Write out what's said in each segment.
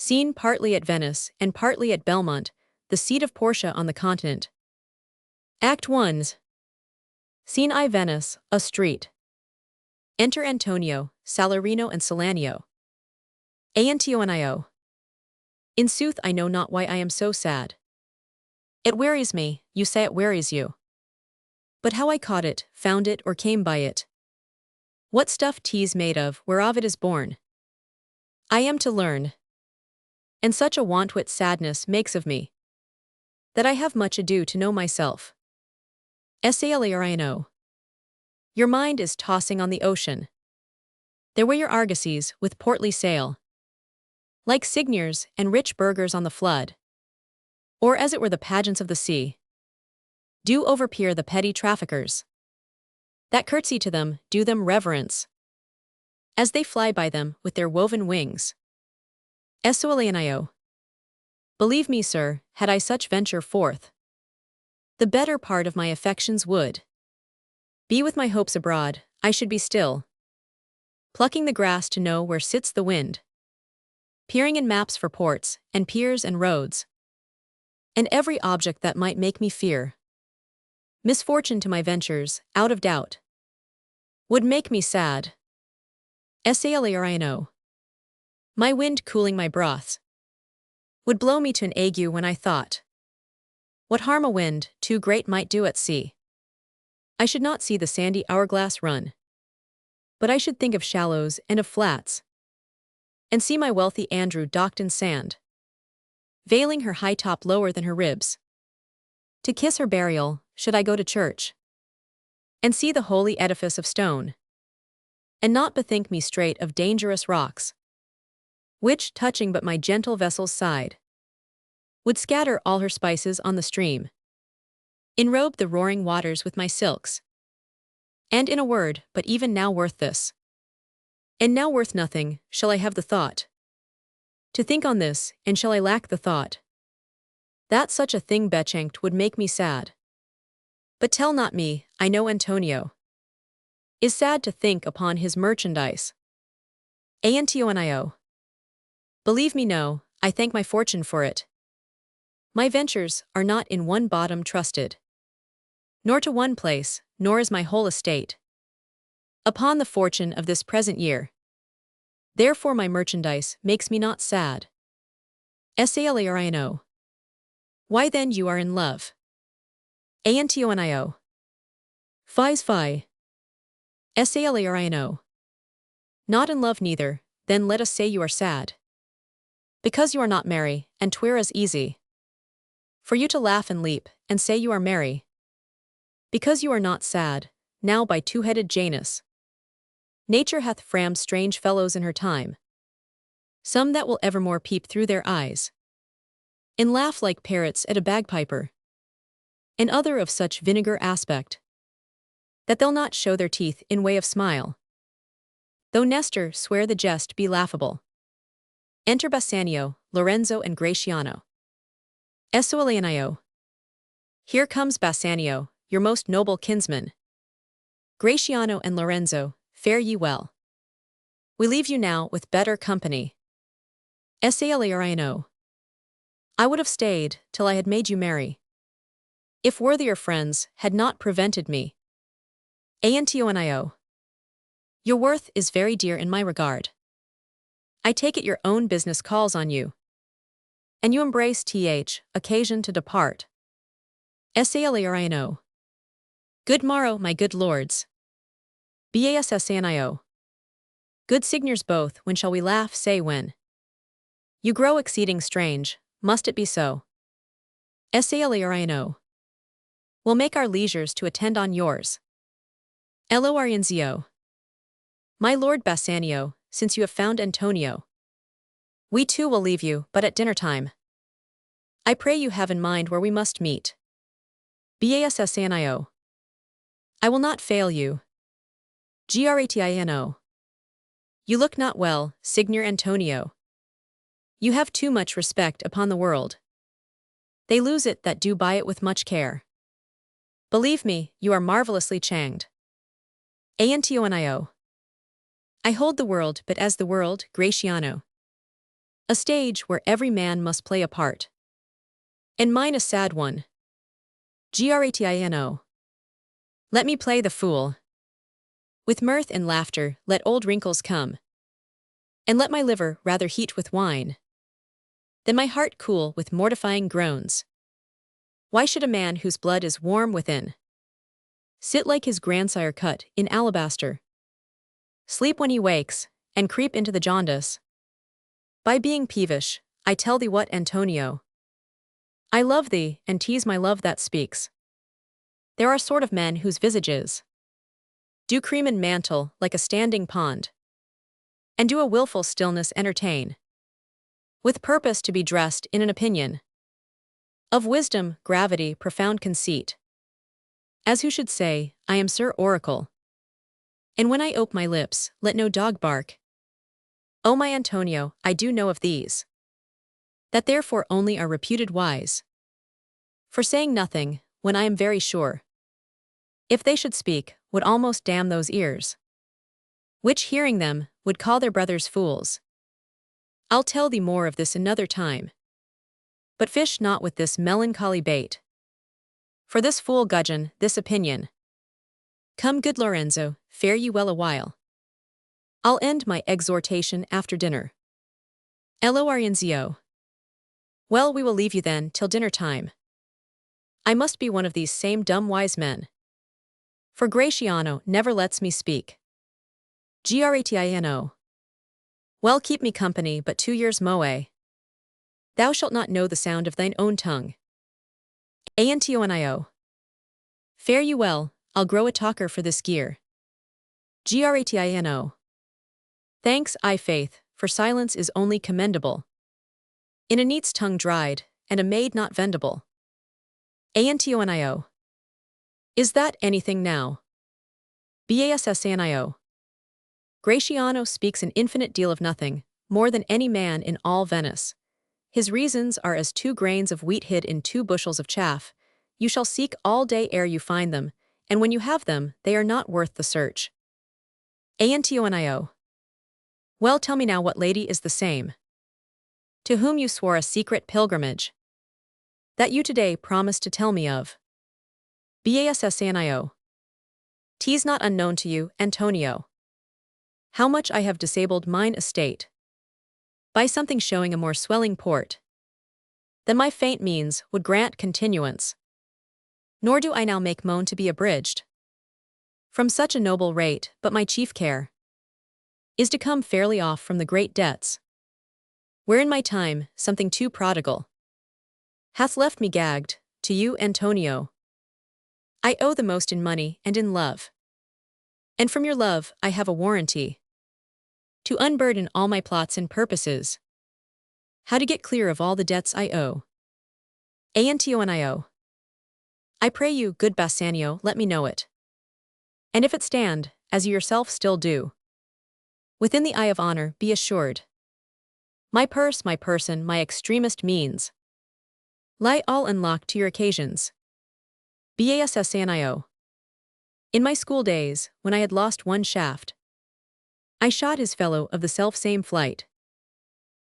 Scene partly at Venice and partly at Belmont, the seat of Portia on the continent. Act 1. Scene I Venice, a street. Enter Antonio, Salarino and Salanio. Antonio. In sooth I know not why I am so sad. It wearies me, you say it wearies you. But how I caught it, found it or came by it. What stuff 'tis made of, whereof it is born. I am to learn. And such a want-wit sadness makes of me, that I have much ado to know myself. Salarino. Your mind is tossing on the ocean. There were your argosies, with portly sail, like Signors and rich burghers on the flood, or as it were the pageants of the sea, do overpeer the petty traffickers, that curtsy to them, do them reverence, as they fly by them with their woven wings. Salanio. Believe me, sir, had I such venture forth, the better part of my affections would be with my hopes abroad. I should be still, plucking the grass to know where sits the wind, peering in maps for ports, and piers and roads, and every object that might make me fear misfortune to my ventures, out of doubt, would make me sad. Salarino. My wind cooling my broths would blow me to an ague when I thought what harm a wind too great might do at sea. I should not see the sandy hourglass run, but I should think of shallows and of flats, and see my wealthy Andrew docked in sand, veiling her high top lower than her ribs. To kiss her burial, should I go to church, and see the holy edifice of stone, and not bethink me straight of dangerous rocks, which, touching but my gentle vessel's side, would scatter all her spices on the stream, enrobe the roaring waters with my silks, and in a word, but even now worth this, and now worth nothing, shall I have the thought to think on this, and shall I lack the thought that such a thing bechanked would make me sad. But tell not me, I know Antonio is sad to think upon his merchandise. Antonio. Believe me, no, I thank my fortune for it. My ventures are not in one bottom trusted, nor to one place, nor is my whole estate upon the fortune of this present year. Therefore my merchandise makes me not sad. Salarino. Why then you are in love. Antonio. Fi. Salarino. Not in love neither, then let us say you are sad. Because you are not merry, and 'twere as easy for you to laugh and leap, and say you are merry. Because you are not sad, now by two-headed Janus. Nature hath framed strange fellows in her time, some that will evermore peep through their eyes, and laugh like parrots at a bagpiper, and other of such vinegar aspect, that they'll not show their teeth in way of smile, though Nestor swear the jest be laughable. Enter Bassanio, Lorenzo and Gratiano. Salanio. Here comes Bassanio, your most noble kinsman. Gratiano and Lorenzo, fare ye well. We leave you now with better company. Salarino. I would have stayed till I had made you merry, if worthier friends had not prevented me. Antonio. Your worth is very dear in my regard. I take it your own business calls on you, and you embrace occasion to depart. Salarino. Good morrow, my good lords. Bassanio. Good signors both, when shall we laugh, say when? You grow exceeding strange, must it be so? Salarino. We'll make our leisures to attend on yours. Lorenzo. My lord Bassanio, since you have found Antonio, we too will leave you, but at dinner time. I pray you have in mind where we must meet. Bassanio. I will not fail you. Gratino. You look not well, Signor Antonio. You have too much respect upon the world. They lose it that do buy it with much care. Believe me, you are marvelously changed. Antonio. I hold the world but as the world, Gratiano. a stage where every man must play a part. And mine a sad one. Gratino. Let me play the fool. With mirth and laughter, let old wrinkles come. And let my liver rather heat with wine than my heart cool with mortifying groans. Why should a man whose blood is warm within sit like his grandsire cut in alabaster, sleep when he wakes, and creep into the jaundice? By being peevish, I tell thee what, Antonio. I love thee, and 'tis my love that speaks. There are sort of men whose visages do cream and mantle like a standing pond, and do a wilful stillness entertain, with purpose to be dressed in an opinion of wisdom, gravity, profound conceit, as who should say, I am Sir Oracle. And when I ope my lips, let no dog bark. O my Antonio, I do know of these, that therefore only are reputed wise, for saying nothing, when I am very sure, if they should speak, would almost damn those ears, which hearing them, would call their brothers fools. I'll tell thee more of this another time. But fish not with this melancholy bait. For this fool gudgeon, this opinion. Come, good Lorenzo, fare you well a while. I'll end my exhortation after dinner. Lorenzo. Well, we will leave you then till dinner time. I must be one of these same dumb wise men, for Gratiano never lets me speak. Gratino. Well, keep me company but 2 years moe. Thou shalt not know the sound of thine own tongue. Antonio. Fare you well, I'll grow a talker for this gear. Gratino. Thanks, I faith, for silence is only commendable in a neat's tongue dried, and a maid not vendible. Antonio. Is that anything now? Bassnio. Gratiano speaks an infinite deal of nothing, more than any man in all Venice. His reasons are as 2 grains of wheat hid in 2 bushels of chaff. You shall seek all day ere you find them, and when you have them, they are not worth the search. Antonio. Well, tell me now what lady is the same, to whom you swore a secret pilgrimage, that you today promised to tell me of. Bassnio. 'Tis not unknown to you, Antonio, how much I have disabled mine estate by something showing a more swelling port than my faint means would grant continuance. Nor do I now make moan to be abridged from such a noble rate, but my chief care is to come fairly off from the great debts, wherein my time, something too prodigal, hath left me gagged. To you, Antonio, I owe the most in money and in love, and from your love I have a warranty to unburden all my plots and purposes, how to get clear of all the debts I owe. Antonio. I pray you, good Bassanio, let me know it. And if it stand, as you yourself still do, within the eye of honor, be assured, my purse, my person, my extremest means lie all unlocked to your occasions. Bassanio. In my school days, when I had lost one shaft, I shot his fellow of the self-same flight,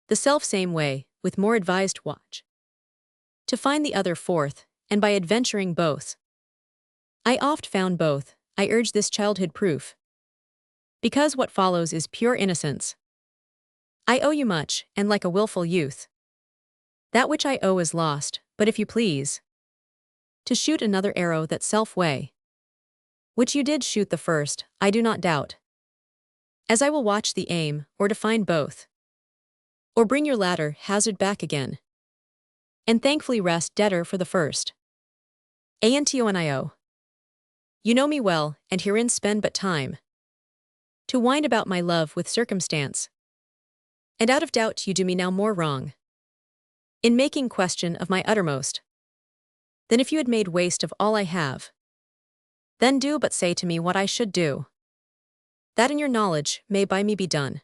the self-same way, with more advised watch, to find the other forth, and by adventuring both, I oft found both. I urge this childhood proof, because what follows is pure innocence. I owe you much, and like a wilful youth, that which I owe is lost, but if you please to shoot another arrow that self-way, which you did shoot the first, I do not doubt, as I will watch the aim, or to find both, or bring your latter hazard back again, and thankfully rest debtor for the first. Antonio. You know me well, and herein spend but time to wind about my love with circumstance, and out of doubt you do me now more wrong in making question of my uttermost, than if you had made waste of all I have. Then do but say to me what I should do, that in your knowledge may by me be done.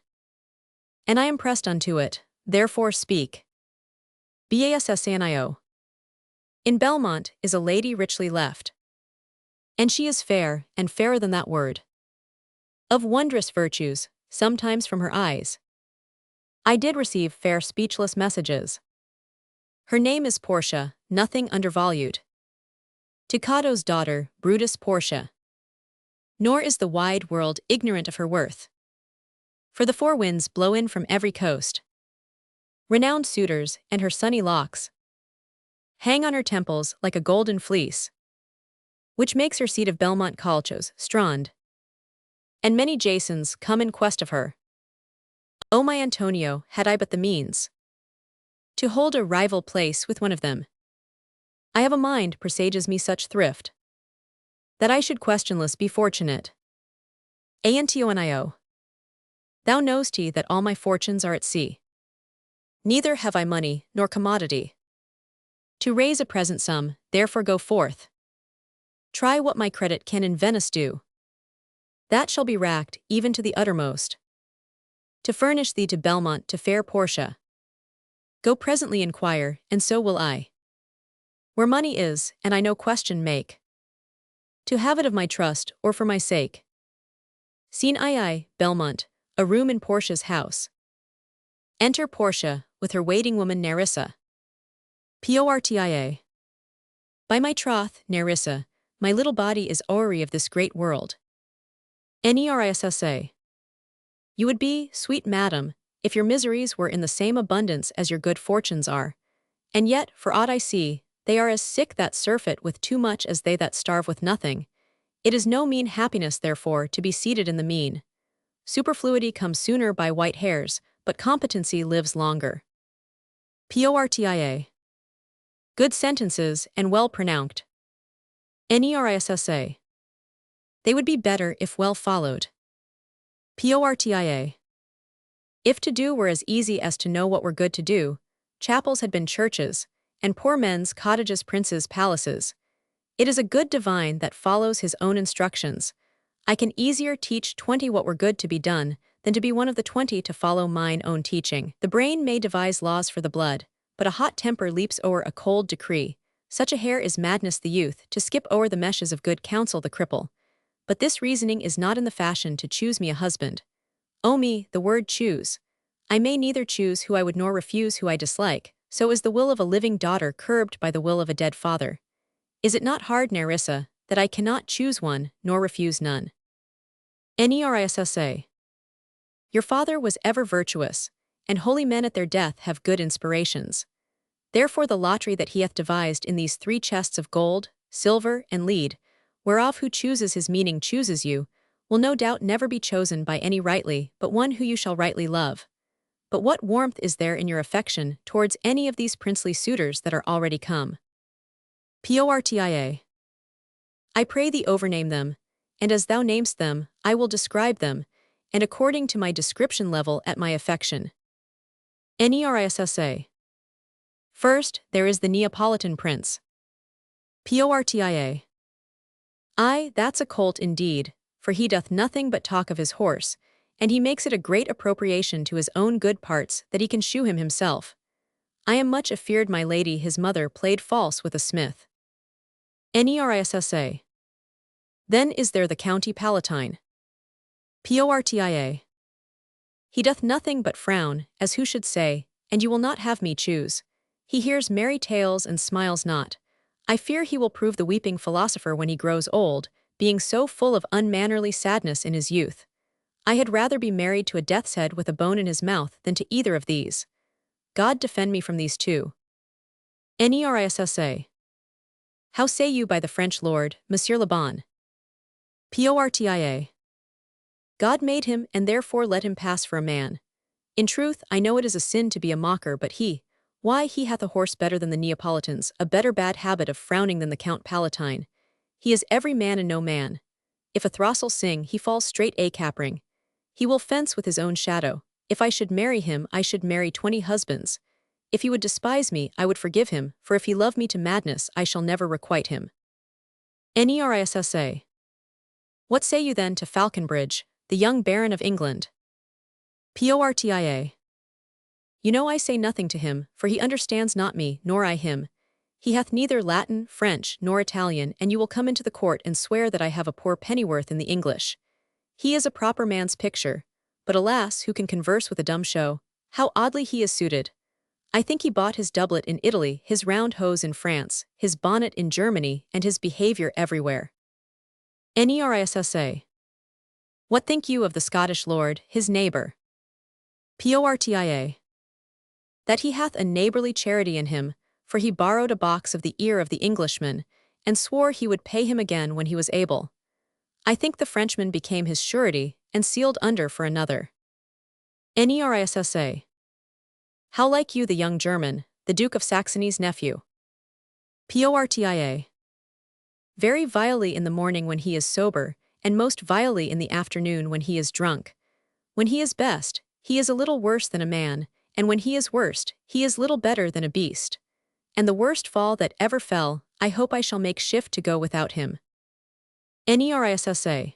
And I am pressed unto it, therefore speak. Bassanio. In Belmont is a lady richly left, and she is fair, and fairer than that word, of wondrous virtues, sometimes from her eyes I did receive fair speechless messages. Her name is Portia, nothing undervalued. To Cato's daughter, Brutus Portia. Nor is the wide world ignorant of her worth. For the four winds blow in from every coast. Renowned suitors, and her sunny locks hang on her temples like a golden fleece, which makes her seat of Belmont Calchos, Strand. And many Jasons come in quest of her. O my Antonio, had I but the means to hold a rival place with one of them. I have a mind presages me such thrift, that I should questionless be fortunate. Antonio. Thou know'st that all my fortunes are at sea. Neither have I money nor commodity to raise a present sum, therefore go forth. Try what my credit can in Venice do. That shall be racked even to the uttermost. To furnish thee to Belmont to fair Portia. Go presently inquire, and so will I. Where money is, and I no question make. To have it of my trust, or for my sake. Scene II, Belmont, a room in Portia's house. Enter Portia, with her waiting woman Nerissa. Portia. By my troth, Nerissa, my little body is hoary of this great world. Nerissa. You would be, sweet madam, if your miseries were in the same abundance as your good fortunes are. And yet, for aught I see, they are as sick that surfeit with too much as they that starve with nothing. It is no mean happiness, therefore, to be seated in the mean. Superfluity comes sooner by white hairs, but competency lives longer. Portia. Good sentences, and well pronounced. Nerissa. They would be better if well followed. Portia. If to do were as easy as to know what were good to do, chapels had been churches, and poor men's cottages princes' palaces. It is a good divine that follows his own instructions. I can easier teach 20 what were good to be done, than to be one of the 20 to follow mine own teaching. The brain may devise laws for the blood, but a hot temper leaps o'er a cold decree. Such a hare is madness the youth, to skip o'er the meshes of good counsel the cripple. But this reasoning is not in the fashion to choose me a husband. O me, the word choose. I may neither choose who I would nor refuse who I dislike, so is the will of a living daughter curbed by the will of a dead father. Is it not hard, Nerissa, that I cannot choose one, nor refuse none? Nerissa. Your father was ever virtuous, and holy men at their death have good inspirations. Therefore the lottery that he hath devised in these 3 chests of gold, silver, and lead, whereof who chooses his meaning chooses you, will no doubt never be chosen by any rightly, but one who you shall rightly love. But what warmth is there in your affection towards any of these princely suitors that are already come? Portia. I pray thee overname them, and as thou namest them, I will describe them, and according to my description level at my affection. Nerissa. First, there is the Neapolitan prince. Portia. Ay, that's a colt indeed, for he doth nothing but talk of his horse, and he makes it a great appropriation to his own good parts that he can shew him himself. I am much afeard my lady his mother played false with a smith. Nerissa. Then is there the County Palatine. Portia. He doth nothing but frown, as who should say, and you will not have me choose. He hears merry tales and smiles not. I fear he will prove the weeping philosopher when he grows old, being so full of unmannerly sadness in his youth. I had rather be married to a death's head with a bone in his mouth than to either of these. God defend me from these two. Nerissa. How say you by the French lord, Monsieur Le Bon? Portia. God made him, and therefore let him pass for a man. In truth, I know it is a sin to be a mocker, but why, he hath a horse better than the Neapolitans, a better bad habit of frowning than the Count Palatine. He is every man and no man. If a throstle sing, he falls straight a-capering. He will fence with his own shadow. If I should marry him, I should marry 20 husbands. If he would despise me, I would forgive him, for if he love me to madness, I shall never requite him. Nerissa. What say you then to Falconbridge, the young Baron of England? Portia. You know I say nothing to him, for he understands not me, nor I him. He hath neither Latin, French, nor Italian, and you will come into the court and swear that I have a poor pennyworth in the English. He is a proper man's picture, but alas, who can converse with a dumb show? How oddly he is suited. I think he bought his doublet in Italy, his round hose in France, his bonnet in Germany, and his behavior everywhere. Nerissa. What think you of the Scottish lord, his neighbour? Portia. That he hath a neighbourly charity in him, for he borrowed a box of the ear of the Englishman, and swore he would pay him again when he was able. I think the Frenchman became his surety, and sealed under for another. Nerissa. How like you the young German, the Duke of Saxony's nephew? Portia. Very vilely in the morning when he is sober, and most vilely in the afternoon when he is drunk. When he is best, he is a little worse than a man, and when he is worst, he is little better than a beast. And the worst fall that ever fell, I hope I shall make shift to go without him. Nerissa.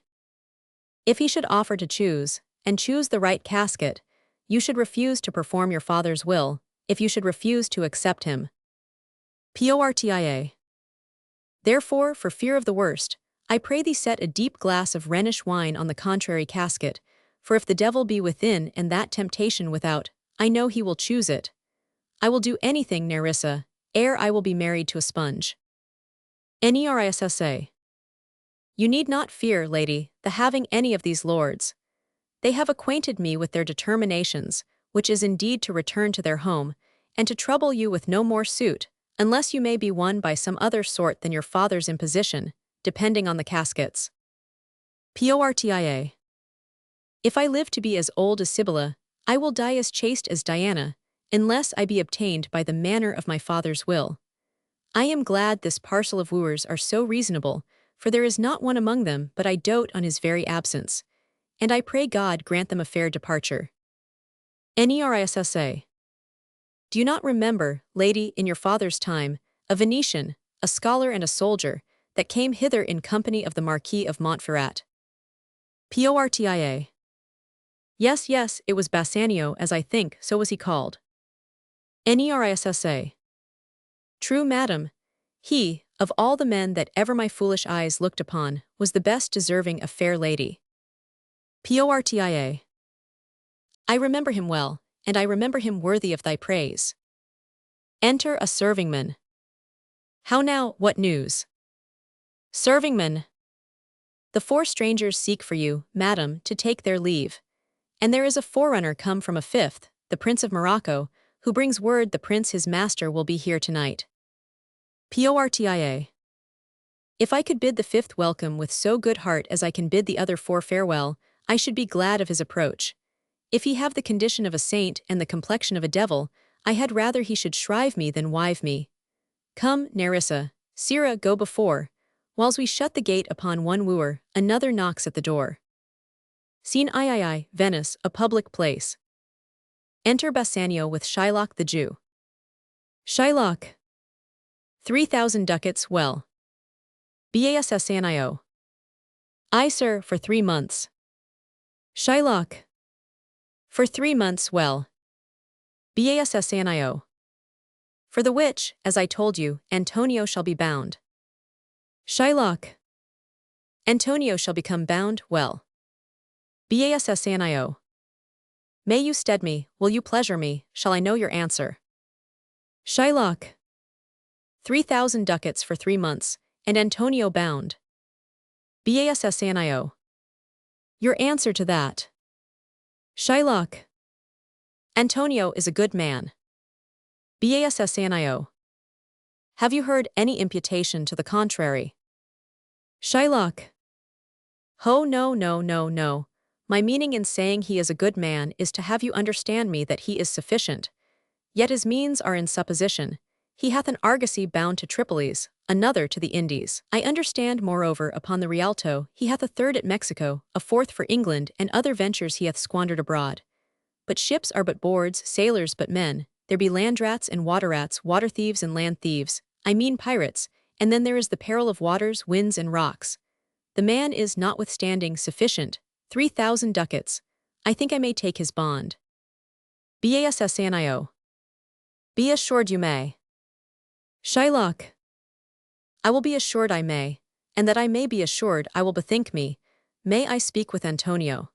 If he should offer to choose, and choose the right casket, you should refuse to perform your father's will, if you should refuse to accept him. Portia. Therefore, for fear of the worst, I pray thee set a deep glass of Rhenish wine on the contrary casket, for if the devil be within and that temptation without, I know he will choose it. I will do anything, Nerissa, ere I will be married to a sponge. Nerissa. You need not fear, lady, the having any of these lords. They have acquainted me with their determinations, which is indeed to return to their home, and to trouble you with no more suit, unless you may be won by some other sort than your father's imposition, depending on the caskets. Portia. If I live to be as old as Sibylla, I will die as chaste as Diana, unless I be obtained by the manner of my father's will. I am glad this parcel of wooers are so reasonable, for there is not one among them but I dote on his very absence, and I pray God grant them a fair departure. Nerissa. Do you not remember, lady, in your father's time, a Venetian, a scholar and a soldier, that came hither in company of the Marquis of Montferrat? Portia. Yes, yes, it was Bassanio, as I think, so was he called. Nerissa. True, madam. He, of all the men that ever my foolish eyes looked upon, was the best deserving a fair lady. Portia. I remember him well, and I remember him worthy of thy praise. Enter a servingman. How now, what news? Servingman. The 4 strangers seek for you, madam, to take their leave. And there is a forerunner come from a 5th, the Prince of Morocco, who brings word the prince his master will be here tonight. Portia. If I could bid the 5th welcome with so good heart as I can bid the other 4 farewell, I should be glad of his approach. If he have the condition of a saint and the complexion of a devil, I had rather he should shrive me than wive me. Come, Nerissa, Sirrah, go before. Whiles we shut the gate upon one wooer, another knocks at the door. Scene III, Venice, a public place. Enter Bassanio with Shylock the Jew. Shylock. 3,000 ducats, well. Bassanio. Aye, sir, for 3 months. Shylock. For 3 months, well. Bassanio. For the which, as I told you, Antonio shall be bound. Shylock. Antonio shall become bound, well. Bassanio. May you stead me, will you pleasure me, shall I know your answer? Shylock. 3,000 ducats for 3 months, and Antonio bound. Bassanio. Your answer to that? Shylock. Antonio is a good man. Bassanio. Have you heard any imputation to the contrary? Shylock. Ho, no, no, no, no. My meaning in saying he is a good man is to have you understand me that he is sufficient. Yet his means are in supposition. He hath an argosy bound to Tripolis, another to the Indies. I understand, moreover, upon the Rialto, he hath a 3rd at Mexico, a 4th for England, and other ventures he hath squandered abroad. But ships are but boards, sailors but men, there be land rats and water rats, water thieves and land thieves, I mean pirates, and then there is the peril of waters, winds, and rocks. The man is, notwithstanding, sufficient, 3,000 ducats. I think I may take his bond. Bassanio. Be assured you may. Shylock. I will be assured I may, and that I may be assured I will bethink me. May I speak with Antonio?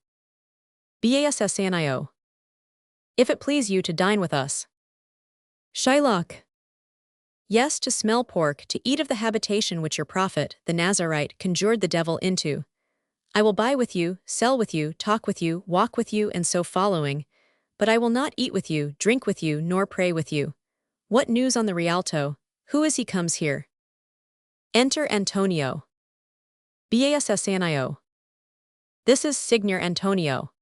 Bassanio. if it please you to dine with us. Shylock. Yes, to smell pork, to eat of the habitation which your prophet, the Nazarite, conjured the devil into. I will buy with you, sell with you, talk with you, walk with you, and so following, but I will not eat with you, drink with you, nor pray with you. What news on the Rialto? Who is he comes here? Enter Antonio. Bassanio. This is Signor Antonio.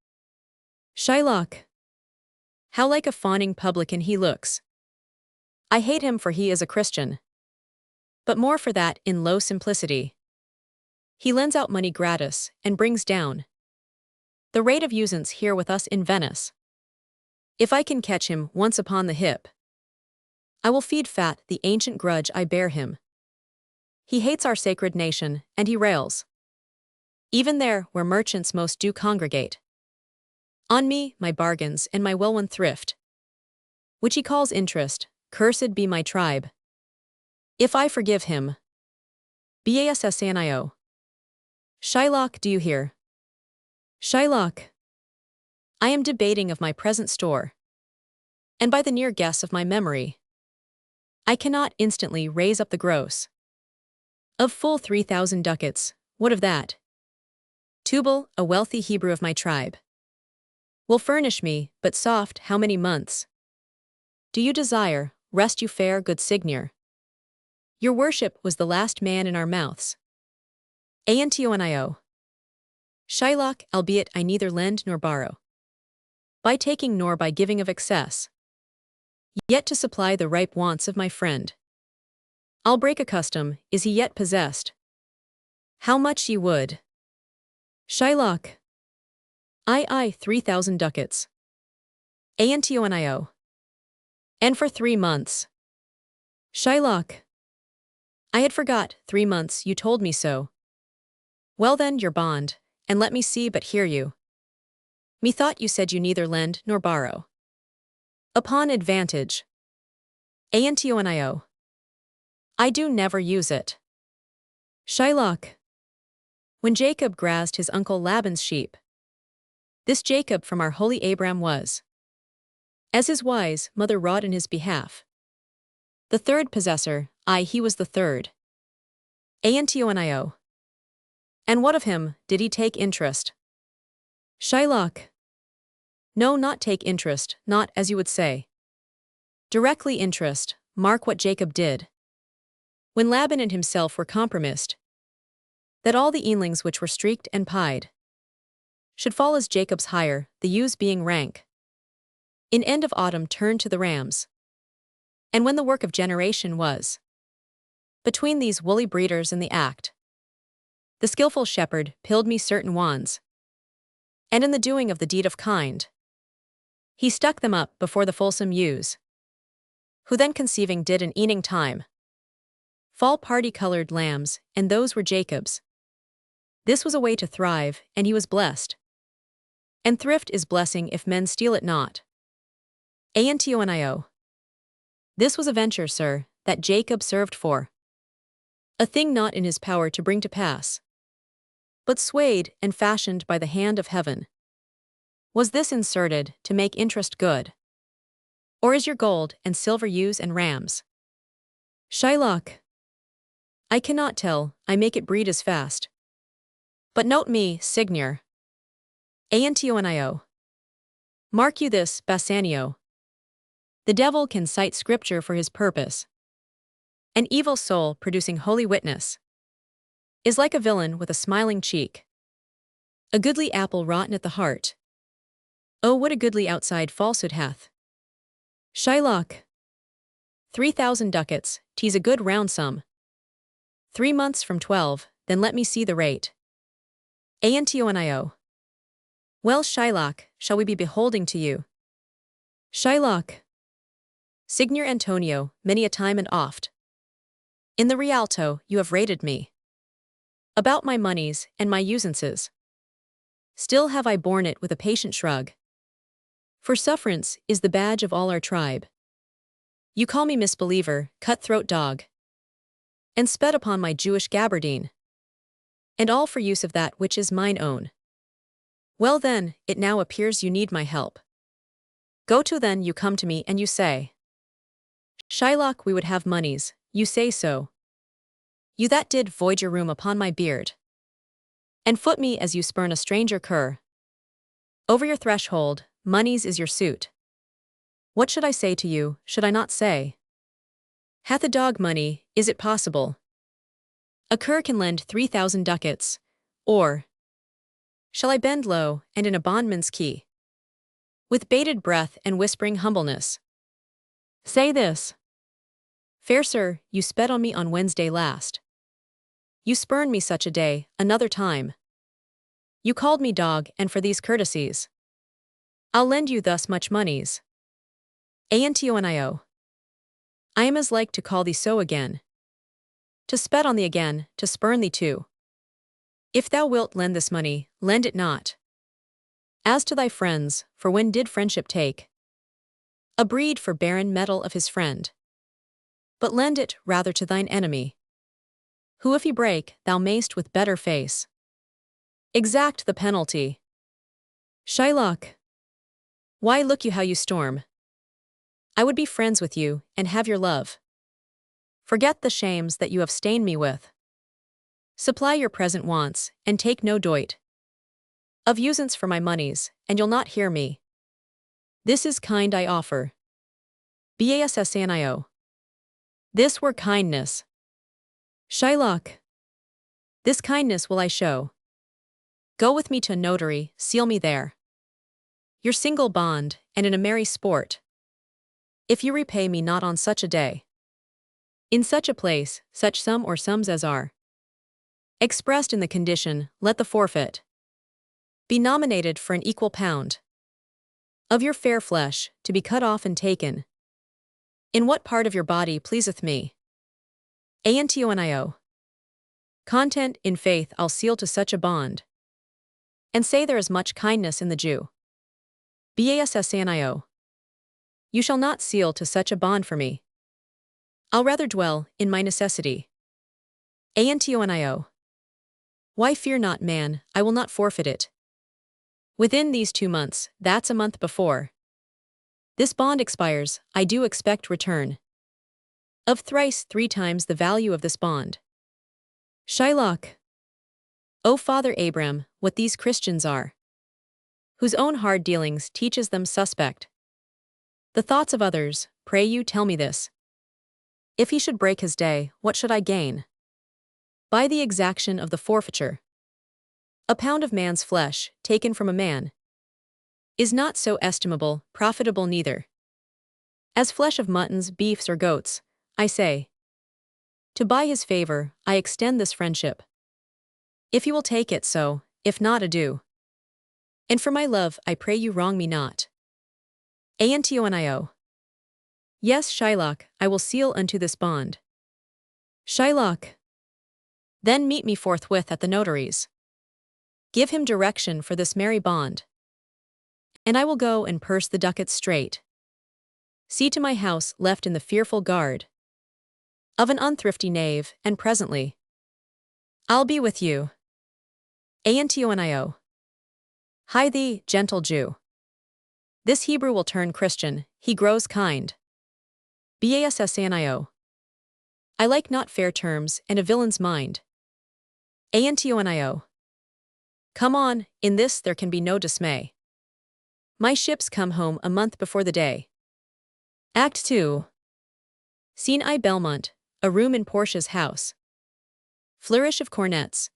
Shylock. How like a fawning publican he looks. I hate him for he is a Christian. But more for that in low simplicity. He lends out money gratis, and brings down the rate of usance here with us in Venice. If I can catch him once upon the hip, I will feed fat the ancient grudge I bear him. He hates our sacred nation, and he rails, even there where merchants most do congregate, on me, my bargains, and my well-won thrift, which he calls interest. Cursed be my tribe, if I forgive him. Bassanio. Shylock, do you hear? Shylock. I am debating of my present store, and by the near guess of my memory, I cannot instantly raise up the gross of full 3,000 ducats. What of that? Tubal, a wealthy Hebrew of my tribe, will furnish me, but soft, how many months? Do you desire, rest you fair, good Signor? Your worship was the last man in our mouths. Antonio. Shylock, albeit I neither lend nor borrow, by taking nor by giving of excess, yet to supply the ripe wants of my friend, I'll break a custom. Is he yet possessed? How much ye would? Shylock. I 3,000 ducats. Antonio. And for 3 months. Shylock. I had forgot, 3 months, you told me so. Well then, your bond, and let me see but hear you. Methought you said you neither lend nor borrow. Upon advantage. Antonio. I do never use it. Shylock. When Jacob grazed his uncle Laban's sheep, this Jacob from our holy Abram was, as his wise mother wrought in his behalf, the third possessor. He was the third. Antonio. And what of him, did he take interest? Shylock. No, not take interest, not, as you would say, directly interest. Mark what Jacob did, when Laban and himself were compromised, that all the eanlings which were streaked and pied should fall as Jacob's hire, the ewes being rank, in end of autumn turned to the rams. And when the work of generation was between these woolly breeders in the act, the skilful shepherd pilled me certain wands, and in the doing of the deed of kind, he stuck them up before the fulsome ewes, who then conceiving did in eaning time fall party-colored lambs, and those were Jacob's. This was a way to thrive, and he was blessed. And thrift is blessing if men steal it not. Antonio. This was a venture, sir, that Jacob served for, a thing not in his power to bring to pass, but swayed and fashioned by the hand of heaven. Was this inserted to make interest good? Or is your gold and silver ewes and rams? Shylock. I cannot tell, I make it breed as fast. But note me, Signor. Antonio. Mark you this, Bassanio. The devil can cite scripture for his purpose. An evil soul producing holy witness is like a villain with a smiling cheek, a goodly apple rotten at the heart. Oh, what a goodly outside falsehood hath. Shylock. 3,000 ducats, 'tis a good round sum. 3 months from 12, then let me see the rate. Antonio. Well, Shylock, shall we be beholding to you? Shylock. Signor Antonio, many a time and oft, in the Rialto you have rated me about my moneys and my usances. Still have I borne it with a patient shrug, for sufferance is the badge of all our tribe. You call me misbeliever, cut-throat dog, and sped upon my Jewish gabardine, and all for use of that which is mine own. Well then, it now appears you need my help. Go to then you come to me and you say, Shylock, we would have moneys, you say so. You that did void your room upon my beard, and foot me as you spurn a stranger cur. Over your threshold, moneys is your suit. What should I say to you, should I not say? Hath a dog money, is it possible? A cur can lend 3,000 ducats, or shall I bend low and in a bondman's key, with bated breath and whispering humbleness, say this: Fair sir, you sped on me on Wednesday last. You spurned me such a day, another time. You called me dog, and for these courtesies, I'll lend you thus much moneys. Antonio. I am as like to call thee so again, to sped on thee again, to spurn thee too. If thou wilt lend this money, lend it not. As to thy friends, for when did friendship take a breed for barren metal of his friend? But lend it rather to thine enemy, who if he break, thou mayst with better face exact the penalty. Shylock. Why look you how you storm? I would be friends with you, and have your love. Forget the shames that you have stained me with. Supply your present wants, and take no doit of usance for my moneys, and you'll not hear me. This is kind I offer. Bassanio. This were kindness. Shylock. This kindness will I show. Go with me to a notary, seal me there your single bond, and in a merry sport, if you repay me not on such a day, in such a place, such sum or sums as are expressed in the condition, let the forfeit be nominated for an equal pound of your fair flesh, to be cut off and taken. In what part of your body pleaseth me? Antonio. Content, in faith, I'll seal to such a bond, and say there is much kindness in the Jew. Bassanio. You shall not seal to such a bond for me. I'll rather dwell in my necessity. Antonio. Why fear not, man, I will not forfeit it. Within these 2 months, that's a month before this bond expires, I do expect return of thrice 3 times the value of this bond. Shylock. O Father Abram, what these Christians are, whose own hard dealings teaches them suspect the thoughts of others, pray you tell me this. If he should break his day, what should I gain by the exaction of the forfeiture? A pound of man's flesh, taken from a man, is not so estimable, profitable neither, as flesh of muttons, beefs, or goats. I say, to buy his favor, I extend this friendship. If you will take it, so; if not, adieu. And for my love, I pray you wrong me not. Antonio. Yes, Shylock, I will seal unto this bond. Shylock. Then meet me forthwith at the notary's. Give him direction for this merry bond, and I will go and purse the ducats straight. See to my house left in the fearful guard of an unthrifty knave, and presently I'll be with you. Antonio. Hi thee, gentle Jew. This Hebrew will turn Christian, he grows kind. Bassanio. I like not fair terms and a villain's mind. Antonio. Come on, in this there can be no dismay. My ships come home a month before the day. Act 2. Scene I. Belmont, a room in Portia's house. Flourish of cornets.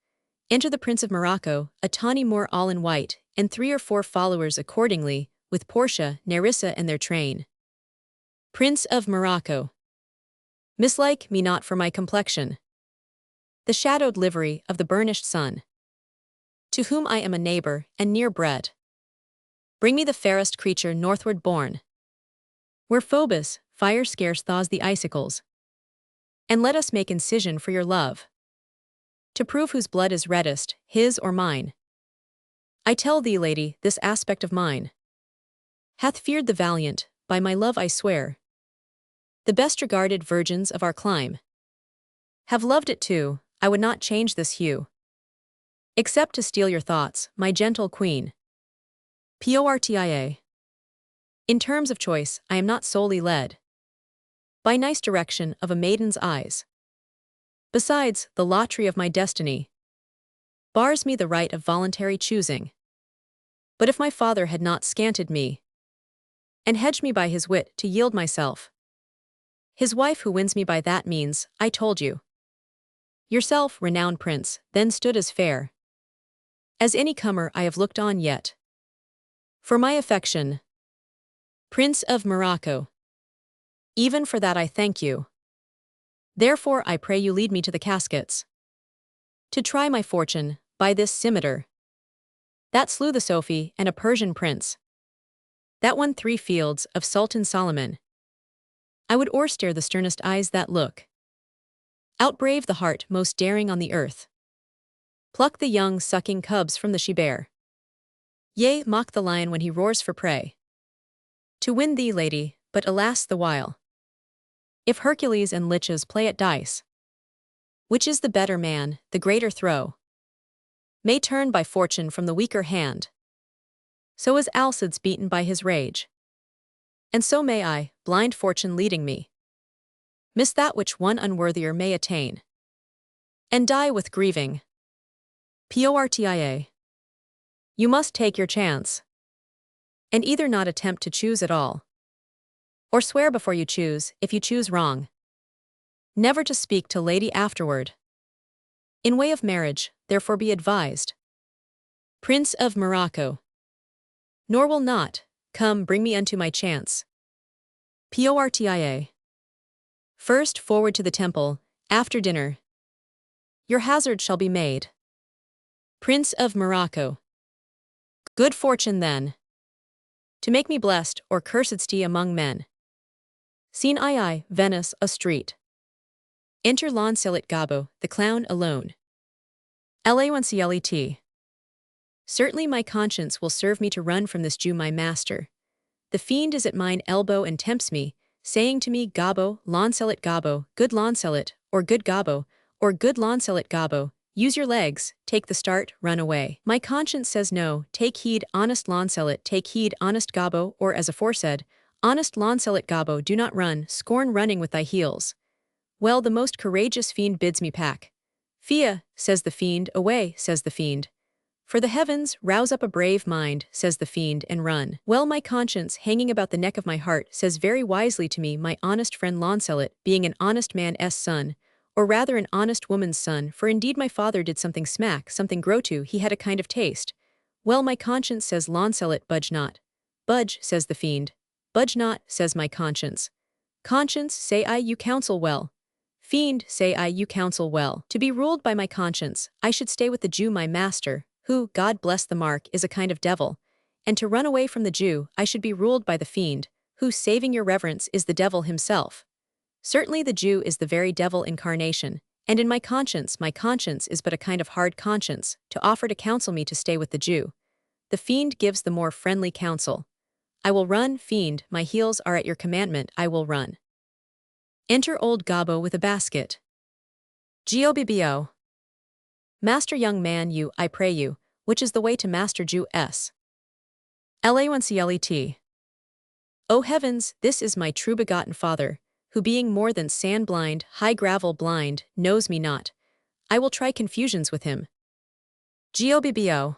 Enter the Prince of Morocco, a tawny Moor all in white, and 3 or 4 followers accordingly, with Portia, Nerissa and their train. Prince of Morocco. Mislike me not for my complexion, the shadowed livery of the burnished sun, to whom I am a neighbor and near bred. Bring me the fairest creature northward born, where Phoebus, fire scarce thaws the icicles, and let us make incision for your love, to prove whose blood is reddest, his or mine. I tell thee, lady, this aspect of mine hath feared the valiant, by my love I swear. The best regarded virgins of our clime have loved it too. I would not change this hue, except to steal your thoughts, my gentle queen. Portia. In terms of choice, I am not solely led by nice direction of a maiden's eyes. Besides, the lottery of my destiny bars me the right of voluntary choosing. But if my father had not scanted me, and hedged me by his wit to yield myself, his wife who wins me by that means, I told you, yourself, renowned prince, then stood as fair as any comer I have looked on yet. For my affection, Prince of Morocco, even for that I thank you. Therefore I pray you lead me to the caskets, to try my fortune by this scimitar that slew the Sophie and a Persian prince, that won 3 fields of Sultan Solomon. I would o'erstare the sternest eyes that look, outbrave the heart most daring on the earth, pluck the young sucking cubs from the she-bear, yea, mock the lion when he roars for prey, to win thee, lady, but alas the while, if Hercules and liches play at dice, which is the better man, the greater throw, may turn by fortune from the weaker hand, so is Alcides beaten by his rage. And so may I, blind fortune leading me, miss that which one unworthier may attain, and die with grieving. Portia. You must take your chance, and either not attempt to choose at all, or swear before you choose, if you choose wrong, never to speak to lady afterward. In way of marriage, therefore be advised, Prince of Morocco, nor will not, come bring me unto my chance. Portia. First forward to the temple, after dinner, your hazard shall be made. Prince of Morocco. Good fortune then, to make me blessed or cursed'sty among men. Scene II, Venice, a street. Enter Launcelot Gobbo, the clown, alone. Launcelot. Certainly my conscience will serve me to run from this Jew my master. The fiend is at mine elbow and tempts me, saying to me, Gobbo, Launcelot Gobbo, good Launcelot, or good Gobbo, or good Launcelot Gobbo, use your legs, take the start, run away. My conscience says no, take heed, honest Launcelot, take heed, honest Gobbo, or as aforesaid, honest Launcelot Gobbo, do not run, scorn running with thy heels. Well, the most courageous fiend bids me pack. Fia, says the fiend, away, says the fiend. For the heavens, rouse up a brave mind, says the fiend, and run. Well, my conscience, hanging about the neck of my heart, says very wisely to me, my honest friend Launcelot, being an honest man's son, or rather an honest woman's son, for indeed my father did something smack, something grow to, he had a kind of taste. Well, my conscience says Launcelot, budge not. Budge, says the fiend. Budge not, says my conscience. Conscience, say I, you counsel well. Fiend, say I, you counsel well. To be ruled by my conscience, I should stay with the Jew my master, who, God bless the mark, is a kind of devil. And to run away from the Jew, I should be ruled by the fiend, who, saving your reverence, is the devil himself. Certainly the Jew is the very devil incarnation, and in my conscience is but a kind of hard conscience, to offer to counsel me to stay with the Jew. The fiend gives the more friendly counsel. I will run, fiend, my heels are at your commandment, I will run. Enter old Gobbo with a basket. Gobbo. Master young man, you, I pray you, which is the way to Master Jew S. Launcelot. O heavens, this is my true begotten father, who being more than sand blind, high gravel blind, knows me not. I will try confusions with him. Gobbo.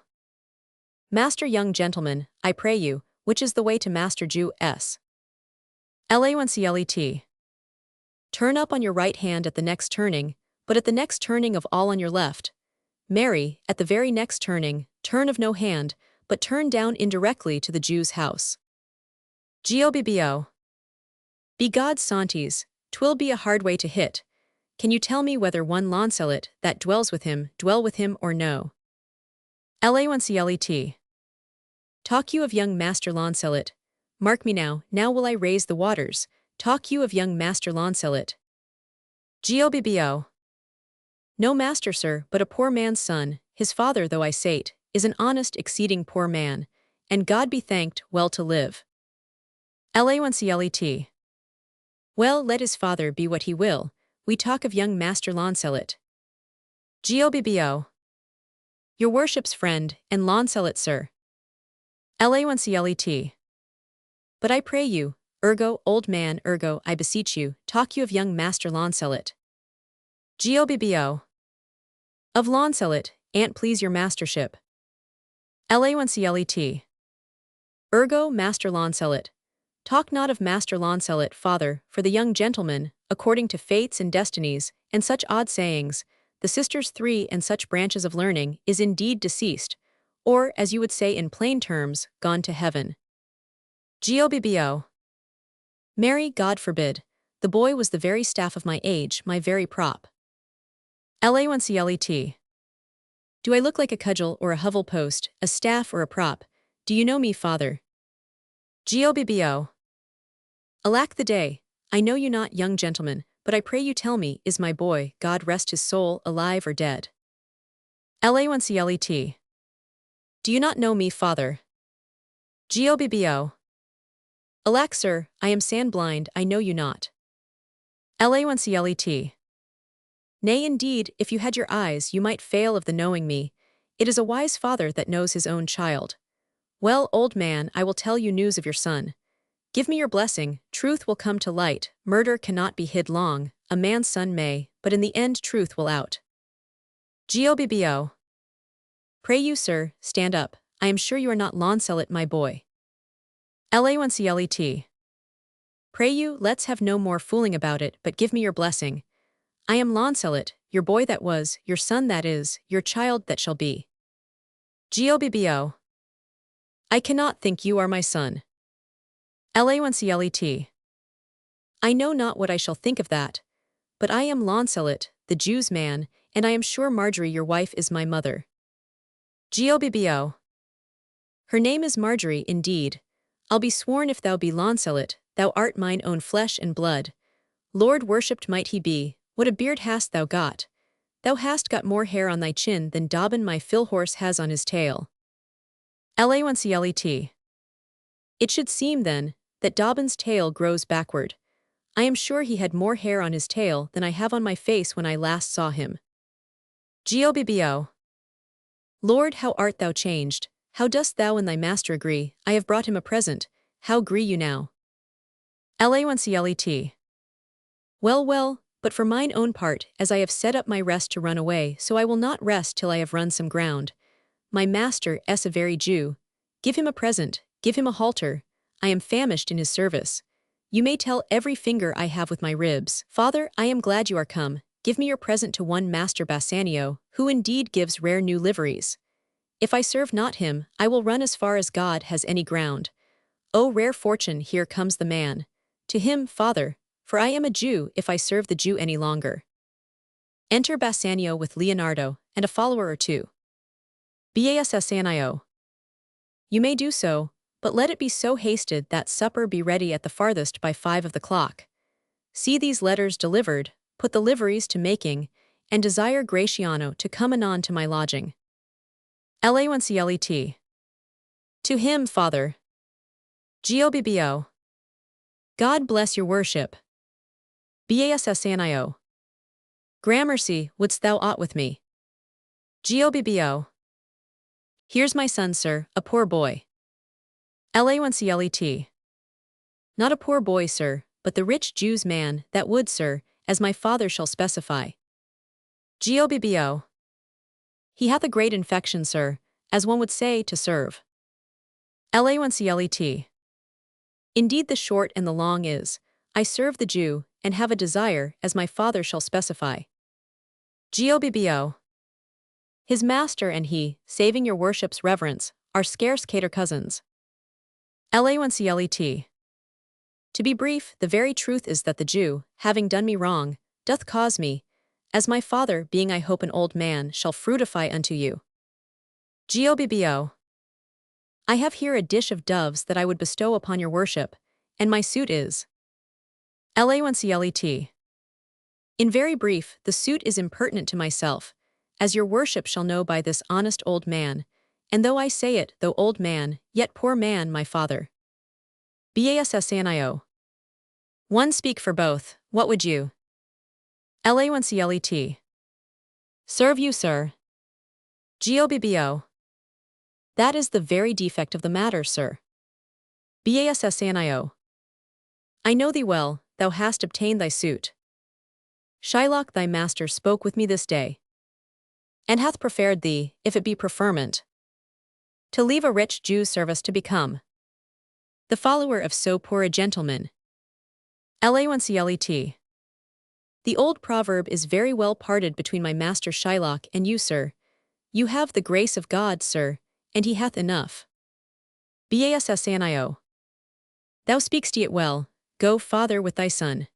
Master young gentleman, I pray you, which is the way to Master Jew S. Launcelot. Turn up on your right hand at the next turning, but at the next turning of all on your left. Marry, at the very next turning, turn of no hand, but turn down indirectly to the Jew's house. Gobbo. Be God's Santis, 'twill be a hard way to hit. Can you tell me whether one Launcelot, that dwell with him or no? Launcelot. Talk you of young Master Launcelot. Mark me now will I raise the waters. Talk you of young Master Launcelot. Gobbo. No master, sir, but a poor man's son, his father, though I say't, is an honest exceeding poor man, and God be thanked, well to live. Launcelot. Well, let his father be what he will, we talk of young Master Launcelot. Gobbo. Your worship's friend, and Launcelot, sir. Launcelot. But I pray you, ergo, old man, ergo, I beseech you, talk you of young Master Launcelot. Gobbo. Of Launcelot, an't please your mastership. Launcelet. Ergo, Master Launcelot. Talk not of Master Launcelot, father, for the young gentleman, according to fates and destinies, and such odd sayings, the sisters three and such branches of learning, is indeed deceased, or, as you would say in plain terms, gone to heaven. Gobbo. Marry, God forbid. The boy was the very staff of my age, my very prop. Launcelet. Do I look like a cudgel or a hovel post, a staff or a prop? Do you know me, father? Gobbo. Alack the day, I know you not, young gentleman, but I pray you tell me, is my boy, God rest his soul, alive or dead? Launcelet. Do you not know me, father? Gobbo. Alack, sir, I am sand blind, I know you not. Launcelet. Nay, indeed, if you had your eyes, you might fail of the knowing me. It is a wise father that knows his own child. Well, old man, I will tell you news of your son. Give me your blessing, truth will come to light, murder cannot be hid long, a man's son may, but in the end truth will out. Gobbo. Pray you, sir, stand up, I am sure you are not Launcelot, my boy. Launcelet. Pray you, let's have no more fooling about it, but give me your blessing. I am Launcelot, your boy that was, your son that is, your child that shall be. Gobbo. I cannot think you are my son. Launcelet. I know not what I shall think of that. But I am Launcelot, the Jew's man, and I am sure Marjorie your wife is my mother. Gobbo. Her name is Marjorie, indeed. I'll be sworn if thou be Launcelot, thou art mine own flesh and blood. Lord worshipped might he be, what a beard hast thou got? Thou hast got more hair on thy chin than Dobbin my fill horse has on his tail. Launcelet. It should seem, then, that Dobbin's tail grows backward. I am sure he had more hair on his tail than I have on my face when I last saw him. Gobbo. Lord, how art thou changed, how dost thou and thy master agree? I have brought him a present, how agree you now? Launcelet. Well, well, but for mine own part, as I have set up my rest to run away, so I will not rest till I have run some ground. My master is a very Jew. Give him a present, give him a halter. I am famished in his service. You may tell every finger I have with my ribs. Father, I am glad you are come. Give me your present to one Master Bassanio, who indeed gives rare new liveries. If I serve not him, I will run as far as God has any ground. O rare fortune, here comes the man. To him, father, for I am a Jew if I serve the Jew any longer. Enter Bassanio with Leonardo, and a follower or two. Bassanio. You may do so, but let it be so hasted that supper be ready at the farthest by 5 of the clock. See these letters delivered, put the liveries to making, and desire Gratiano to come anon to my lodging. Launcelet. To him, father. Gobbo. God bless your worship. Bassanio. Gramercy, wouldst thou aught with me? Gobbo. Here's my son, sir, a poor boy. Launcelet. Not a poor boy, sir, but the rich Jew's man, that would, sir, as my father shall specify. Gobbo. He hath a great infection, sir, as one would say, to serve. Launcelet. Indeed the short and the long is, I serve the Jew, and have a desire, as my father shall specify. Gobbo. His master and he, saving your worship's reverence, are scarce cater cousins. Launcelet. To be brief, the very truth is that the Jew, having done me wrong, doth cause me, as my father, being I hope an old man, shall fruitify unto you. Gobbo. I have here a dish of doves that I would bestow upon your worship, and my suit is. Launcelet. In very brief, the suit is impertinent to myself, as your worship shall know by this honest old man, and though I say it, though old man, yet poor man, my father. Bassanio. One speak for both, what would you? Launcelet. Serve you, sir. Gobbo. That is the very defect of the matter, sir. Bassanio. I know thee well, thou hast obtained thy suit. Shylock thy master spoke with me this day, and hath preferred thee, if it be preferment, to leave a rich Jew's service to become the follower of so poor a gentleman. Launcelot. The old proverb is very well parted between my master Shylock and you, sir. You have the grace of God, sir, and he hath enough. Bassanio. Thou speak'st it well, go father with thy son.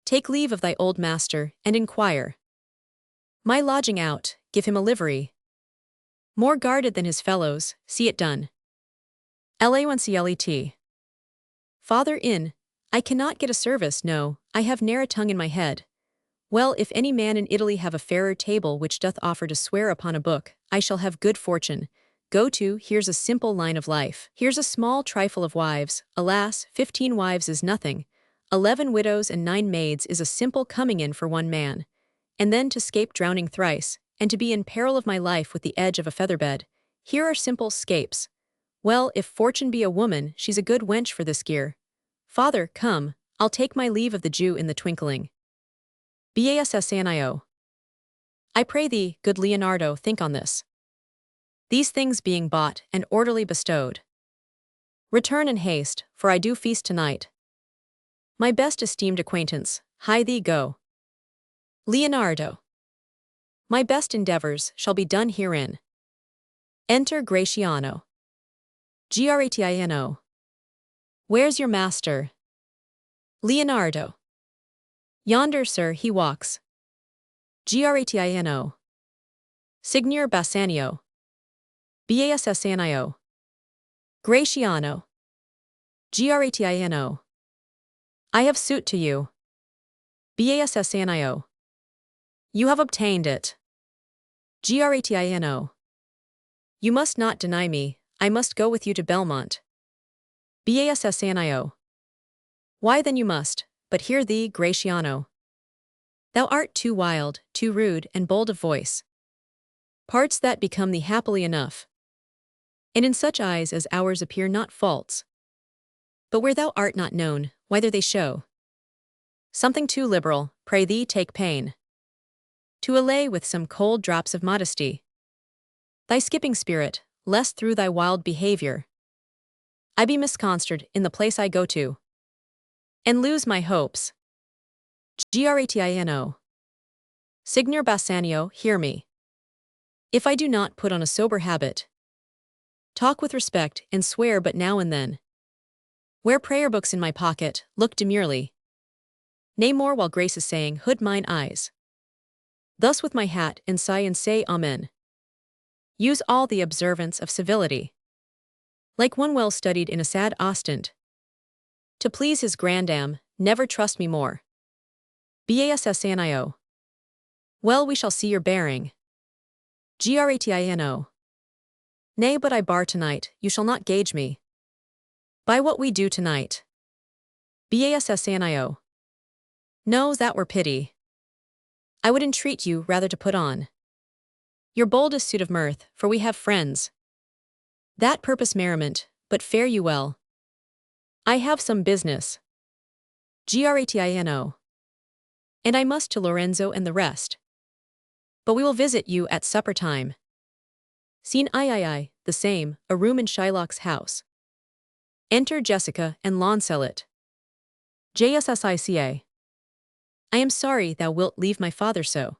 Take leave of thy old master, and inquire my lodging out, give him a livery more guarded than his fellows, see it done. Launcelot. Father in, I cannot get a service, no, I have ne'er a tongue in my head. Well, if any man in Italy have a fairer table which doth offer to swear upon a book, I shall have good fortune. Go to, here's a simple line of life. Here's a small trifle of wives, alas, 15 wives is nothing. 11 widows and 9 maids is a simple coming in for one man. And then to scape drowning thrice, and to be in peril of my life with the edge of a featherbed. Here are simple scapes. Well, if fortune be a woman, she's a good wench for this gear. Father, come, I'll take my leave of the Jew in the twinkling. Bassanio. I pray thee, good Leonardo, think on this. These things being bought and orderly bestowed, return in haste, for I do feast tonight. My best esteemed acquaintance, hie thee go. Leonardo. My best endeavors shall be done herein. Enter Gratiano. Gratino. Where's your master? Leonardo. Yonder, sir, he walks. Gratino. Signor Bassanio. Bassanio. Gratiano. Gratino. I have suit to you. Bassanio. You have obtained it. Gratino. You must not deny me, I must go with you to Belmont. Bassanio. Why then you must, but hear thee, Gratiano. Thou art too wild, too rude, and bold of voice. Parts that become thee happily enough. And in such eyes as ours appear not faults. But where thou art not known, whether they show something too liberal, pray thee take pain to allay with some cold drops of modesty thy skipping spirit, lest through thy wild behavior I be misconstrued in the place I go to, and lose my hopes. Gratino. Signor Bassanio, hear me. If I do not put on a sober habit, talk with respect and swear but now and then, wear prayer books in my pocket, look demurely, nay more while grace is saying, hood mine eyes. Thus with my hat and sigh and say Amen. Use all the observance of civility, like one well studied in a sad ostent, to please his grandam, never trust me more. Bassanio. Well, we shall see your bearing. Gratino. Nay, but I bar tonight, you shall not gauge me by what we do tonight. Bassanio. No, that were pity. I would entreat you rather to put on your boldest suit of mirth, for we have friends that purpose merriment, but fare you well. I have some business. Gratino. And I must to Lorenzo and the rest. But we will visit you at supper time. Scene I, the same, a room in Shylock's house. Enter Jessica and Launcelot. Jessica. I am sorry thou wilt leave my father so.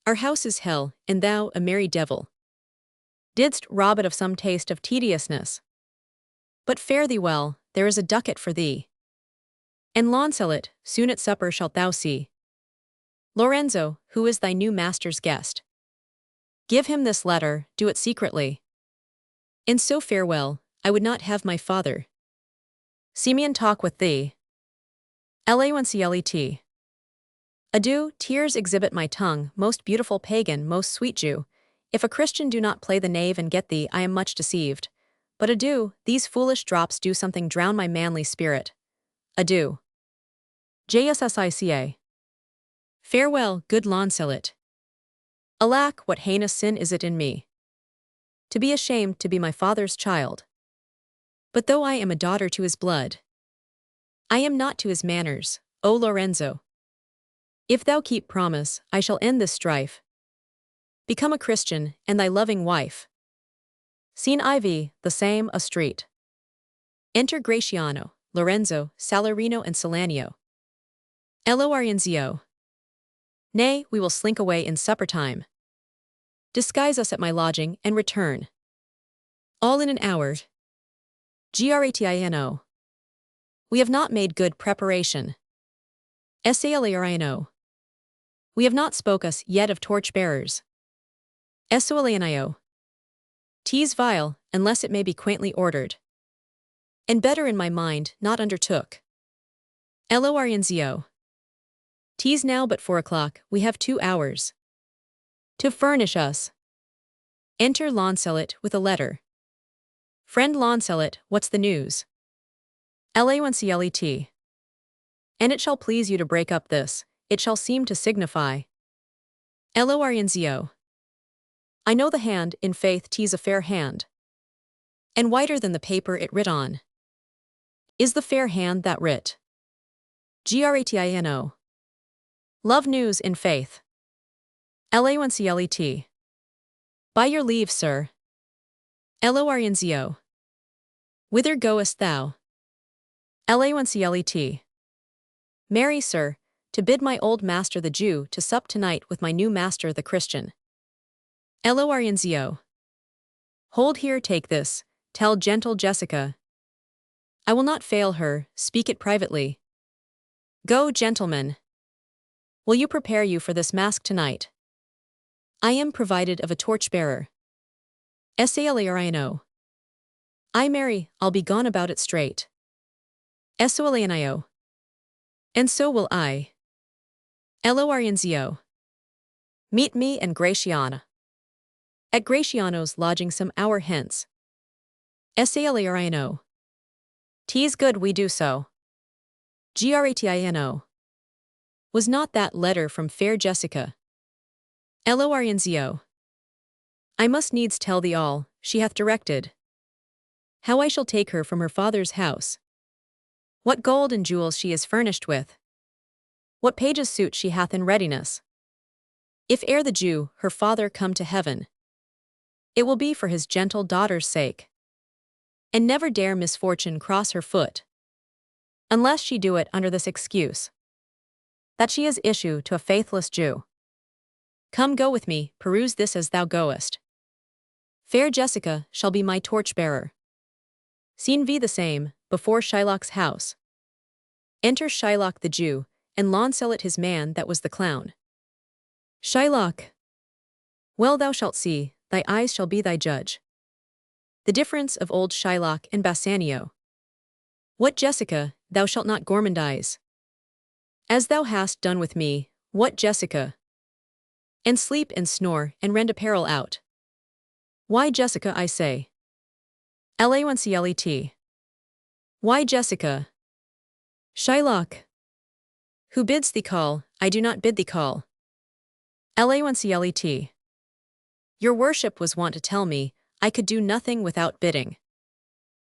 Our house is hell, and thou, a merry devil, didst rob it of some taste of tediousness. But fare thee well, there is a ducat for thee. And Launcelot, soon at supper shalt thou see Lorenzo, who is thy new master's guest. Give him this letter, do it secretly. And so farewell, I would not have my father see me and talk with thee. Launcelot. Adieu, tears exhibit my tongue, most beautiful pagan, most sweet Jew. If a Christian do not play the knave and get thee, I am much deceived. But adieu, these foolish drops do something drown my manly spirit. Adieu. Jessica. Farewell, good Launcelot. Alack, what heinous sin is it in me to be ashamed to be my father's child. But though I am a daughter to his blood, I am not to his manners, O Lorenzo. If thou keep promise, I shall end this strife. Become a Christian, and thy loving wife. Scene IV, the same, a street. Enter Gratiano, Lorenzo, Salarino and Salanio. Ello Arienzio. Nay, we will slink away in supper time. Disguise us at my lodging, and return. All in an hour. Gratino. We have not made good preparation. Salarino. We have not spoke us yet of torch-bearers. Solanio. 'Tis vile, unless it may be quaintly ordered. And better in my mind, not undertook. Ello Arienzio. 'Tis now but 4 o'clock, we have 2 hours. To furnish us. Enter Launcelot with a letter. Friend Launcelot, what's the news? Launcelet. And it shall please you to break up this, it shall seem to signify. Ello Arienzio. I know the hand, in faith 'tis a fair hand. And whiter than the paper it writ on. Is the fair hand that writ? Gratino. Love news in faith. Launcelet. By your leave, sir. Ello Arienzio. Whither goest thou? Launcelet. Marry, sir, to bid my old master the Jew to sup tonight with my new master the Christian. Ello Arienzio. Hold here, take this, tell gentle Jessica. I will not fail her, speak it privately. Go, gentlemen. Will you prepare you for this mask tonight? I am provided of a torch-bearer. Salarino. I marry, I'll be gone about it straight. Solanio. And so will I. Ello Arienzio. Meet me and Gratiana. At Gratiano's lodging some hour hence. Salarino. 'Tis good we do so. Gratino. Was not that letter from fair Jessica? Ello Arienzio. I must needs tell thee all, she hath directed. How I shall take her from her father's house. What gold and jewels she is furnished with. What page's suit she hath in readiness. If ere the Jew, her father, come to heaven, it will be for his gentle daughter's sake. And never dare misfortune cross her foot, unless she do it under this excuse, that she is issue to a faithless Jew. Come, go with me, peruse this as thou goest. Fair Jessica shall be my torch-bearer. Scene V the same, before Shylock's house. Enter Shylock the Jew, and Launcelot his man that was the clown. Shylock. Well, thou shalt see, thy eyes shall be thy judge. The difference of old Shylock and Bassanio. What, Jessica, thou shalt not gourmandize. As thou hast done with me, what, Jessica? And sleep and snore and rend apparel out. Why, Jessica, I say. Launcelet. Why, Jessica? Shylock. Who bids thee call? I do not bid thee call. Launcelet. Your worship was wont to tell me I could do nothing without bidding.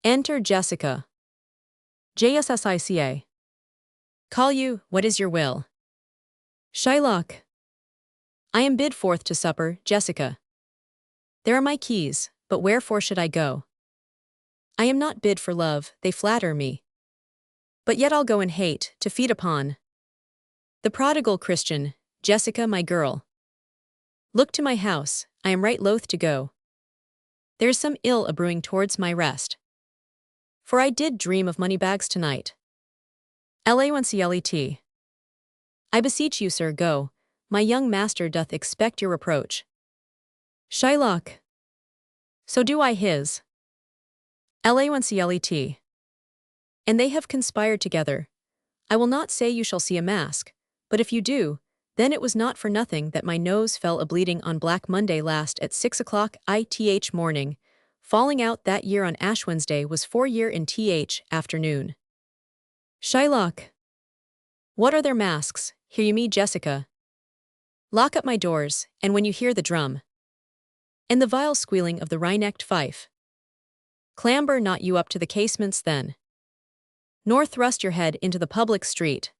Enter Jessica. JSSICA. Call you, what is your will? Shylock. I am bid forth to supper, Jessica. There are my keys, but wherefore should I go? I am not bid for love, they flatter me. But yet I'll go in hate, to feed upon the prodigal Christian, Jessica my girl. Look to my house, I am right loath to go. There's some ill a-brewing towards my rest. For I did dream of money bags tonight. Launcelet. I beseech you, sir, go, my young master doth expect your reproach. Shylock. So do I his. Launcelet. And they have conspired together. I will not say you shall see a mask, but if you do, then it was not for nothing that my nose fell a-bleeding on Black Monday last at 6 o'clock ith morning, falling out that year on Ash Wednesday was 4 year in th afternoon. Shylock. What are their masks, hear you me, Jessica? Lock up my doors, and when you hear the drum, and the vile squealing of the wry-necked fife, Clamber not you up to the casements then, nor thrust your head into the public street,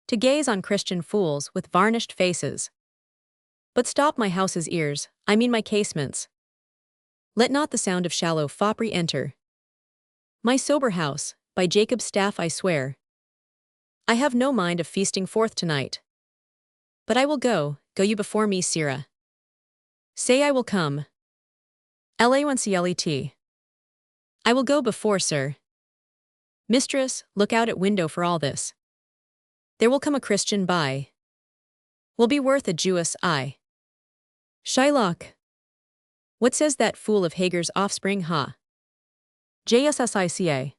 to gaze on Christian fools with varnished faces. But stop my house's ears, I mean my casements. Let not the sound of shallow foppery enter my sober house, by Jacob's staff I swear. I have no mind of feasting forth tonight. But I will go you before me, sirrah. Say I will come. Launclet. I will go before, sir. Mistress, look out at window for all this. There will come a Christian by. Will be worth a Jewess eye. Shylock. What says that fool of Hagar's offspring, ha? Jussica.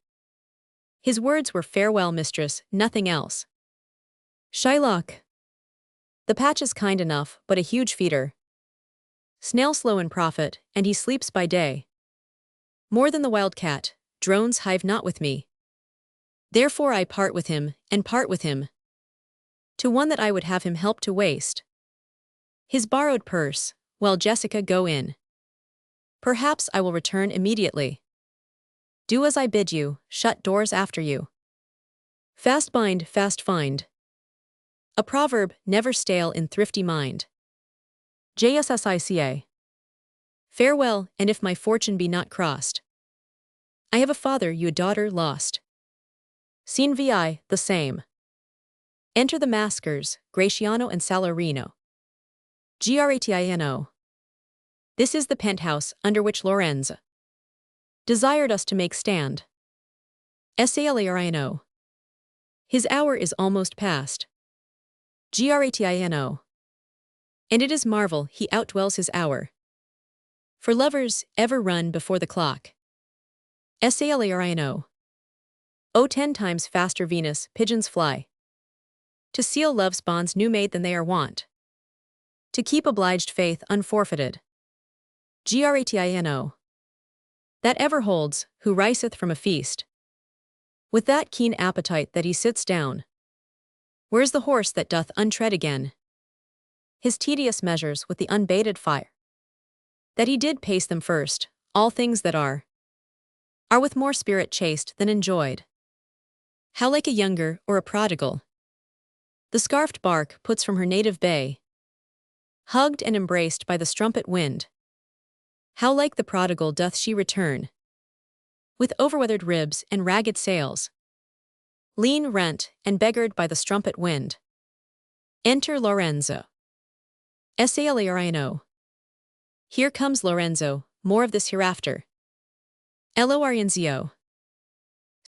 His words were farewell, mistress, nothing else. Shylock. The patch is kind enough, but a huge feeder. Snail slow in profit, and he sleeps by day. More than the wild cat, drones hive not with me. Therefore I part with him, and part with him. To one that I would have him help to waste his borrowed purse, well, Jessica, go in. Perhaps I will return immediately. Do as I bid you, shut doors after you. Fast bind, fast find. A proverb never stale in thrifty mind. Jussica. Farewell, and if my fortune be not crossed, I have a father, you a daughter lost. Scene vi, the same. Enter the maskers, Gratiano and Salarino. Gratino. This is the penthouse under which Lorenzo desired us to make stand. Salarino. His hour is almost past. Gratino. And it is marvel he outdwells his hour. For lovers ever run before the clock. Salarino. O 10 times faster Venus, pigeons fly. To seal love's bonds new made than they are wont. To keep obliged faith unforfeited. Gratino. That ever holds, who riseth from a feast. With that keen appetite that he sits down. Where's the horse that doth untread again his tedious measures with the unbated fire? That he did pace them first, all things that are with more spirit chaste than enjoyed. How like a younger or a prodigal the scarfed bark puts from her native bay, hugged and embraced by the strumpet wind. How like the prodigal doth she return, with overweathered ribs and ragged sails, lean rent and beggared by the strumpet wind. Enter Lorenzo. Salarino. Here comes Lorenzo, more of this hereafter. Lorenzo.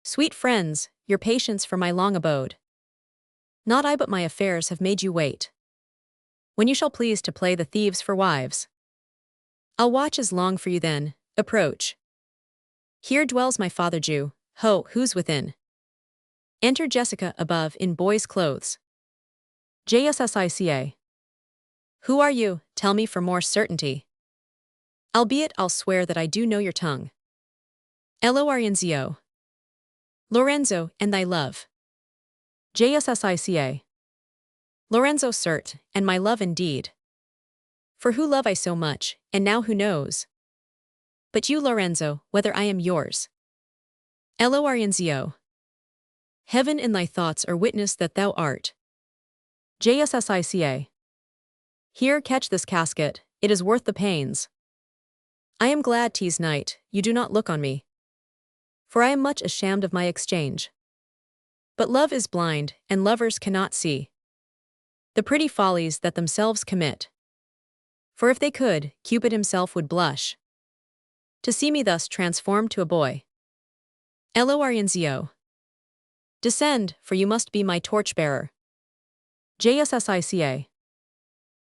Sweet friends, your patience for my long abode. Not I but my affairs have made you wait. When you shall please to play the thieves for wives, I'll watch as long for you then, approach. Here dwells my father Jew, ho, who's within? Enter Jessica above in boy's clothes. Jussica. Who are you, tell me for more certainty. Albeit I'll swear that I do know your tongue. Lorenzo. Lorenzo, and thy love. Jussica. Lorenzo cert, and my love indeed. For who love I so much, and now who knows? But you, Lorenzo, whether I am yours. Lorenzo. Heaven in thy thoughts are witness that thou art. Jussica. Here catch this casket, it is worth the pains. I am glad 'tis night, you do not look on me. For I am much ashamed of my exchange. But love is blind, and lovers cannot see the pretty follies that themselves commit. For if they could, Cupid himself would blush to see me thus transformed to a boy. Lorenzo. Descend, for you must be my torchbearer. Jussica.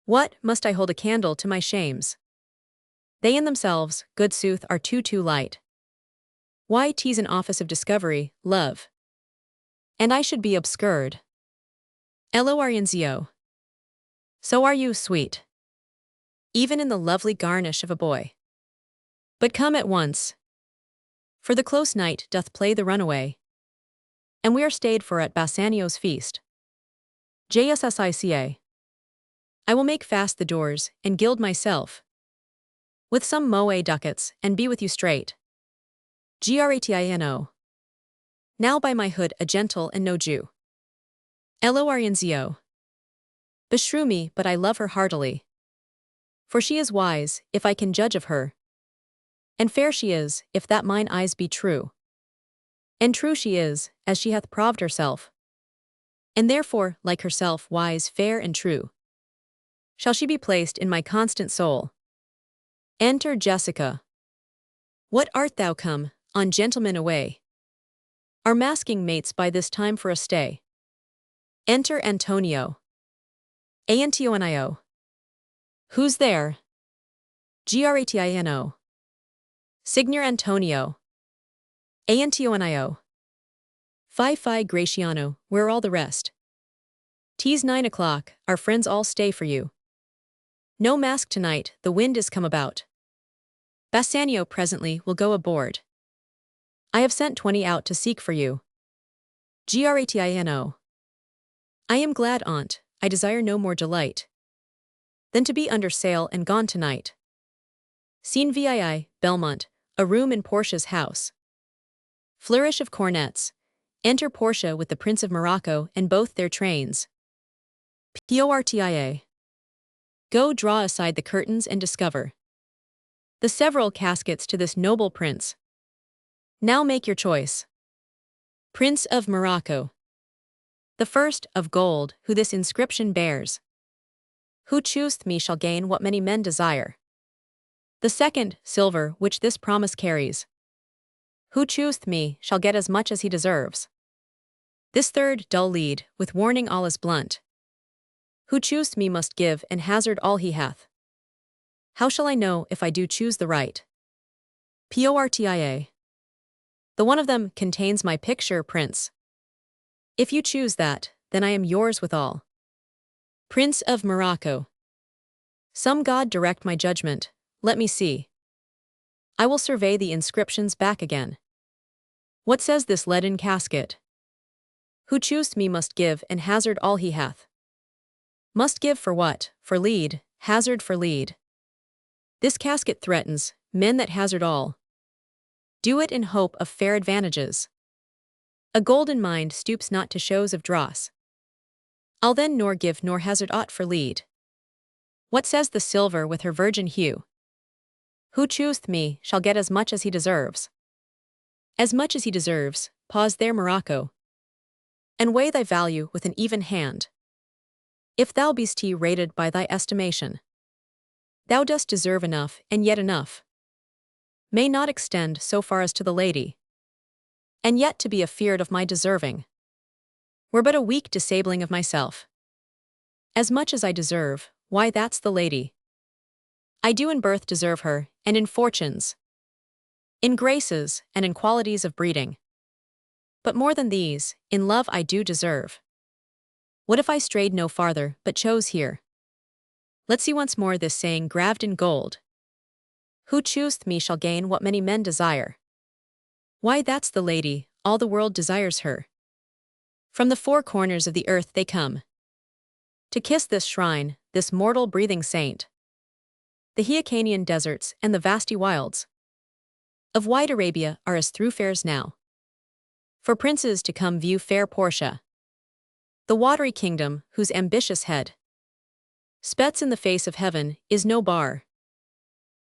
What, must I hold a candle to my shames? They in themselves, good sooth, are too light. Why 'tis an office of discovery, love. And I should be obscured. Lorenzo. So are you, sweet. Even in the lovely garnish of a boy. But come at once. For the close night doth play the runaway. And we are stayed for at Bassanio's feast. Jussica. I will make fast the doors, and gild myself with some moe ducats, and be with you straight. Gratino. Now by my hood a gentle and no Jew. Lorienzio. Beshrew me, but I love her heartily. For she is wise, if I can judge of her. And fair she is, if that mine eyes be true. And true she is, as she hath proved herself. And therefore, like herself, wise, fair, and true, shall she be placed in my constant soul. Enter Jessica. What art thou come, on gentlemen away? Our masking mates by this time for a stay. Enter Antonio. Antonio. Who's there? Gratino. Signor Antonio. Antonio. Fi Graciano, where all the rest? 'Tis 9 o'clock, our friends all stay for you. No mask tonight, the wind is come about. Bassanio presently will go aboard. I have sent 20 out to seek for you. Gratino. I am glad, aunt, I desire no more delight than to be under sail and gone tonight. Scene VII, Belmont, a room in Portia's house. Flourish of cornets. Enter Portia with the Prince of Morocco and both their trains. Portia. Go draw aside the curtains and discover the several caskets to this noble prince. Now make your choice. Prince of Morocco. The first, of gold, who this inscription bears. Who chooseth me shall gain what many men desire. The second, silver, which this promise carries. Who chooseth me shall get as much as he deserves. This third, dull lead, with warning all is blunt. Who chooseth me must give and hazard all he hath. How shall I know if I do choose the right? Portia. The one of them contains my picture, prince. If you choose that, then I am yours withal. Prince of Morocco. Some god direct my judgment, let me see. I will survey the inscriptions back again. What says this leaden casket? Who chooseth me must give and hazard all he hath. Must give for what? For lead, hazard for lead. This casket threatens, men that hazard all. Do it in hope of fair advantages. A golden mind stoops not to shows of dross. I'll then nor give nor hazard aught for lead. What says the silver with her virgin hue? Who chooseth me shall get as much as he deserves. As much as he deserves, pause there, Morocco. And weigh thy value with an even hand. If thou be'st rated by thy estimation, thou dost deserve enough, and yet enough may not extend so far as to the lady. And yet to be afeard of my deserving were but a weak disabling of myself. As much as I deserve, why that's the lady. I do in birth deserve her, and in fortunes, in graces, and in qualities of breeding. But more than these, in love I do deserve. What if I strayed no farther, but chose here? Let's see once more this saying graved in gold. Who chooseth me shall gain what many men desire. Why that's the lady, all the world desires her. From the four corners of the earth they come to kiss this shrine, this mortal breathing saint. The Hyrcanian deserts and the vasty wilds of wide Arabia are as thoroughfares now for princes to come view fair Portia. The watery kingdom, whose ambitious head spets in the face of heaven, is no bar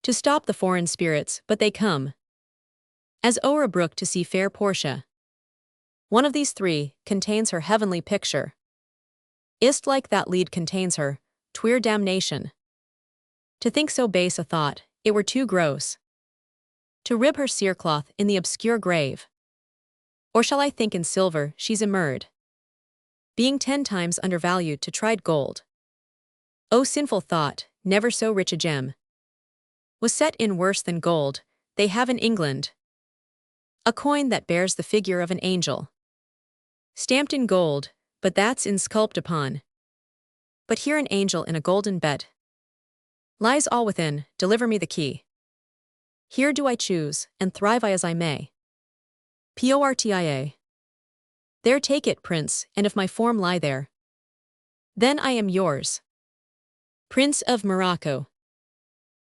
to stop the foreign spirits, but they come as o'er a brook to see fair Portia. One of these three contains her heavenly picture. Ist like that lead contains her, twere damnation. To think so base a thought, it were too gross. To rib her cerecloth in the obscure grave. Or shall I think in silver she's immured, being 10 times undervalued to tried gold? O sinful thought, never so rich a gem was set in worse than gold. They have in England a coin that bears the figure of an angel, stamped in gold, but that's insculped upon. But here an angel in a golden bed lies all within, deliver me the key. Here do I choose, and thrive I as I may. Portia. There take it, prince, and if my form lie there, then I am yours. Prince of Morocco.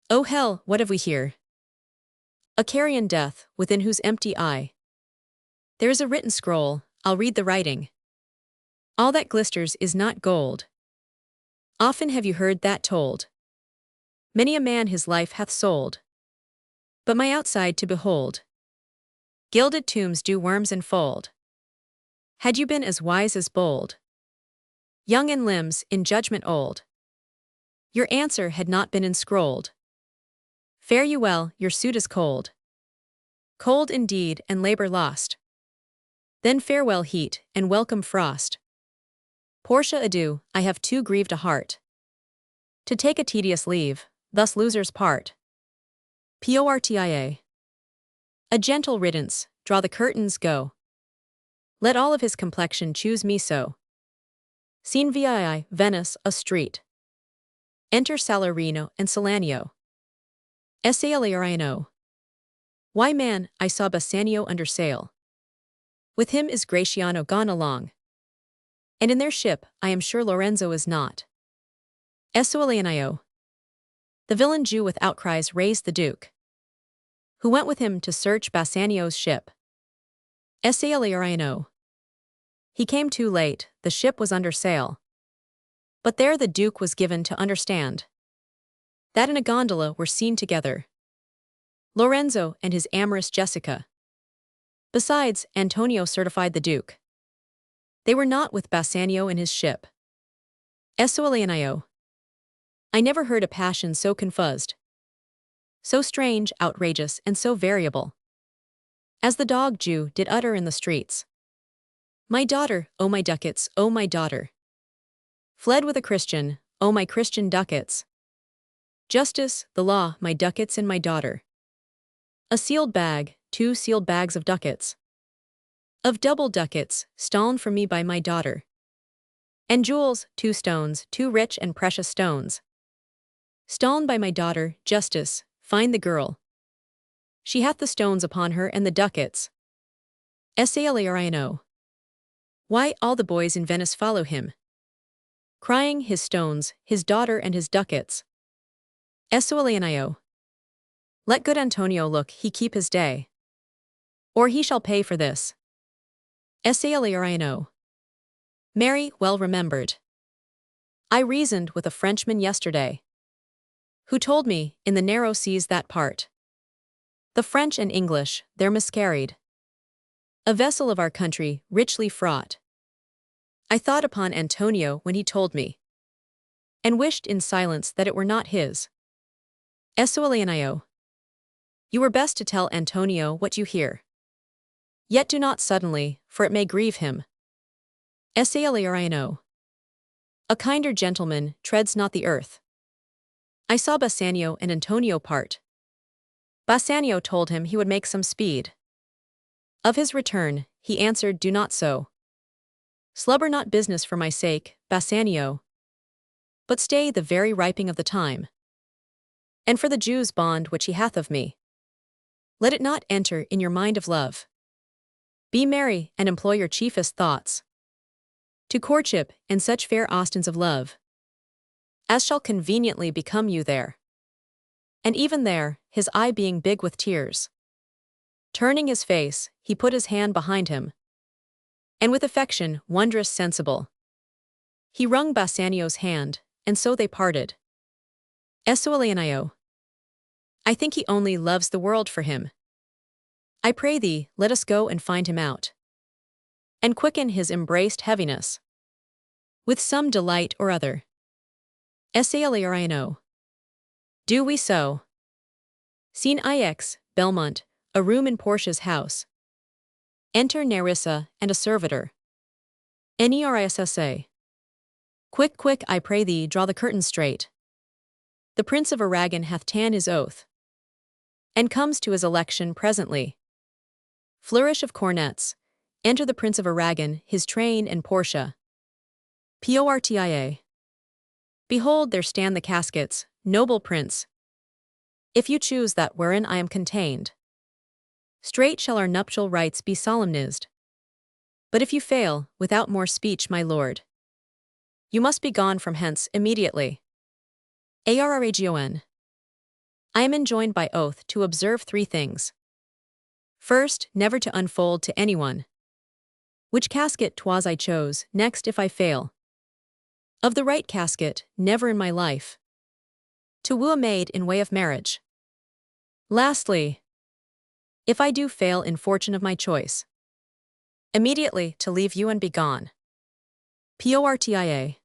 Oh hell, what have we here? A carrion death, within whose empty eye there is a written scroll, I'll read the writing. All that glisters is not gold. Often have you heard that told. Many a man his life hath sold, but my outside to behold. Gilded tombs do worms enfold. Had you been as wise as bold, young in limbs, in judgment old, your answer had not been enscrolled. Fare you well, your suit is cold. Cold indeed, and labor lost. Then farewell heat, and welcome frost. Portia, adieu, I have too grieved a heart to take a tedious leave, thus losers part. Portia. A gentle riddance, draw the curtains, go. Let all of his complexion choose me so. Scene VII, Venice, a street. Enter Salarino and Salanio. Salarino. Why, man, I saw Bassanio under sail. With him is Gratiano gone along. And in their ship, I am sure Lorenzo is not. Salanio. The villain Jew with outcries raised the Duke, who went with him to search Bassanio's ship. Salarino. He came too late, the ship was under sail. But there the Duke was given to understand that in a gondola were seen together Lorenzo and his amorous Jessica. Besides, Antonio certified the Duke they were not with Bassanio in his ship. Salanio. I never heard a passion so confused, so strange, outrageous, and so variable, as the dog Jew did utter in the streets. My daughter, oh my ducats, oh my daughter. Fled with a Christian, oh my Christian ducats. Justice, the law, my ducats and my daughter. A sealed bag, 2 sealed bags of ducats. Of double ducats, stolen from me by my daughter. And jewels, 2 stones, 2 rich and precious stones. Stolen by my daughter, justice, find the girl. She hath the stones upon her and the ducats. Salarino. Why, all the boys in Venice follow him, crying his stones, his daughter and his ducats. Salanio. Let good Antonio look he keep his day, or he shall pay for this. Salarino. Mary, well remembered. I reasoned with a Frenchman yesterday, who told me, in the narrow seas that part, the French and English, there miscarried. A vessel of our country, richly fraught. I thought upon Antonio when he told me, and wished in silence that it were not his. Salanio. You were best to tell Antonio what you hear. Yet do not suddenly, for it may grieve him. Salarino. A kinder gentleman treads not the earth. I saw Bassanio and Antonio part. Bassanio told him he would make some speed. Of his return, he answered, do not so. Slubber not business for my sake, Bassanio, but stay the very riping of the time. And for the Jew's bond which he hath of me, let it not enter in your mind of love. Be merry, and employ your chiefest thoughts to courtship and such fair ostens of love as shall conveniently become you there. And even there, his eye being big with tears, turning his face, he put his hand behind him, and with affection wondrous sensible, he wrung Bassanio's hand, and so they parted. Salanio. I think he only loves the world for him. I pray thee, let us go and find him out, and quicken his embraced heaviness with some delight or other. Salarino. Do we so? Scene IX, Belmont, a room in Portia's house. Enter Nerissa and a servitor. Nerissa. Quick, quick, I pray thee, draw the curtain straight. The Prince of Aragon hath ta'en his oath, and comes to his election presently. Flourish of cornets. Enter the Prince of Aragon, his train and Portia. Portia. Behold, there stand the caskets, noble prince. If you choose that wherein I am contained, straight shall our nuptial rites be solemnized. But if you fail, without more speech, my lord, you must be gone from hence immediately. Arregioen. I am enjoined by oath to observe 3 things. First, never to unfold to anyone which casket 'twas I chose. Next, if I fail of the right casket, never in my life to woo a maid in way of marriage. Lastly, if I do fail in fortune of my choice, immediately to leave you and be gone. Portia.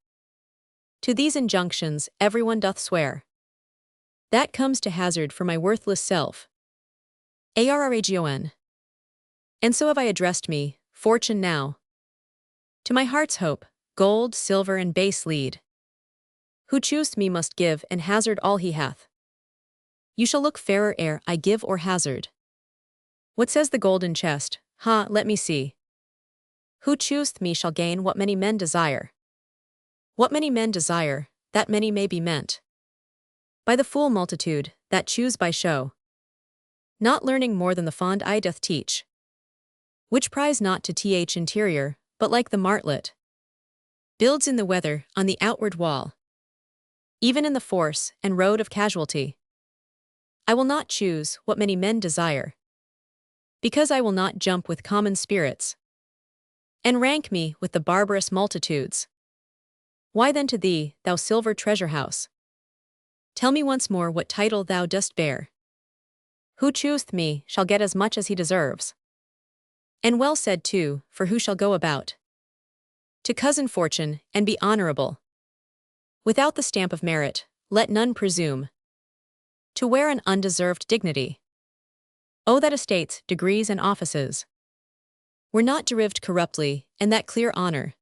To these injunctions everyone doth swear. That comes to hazard for my worthless self. Arragon. And so have I addressed me, fortune now. To my heart's hope, gold, silver, and base lead. Who choosed me must give and hazard all he hath. You shall look fairer ere I give or hazard. What says the golden chest? Ha, let me see. Who chooseth me shall gain what many men desire. What many men desire, that many may be meant. By the fool multitude, that choose by show. Not learning more than the fond eye doth teach. Which prize not to th interior, but like the martlet, builds in the weather on the outward wall. Even in the force and road of casualty. I will not choose what many men desire. Because I will not jump with common spirits. And rank me with the barbarous multitudes. Why then to thee, thou silver treasure house? Tell me once more what title thou dost bear. Who chooseth me shall get as much as he deserves. And well said too, for who shall go about to cousin fortune and be honorable. Without the stamp of merit, let none presume to wear an undeserved dignity. Oh, that estates, degrees, and offices were not derived corruptly, and that clear honor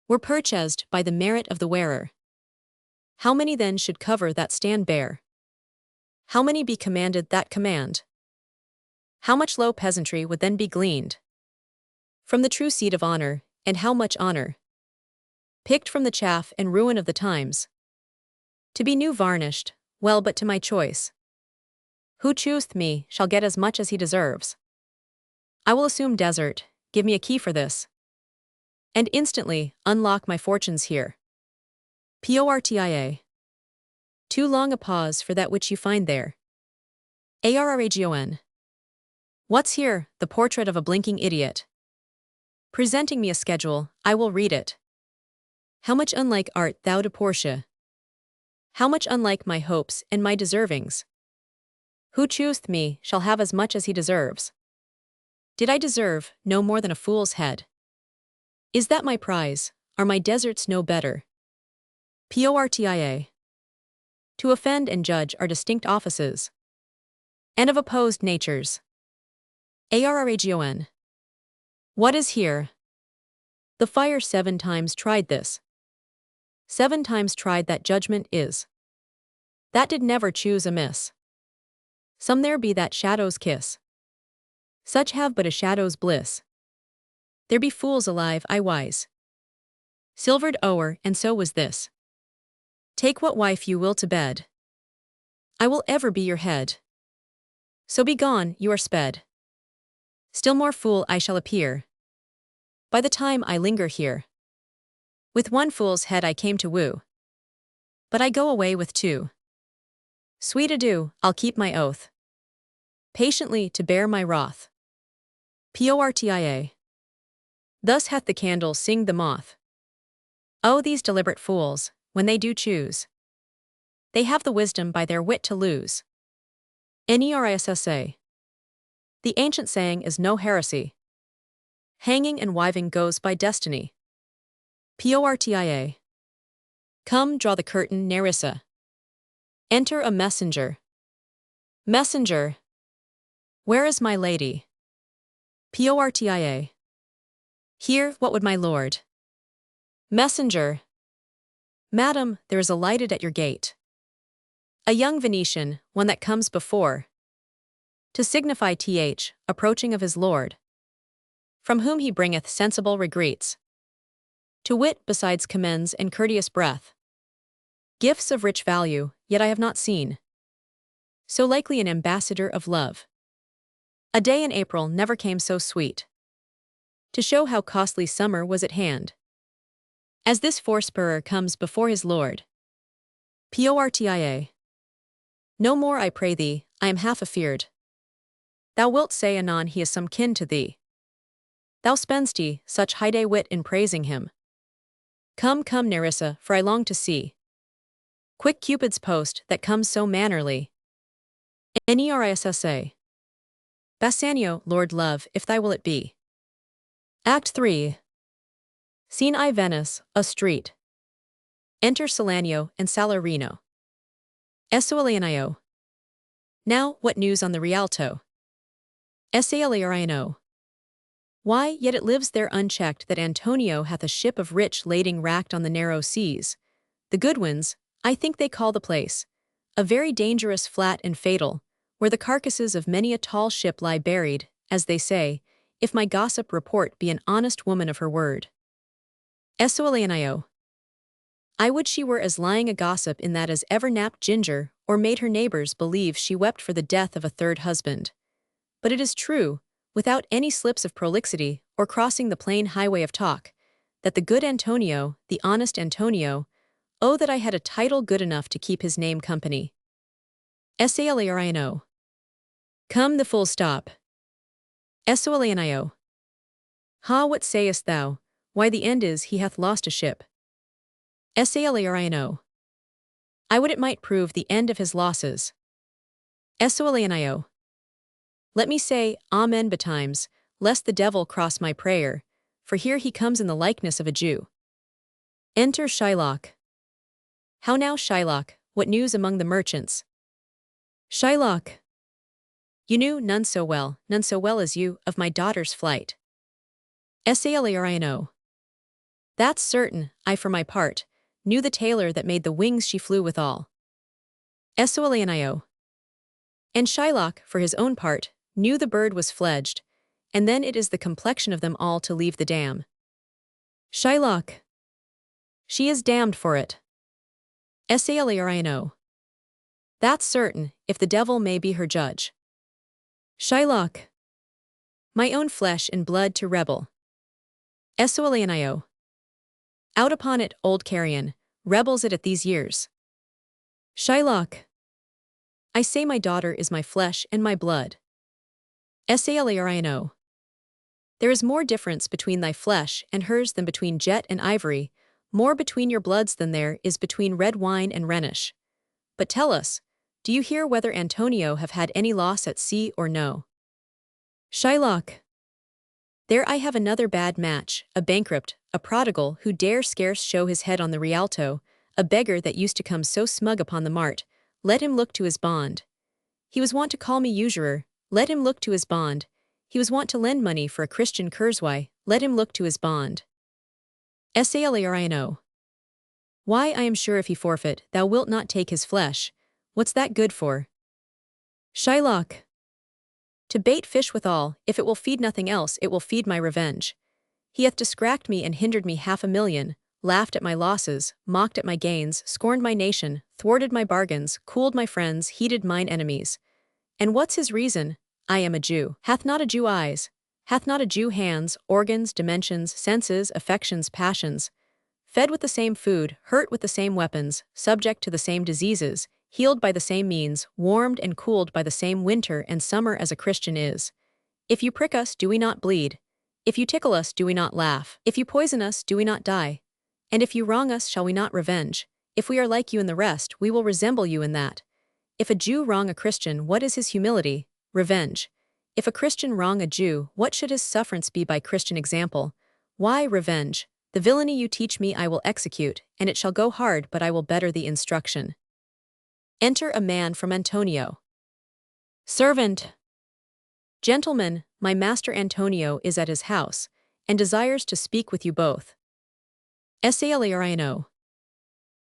were purchased by the merit of the wearer. How many then should cover that stand bare? How many be commanded that command? How much low peasantry would then be gleaned from the true seed of honor, and how much honor picked from the chaff and ruin of the times? To be new varnished, well, but to my choice. Who chooseth me shall get as much as he deserves. I will assume desert, give me a key for this, and instantly unlock my fortunes here. Portia. Too long a pause for that which you find there. Arragon. What's here? The portrait of a blinking idiot. Presenting me a schedule, I will read it. How much unlike art thou to Portia? How much unlike my hopes and my deservings? Who chooseth me shall have as much as he deserves. Did I deserve no more than a fool's head? Is that my prize? Are my deserts no better? Portia. To offend and judge are distinct offices, and of opposed natures. Arragon. What is here? The fire 7 times tried this. 7 times tried that judgment is. That did never choose amiss. Some there be that shadows kiss. Such have but a shadow's bliss. There be fools alive, I wise. Silvered o'er, and so was this. Take what wife you will to bed. I will ever be your head. So be gone, you are sped. Still more fool I shall appear by the time I linger here. With 1 fool's head I came to woo, but I go away with 2. Sweet adieu, I'll keep my oath, patiently to bear my wrath. Portia. Thus hath the candle singed the moth. Oh, these deliberate fools, when they do choose, they have the wisdom by their wit to lose. Nerissa. The ancient saying is no heresy. Hanging and wiving goes by destiny. Portia. Come, draw the curtain, Nerissa. Enter a messenger. Messenger. Where is my lady? Portia. Here, what would my lord? Messenger. Madam, there is a lighted at your gate. A young Venetian, one that comes before, to signify approaching of his lord, from whom he bringeth sensible regreets. To wit, besides commends and courteous breath, gifts of rich value, yet I have not seen so likely an ambassador of love. A day in April never came so sweet, to show how costly summer was at hand, as this forespurrer comes before his lord. Portia. No more I pray thee, I am half afeard. Thou wilt say anon he is some kin to thee. Thou spend'st such high-day wit in praising him. Come, come, Nerissa, for I long to see quick Cupid's post that comes so mannerly. Nerissa. Bassanio, Lord Love, if thy will it be. Act 3. Scene I Venice, a street. Enter Salanio and Salarino. Salanio. Now, what news on the Rialto? Salarino. Why, yet it lives there unchecked that Antonio hath a ship of rich lading racked on the narrow seas. The Goodwins, I think they call the place, a very dangerous flat and fatal, where the carcasses of many a tall ship lie buried, as they say, if my gossip report be an honest woman of her word. Salanio. I would she were as lying a gossip in that as ever napped ginger, or made her neighbors believe she wept for the death of a third husband. But it is true, without any slips of prolixity, or crossing the plain highway of talk, that the good Antonio, the honest Antonio, oh that I had a title good enough to keep his name company. Salarino. Come the full stop. Salanio. Ha, what sayest thou? Why, the end is he hath lost a ship. Salarino. I would it might prove the end of his losses. Salanio. Let me say, Amen betimes, lest the devil cross my prayer, for here he comes in the likeness of a Jew. Enter Shylock. How now, Shylock, what news among the merchants? Shylock. You knew none so well as you, of my daughter's flight. Salarino. That's certain, I for my part, knew the tailor that made the wings she flew withal. Salanio. And Shylock, for his own part, knew the bird was fledged, and then it is the complexion of them all to leave the dam. Shylock. She is damned for it. Salarino. That's certain, if the devil may be her judge. Shylock. My own flesh and blood to rebel. Salanio. Out upon it, old carrion, rebels it at these years. Shylock. I say my daughter is my flesh and my blood. Salarino. There is more difference between thy flesh and hers than between jet and ivory, more between your bloods than there is between red wine and Rhenish. But tell us, do you hear whether Antonio have had any loss at sea or no? Shylock. There I have another bad match, a bankrupt, a prodigal who dare scarce show his head on the Rialto, a beggar that used to come so smug upon the mart, let him look to his bond. He was wont to call me usurer, let him look to his bond. He was wont to lend money for a Christian cursewhy, let him look to his bond. Salarino. Why, I am sure if he forfeit, thou wilt not take his flesh. What's that good for? Shylock. To bait fish withal, if it will feed nothing else, it will feed my revenge. He hath discracked me and hindered me 500,000, laughed at my losses, mocked at my gains, scorned my nation, thwarted my bargains, cooled my friends, heated mine enemies. And what's his reason? I am a Jew. Hath not a Jew eyes? Hath not a Jew hands, organs, dimensions, senses, affections, passions? Fed with the same food, hurt with the same weapons, subject to the same diseases, healed by the same means, warmed and cooled by the same winter and summer as a Christian is. If you prick us, do we not bleed? If you tickle us, do we not laugh? If you poison us, do we not die? And if you wrong us, shall we not revenge? If we are like you in the rest, we will resemble you in that. If a Jew wrong a Christian, what is his humility? Revenge. If a Christian wrong a Jew, what should his sufferance be by Christian example? Why, revenge. The villainy you teach me I will execute, and it shall go hard, but I will better the instruction. Enter a man from Antonio. Servant. Gentlemen, my master Antonio is at his house, and desires to speak with you both. Salarino.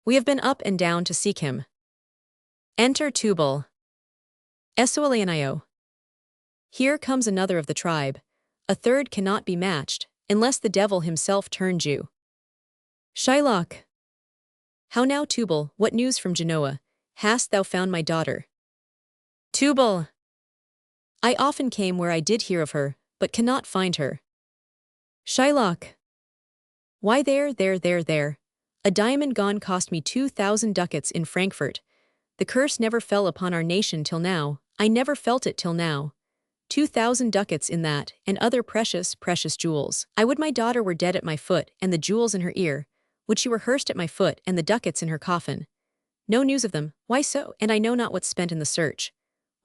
We have been up and down to seek him. Enter Tubal. Salanio. Here comes another of the tribe. A third cannot be matched, unless the devil himself turn Jew. Shylock. How now, Tubal, what news from Genoa? Hast thou found my daughter? Tubal. I often came where I did hear of her, but cannot find her. Shylock. Why there. A diamond gone cost me 2,000 ducats in Frankfurt. The curse never fell upon our nation till now, I never felt it till now. 2,000 ducats in that, and other precious, precious jewels. I would my daughter were dead at my foot, and the jewels in her ear. Would she were hearsed at my foot, and the ducats in her coffin. No news of them, why so? And I know not what's spent in the search.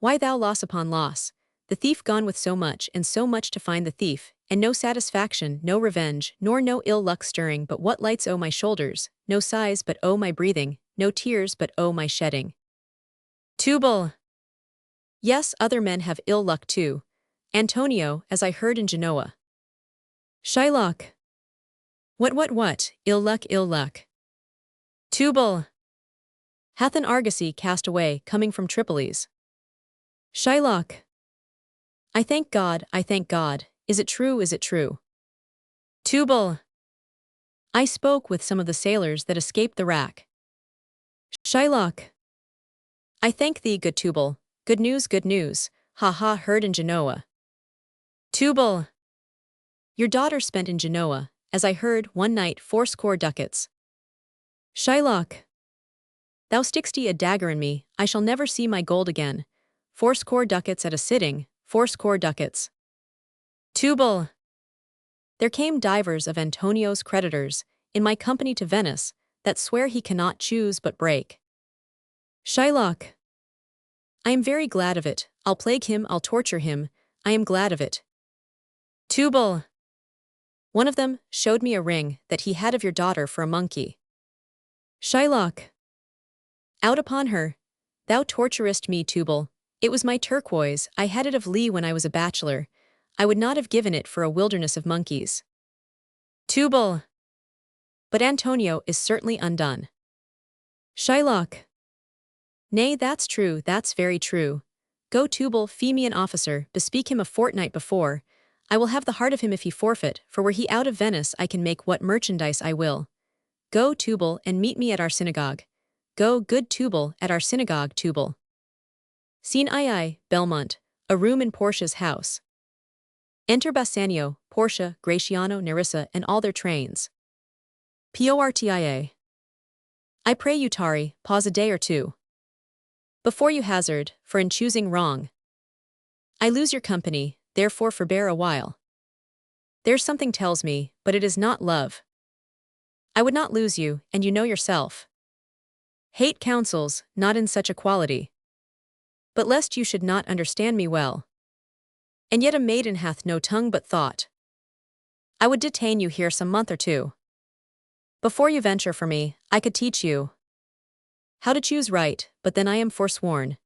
Why thou loss upon loss? The thief gone with so much, and so much to find the thief, and no satisfaction, no revenge, nor no ill luck stirring, but what lights o' my shoulders, no sighs but o' my breathing, no tears but o' my shedding. Tubal. Yes, other men have ill luck too. Antonio, as I heard in Genoa. Shylock. What, ill luck. Tubal. Hath an argosy cast away, coming from Tripolis. Shylock. I thank God, is it true? Tubal. I spoke with some of the sailors that escaped the rack. Shylock. I thank thee, good Tubal, good news, ha, heard in Genoa. Tubal. Your daughter spent in Genoa, as I heard, one night 80 ducats. Shylock. Thou stick'st a dagger in me, I shall never see my gold again. 80 ducats at a sitting, 80 ducats. Tubal. There came divers of Antonio's creditors, in my company to Venice, that swear he cannot choose but break. Shylock. I am very glad of it, I'll plague him, I'll torture him, I am glad of it. Tubal. One of them showed me a ring that he had of your daughter for a monkey. Shylock. Out upon her. Thou torturest me, Tubal. It was my turquoise, I had it of Lee when I was a bachelor. I would not have given it for a wilderness of monkeys. Tubal. But Antonio is certainly undone. Shylock. Nay, that's true, that's very true. Go, Tubal, fee me an officer, bespeak him a fortnight before. I will have the heart of him if he forfeit, for were he out of Venice I can make what merchandise I will. Go, Tubal, and meet me at our synagogue. Go, good Tubal, at our synagogue, Tubal. Scene II, Belmont, a room in Portia's house. Enter Bassanio, Portia, Gratiano, Nerissa, and all their trains. Portia. I pray you, Tari, pause a day or two. Before you hazard, for in choosing wrong, I lose your company, therefore forbear a while. There's something tells me, but it is not love. I would not lose you, and you know yourself. Hate counsels, not in such a quality. But lest you should not understand me well. And yet a maiden hath no tongue but thought. I would detain you here some month or two. Before you venture for me, I could teach you how to choose right, but then I am forsworn.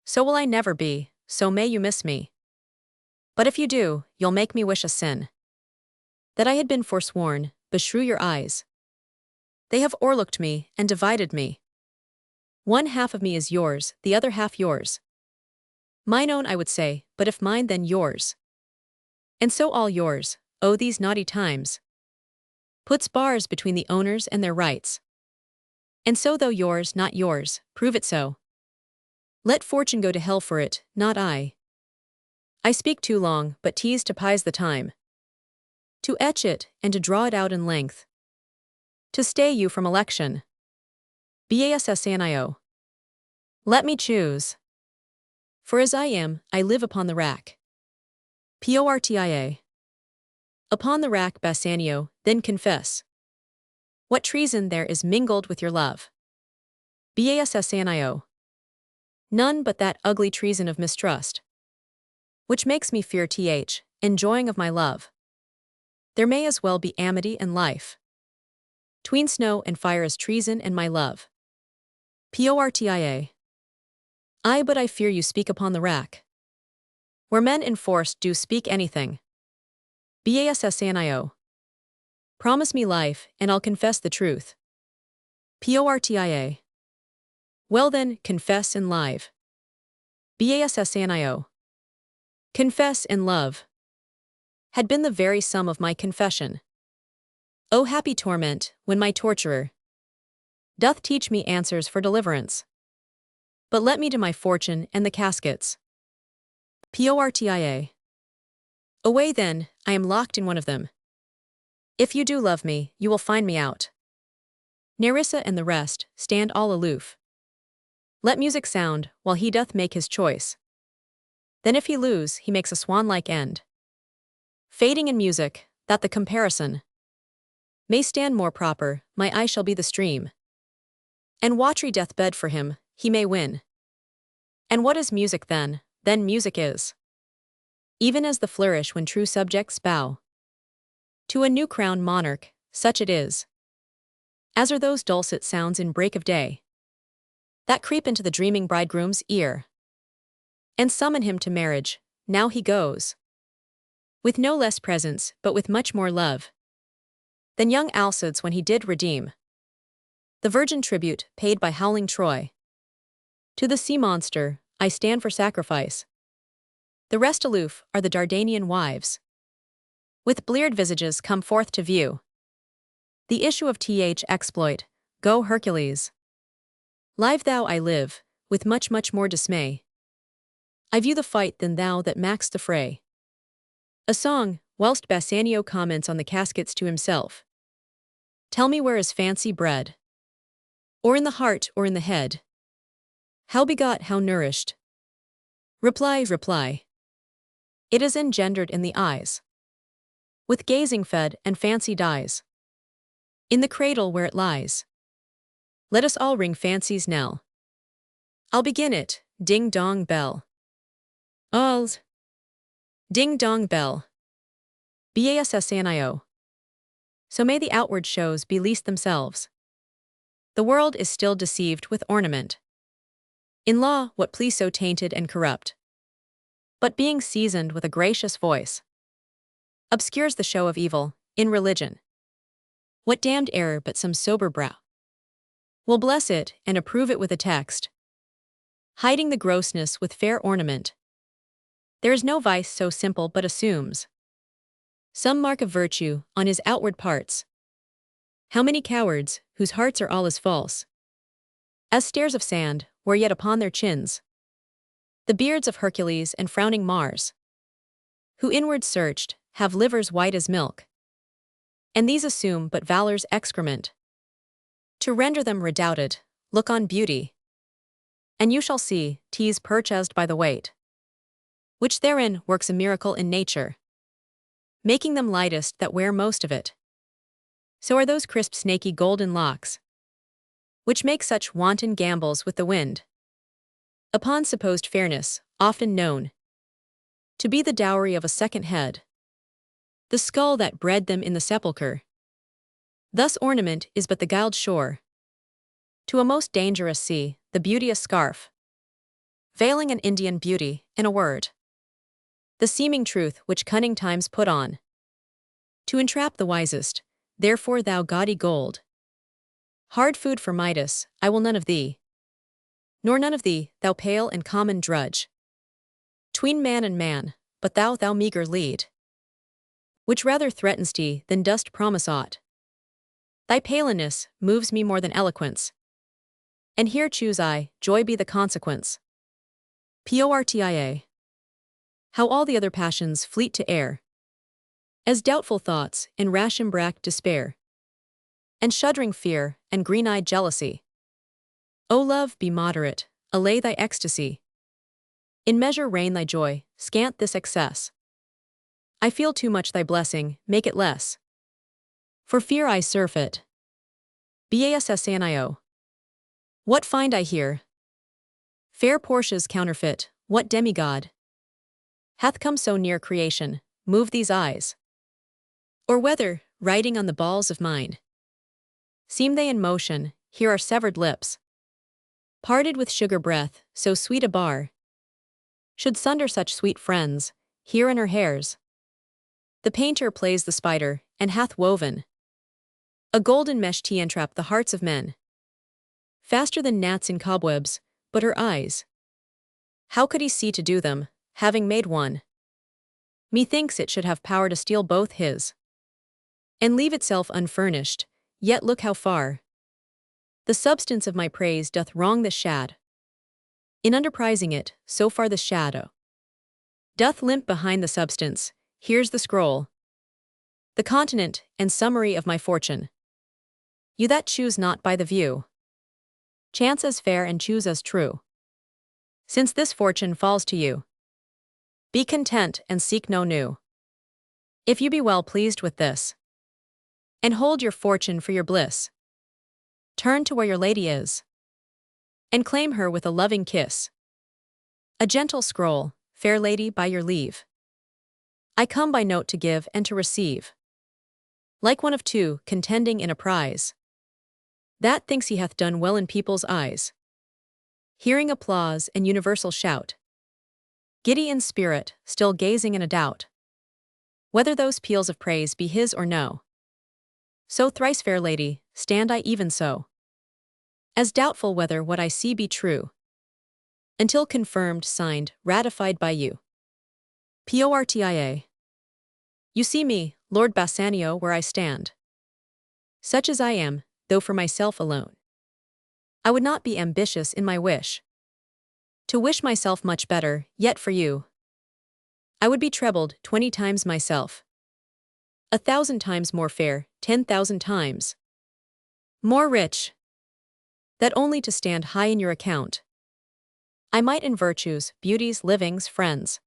So will I never be, so may you miss me. But if you do, you'll make me wish a sin. That I had been forsworn, beshrew your eyes. They have o'erlooked me, and divided me. One half of me is yours, the other half yours. Mine own I would say, but if mine then yours. And so all yours, oh these naughty times. Puts bars between the owners and their rights. And so though yours, not yours, prove it so. Let fortune go to hell for it, not I. I speak too long, but 'tis to pies the time. To etch it, and to draw it out in length. To stay you from election. Bassanio. Let me choose. For as I am, I live upon the rack. Portia. Upon the rack, Bassanio, then confess. What treason there is mingled with your love. Bassanio. None but that ugly treason of mistrust. Which makes me fear enjoying of my love. There may as well be amity and life. Tween snow and fire is treason and my love. Portia. Ay, but I fear you speak upon the rack. Where men enforced do speak anything. Bassanio. Promise me life, and I'll confess the truth. Portia. Well then, confess and live. Bassanio. Confess and love. Had been the very sum of my confession. O happy torment, when my torturer doth teach me answers for deliverance. But let me to my fortune and the caskets. Portia. Away then, I am locked in one of them. If you do love me, you will find me out. Nerissa and the rest stand all aloof. Let music sound, while he doth make his choice. Then if he lose, he makes a swan-like end. Fading in music, that the comparison may stand more proper, my eye shall be the stream. And watery deathbed for him, he may win. And what is music then? Then music is even as the flourish when true subjects bow to a new-crowned monarch, such it is as are those dulcet sounds in break of day that creep into the dreaming bridegroom's ear and summon him to marriage. Now he goes with no less presence, but with much more love than young Alcides when he did redeem the virgin tribute paid by howling Troy. To the sea monster I stand for sacrifice. The rest aloof are the Dardanian wives, with bleared visages come forth to view the issue of th exploit. Go Hercules. Live thou I live, with much more dismay. I view the fight than thou that max the fray. A song, whilst Bassanio comments on the caskets to himself. Tell me where is fancy bred? Or in the heart or in the head? How begot, how nourished? Reply. It is engendered in the eyes. With gazing fed and fancy dies. In the cradle where it lies. Let us all ring fancy's knell. I'll begin it, ding-dong bell. All's. Ding-dong bell. Bassanio. So may the outward shows be least themselves. The world is still deceived with ornament. In law, what please so tainted and corrupt. But being seasoned with a gracious voice, obscures the show of evil. In religion, what damned error but some sober brow will bless it and approve it with a text, hiding the grossness with fair ornament. There is no vice so simple but assumes some mark of virtue on his outward parts. How many cowards, whose hearts are all as false as stairs of sand, were yet upon their chins the beards of Hercules and frowning Mars, who inward searched, have livers white as milk, and these assume but valor's excrement. To render them redoubted, look on beauty, and you shall see 'tis purchased by the weight, which therein works a miracle in nature, making them lightest that wear most of it. So are those crisp snaky golden locks, which make such wanton gambols with the wind, upon supposed fairness, often known to be the dowry of a second head, the skull that bred them in the sepulchre. Thus ornament is but the guiled shore to a most dangerous sea, the beauteous scarf, veiling an Indian beauty, in a word, the seeming truth which cunning times put on to entrap the wisest. Therefore thou gaudy gold, hard food for Midas, I will none of thee, nor none of thee, thou pale and common drudge, tween man and man, but thou meagre lead, which rather threatens thee than dost promise aught. Thy paleness moves me more than eloquence, and here choose I, joy be the consequence. Portia. How all the other passions fleet to air, as doubtful thoughts and rash imbract despair, and shuddering fear and green-eyed jealousy. O love, be moderate, allay thy ecstasy. In measure reign thy joy, scant this excess. I feel too much thy blessing, make it less. For fear I surfeit. Bassanio. What find I here? Fair Portia's counterfeit, what demigod hath come so near creation, move these eyes? Or whether, writing on the balls of mine, seem they in motion, here are severed lips, parted with sugar breath, so sweet a bar should sunder such sweet friends, here in her hairs. The painter plays the spider, and hath woven a golden mesh to entrap the hearts of men, faster than gnats in cobwebs, but her eyes, how could he see to do them, having made one? Methinks it should have power to steal both his, and leave itself unfurnished, yet look how far the substance of my praise doth wrong the shad. In underprising it, so far the shadow doth limp behind the substance. Here's the scroll, the continent and summary of my fortune. You that choose not by the view, Chance as fair and choose as true. Since this fortune falls to you, be content and seek no new. If you be well pleased with this, and hold your fortune for your bliss, turn to where your lady is, and claim her with a loving kiss. A gentle scroll, fair lady, by your leave, I come by note to give and to receive. Like one of two contending in a prize, that thinks he hath done well in people's eyes. Hearing applause and universal shout, giddy in spirit, still gazing in a doubt, whether those peals of praise be his or no. So thrice fair lady, stand I even so, as doubtful whether what I see be true, until confirmed, signed, ratified by you. Portia. You see me, Lord Bassanio, where I stand. Such as I am, though for myself alone, I would not be ambitious in my wish, to wish myself much better, yet for you, I would be trebled 20 times myself, 1,000 times more fair, 10,000 times more rich, that only to stand high in your account, I might in virtues, beauties, livings, friends,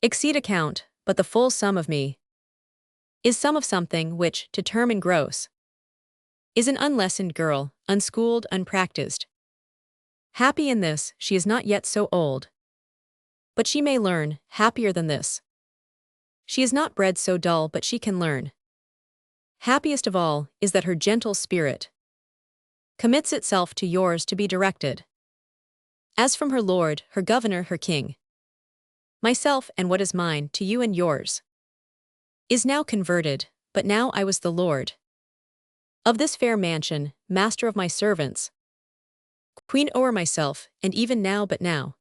exceed account, but the full sum of me is sum of something which, to term in gross, is an unlessoned girl, unschooled, unpracticed. Happy in this, she is not yet so old, but she may learn, happier than this. She is not bred so dull, but she can learn. Happiest of all is that her gentle spirit commits itself to yours to be directed, as from her lord, her governor, her king, myself and what is mine to you and yours, is now converted, but now I was the lord of this fair mansion, master of my servants, queen o'er myself, and even now but now,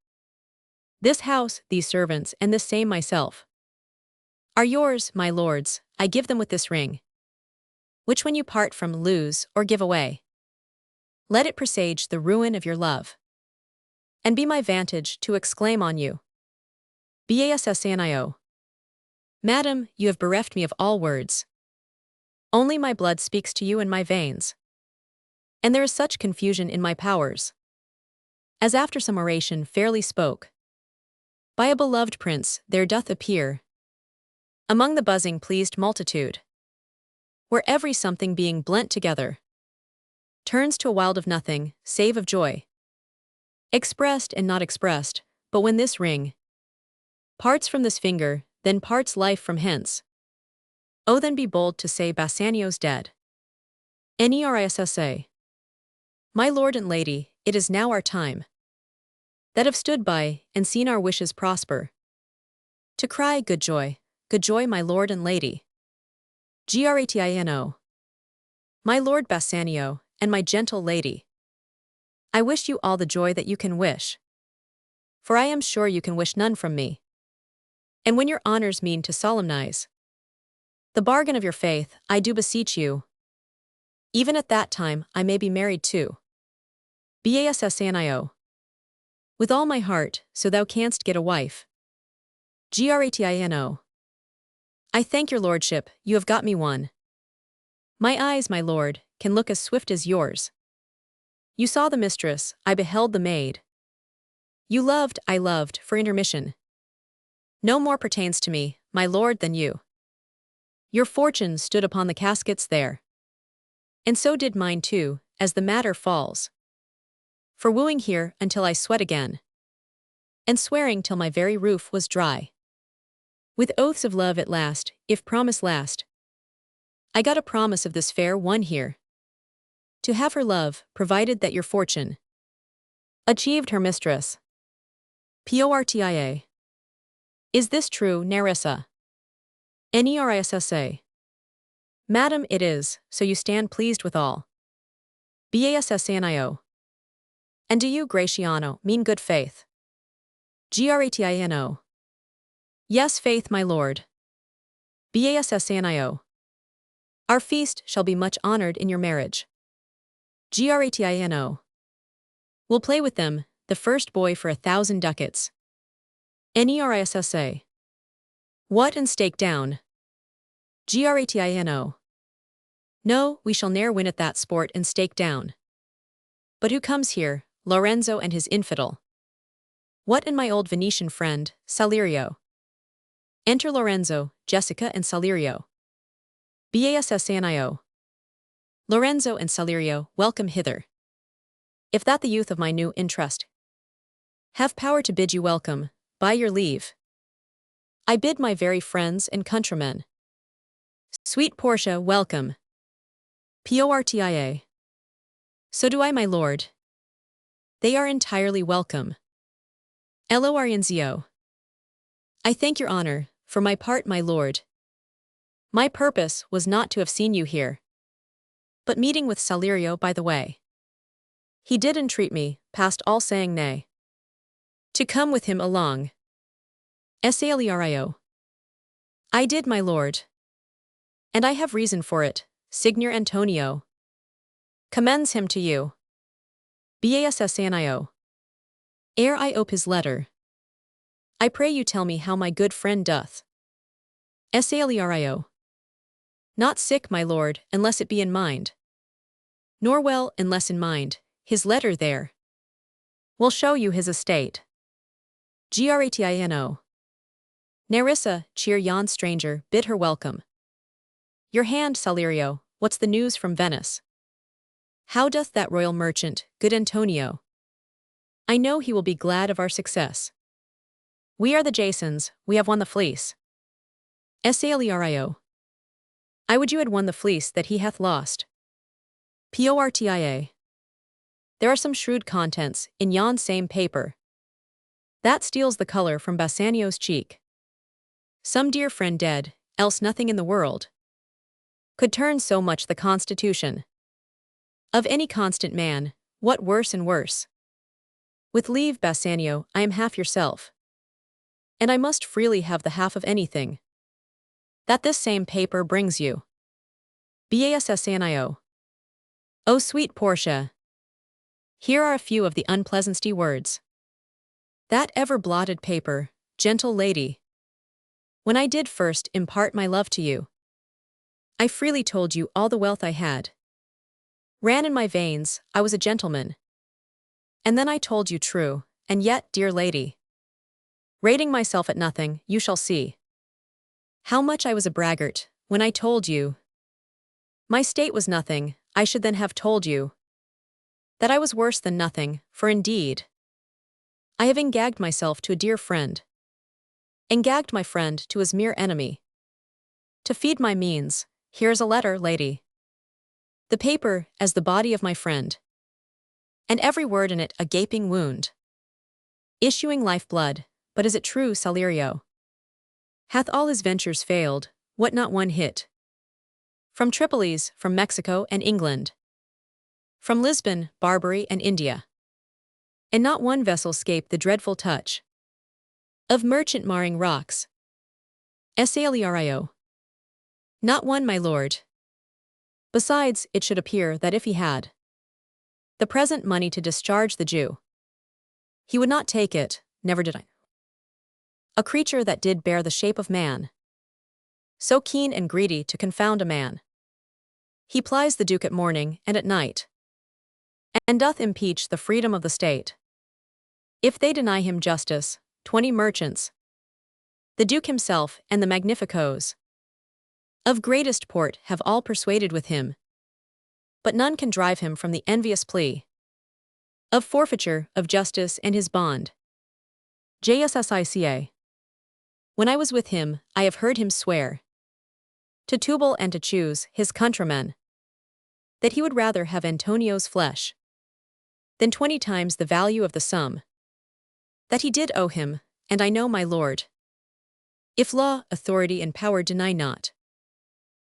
this house, these servants, and this same myself, are yours, my lords. I give them with this ring, which when you part from, lose, or give away, let it presage the ruin of your love, and be my vantage to exclaim on you. Bassanio. Madam, you have bereft me of all words. Only my blood speaks to you in my veins, and there is such confusion in my powers, as after some oration fairly spoke by a beloved prince there doth appear among the buzzing pleased multitude, where every something being blent together turns to a wild of nothing, save of joy, expressed and not expressed, but when this ring parts from this finger, then parts life from hence. Oh, then be bold to say Bassanio's dead. Nerissa. My lord and lady, it is now our time, that have stood by, and seen our wishes prosper, to cry good joy, my lord and lady. Gratino. My lord Bassanio, and my gentle lady, I wish you all the joy that you can wish, for I am sure you can wish none from me. And when your honors mean to solemnize the bargain of your faith, I do beseech you, even at that time I may be married too. Bassanio. With all my heart, so thou canst get a wife. Gratino. I thank your lordship, you have got me one. My eyes, my lord, can look as swift as yours. You saw the mistress, I beheld the maid. You loved, I loved, for intermission. No more pertains to me, my lord, than you. Your fortune stood upon the caskets there, and so did mine too, as the matter falls. For wooing here until I sweat again, and swearing till my very roof was dry, with oaths of love at last, if promise last, I got a promise of this fair one here, to have her love, provided that your fortune achieved her mistress. Portia. Is this true, Nerissa? Nerissa. Madam, it is, so you stand pleased withal. Bassanio. And do you, Gratiano, mean good faith? Gratino. Yes, faith, my lord. Bassanio. Our feast shall be much honored in your marriage. Gratino. We'll play with them, the first boy for 1,000 ducats. Nerissa. What, and stake down? Gratino. No, we shall ne'er win at that sport and stake down. But who comes here, Lorenzo and his infidel? What and my old Venetian friend, Salirio? Enter Lorenzo, Jessica and Salirio. Bassanio. Lorenzo and Salirio, welcome hither. If that the youth of my new interest have power to bid you welcome, by your leave. I bid my very friends and countrymen. Sweet Portia, welcome. Portia. So do I, my lord. They are entirely welcome. Lorenzo. I thank your honor, for my part, my lord. My purpose was not to have seen you here, but meeting with Salirio by the way. He did entreat me, past all saying nay, to come with him along. Salirio. I did, my lord. And I have reason for it, Signor Antonio commends him to you. Bassanio. Ere I ope his letter, I pray you tell me how my good friend doth. Salirio. Not sick, my lord, unless it be in mind. Nor well, unless in mind, his letter there will show you his estate. Gratino. Nerissa, cheer yon stranger, bid her welcome. Your hand, Salirio, what's the news from Venice? How doth that royal merchant, good Antonio? I know he will be glad of our success. We are the Jasons, we have won the fleece. Salirio. I would you had won the fleece that he hath lost. Portia. There are some shrewd contents in yon same paper. That steals the color from Bassanio's cheek. Some dear friend dead, else nothing in the world could turn so much the constitution of any constant man, what worse and worse. With leave, Bassanio, I am half yourself, and I must freely have the half of anything that this same paper brings you. Bassanio. O sweet Portia. Here are a few of the unpleasanty words. That ever-blotted paper, gentle lady. When I did first impart my love to you, I freely told you all the wealth I had ran in my veins, I was a gentleman. And then I told you true, and yet, dear lady, rating myself at nothing, you shall see how much I was a braggart, when I told you my state was nothing. I should then have told you that I was worse than nothing, for indeed I have engagged myself to a dear friend, engagged my friend to his mere enemy. To feed my means, here's a letter, lady. The paper, as the body of my friend, and every word in it a gaping wound, issuing life-blood, but is it true, Salirio? Hath all his ventures failed, what not one hit? From Tripolis, from Mexico and England, from Lisbon, Barbary and India, and not one vessel 'scaped the dreadful touch of merchant marring rocks. Salirio. Not one, my lord. Besides, it should appear that if he had the present money to discharge the Jew, he would not take it, never did I. A creature that did bear the shape of man, so keen and greedy to confound a man. He plies the Duke at morning and at night, and doth impeach the freedom of the state. If they deny him justice, 20 merchants, the Duke himself and the magnificos of greatest port have all persuaded with him, but none can drive him from the envious plea of forfeiture of justice and his bond. Jsica. When I was with him, I have heard him swear to Tubal and to choose his countrymen that he would rather have Antonio's flesh than 20 times the value of the sum that he did owe him, and I know, my lord, if law, authority, and power deny not,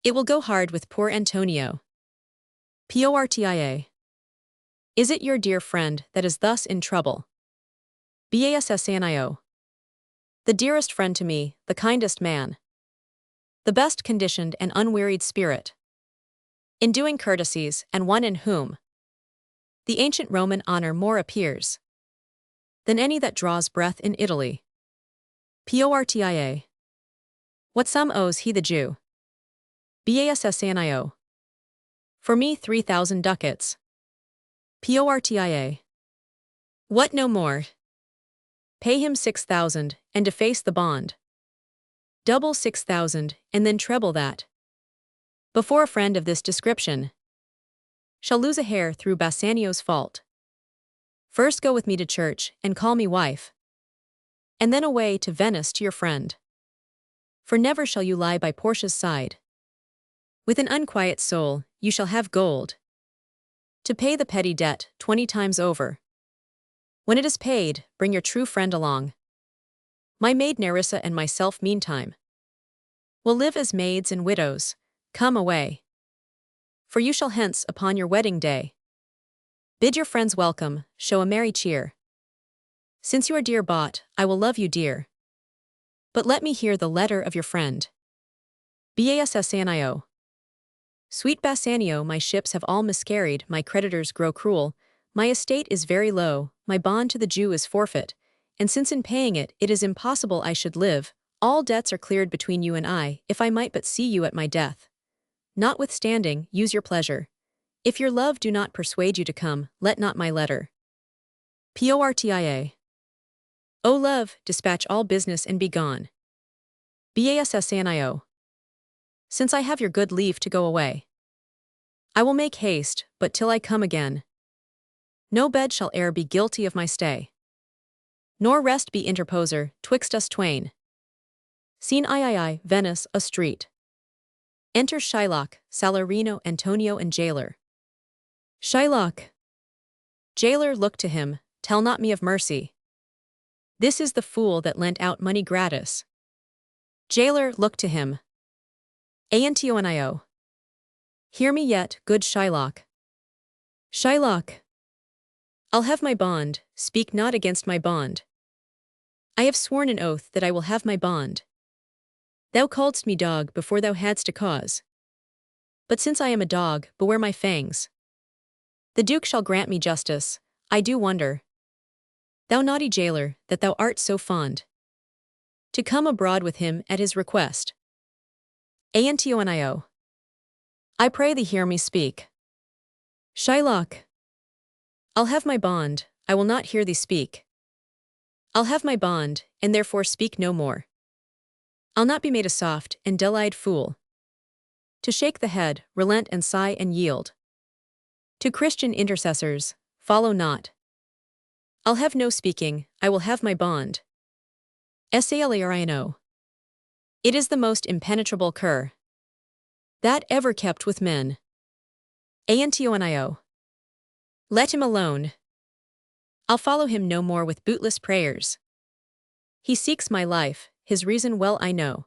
it will go hard with poor Antonio. Portia. Is it your dear friend that is thus in trouble? Bassanio. The dearest friend to me, the kindest man, the best conditioned and unwearied spirit, in doing courtesies, and one in whom the ancient Roman honor more appears than any that draws breath in Italy. Portia. What sum owes he the Jew? Bassanio. For me 3,000 ducats. Portia. What no more? Pay him 6,000, and deface the bond. Double 6,000, and then treble that. Before a friend of this description shall lose a hair through Bassanio's fault. First go with me to church, and call me wife. And then away to Venice to your friend. For never shall you lie by Portia's side. With an unquiet soul, you shall have gold to pay the petty debt 20 times over. When it is paid, bring your true friend along. My maid Nerissa and myself meantime will live as maids and widows. Come away. For you shall hence upon your wedding day bid your friends welcome, show a merry cheer. Since you are dear bought, I will love you dear. But let me hear the letter of your friend. Bassanio. Sweet Bassanio, my ships have all miscarried, my creditors grow cruel, my estate is very low, my bond to the Jew is forfeit, and since in paying it, it is impossible I should live, all debts are cleared between you and I, if I might but see you at my death. Notwithstanding, use your pleasure. If your love do not persuade you to come, let not my letter. Portia. O love, dispatch all business and be gone. Bassanio. Since I have your good leave to go away, I will make haste, but till I come again, no bed shall e'er be guilty of my stay, nor rest be interposer twixt us twain. Scene III, Venice, a street. Enter Shylock, Salarino, Antonio, and jailer. Shylock. Jailer, look to him, tell not me of mercy. This is the fool that lent out money gratis. Jailer, look to him. Antonio. Hear me yet, good Shylock. Shylock. I'll have my bond, speak not against my bond. I have sworn an oath that I will have my bond. Thou calledst me dog before thou hadst a cause. But since I am a dog, beware my fangs. The Duke shall grant me justice, I do wonder. Thou naughty jailer, that thou art so fond to come abroad with him at his request. Antonio. I pray thee hear me speak. Shylock. I'll have my bond, I will not hear thee speak. I'll have my bond, and therefore speak no more. I'll not be made a soft and dull-eyed fool, to shake the head, relent and sigh and yield. To Christian intercessors, follow not. I'll have no speaking, I will have my bond. Salarino. It is the most impenetrable cur that ever kept with men. Antonio. Let him alone. I'll follow him no more with bootless prayers. He seeks my life, his reason well I know.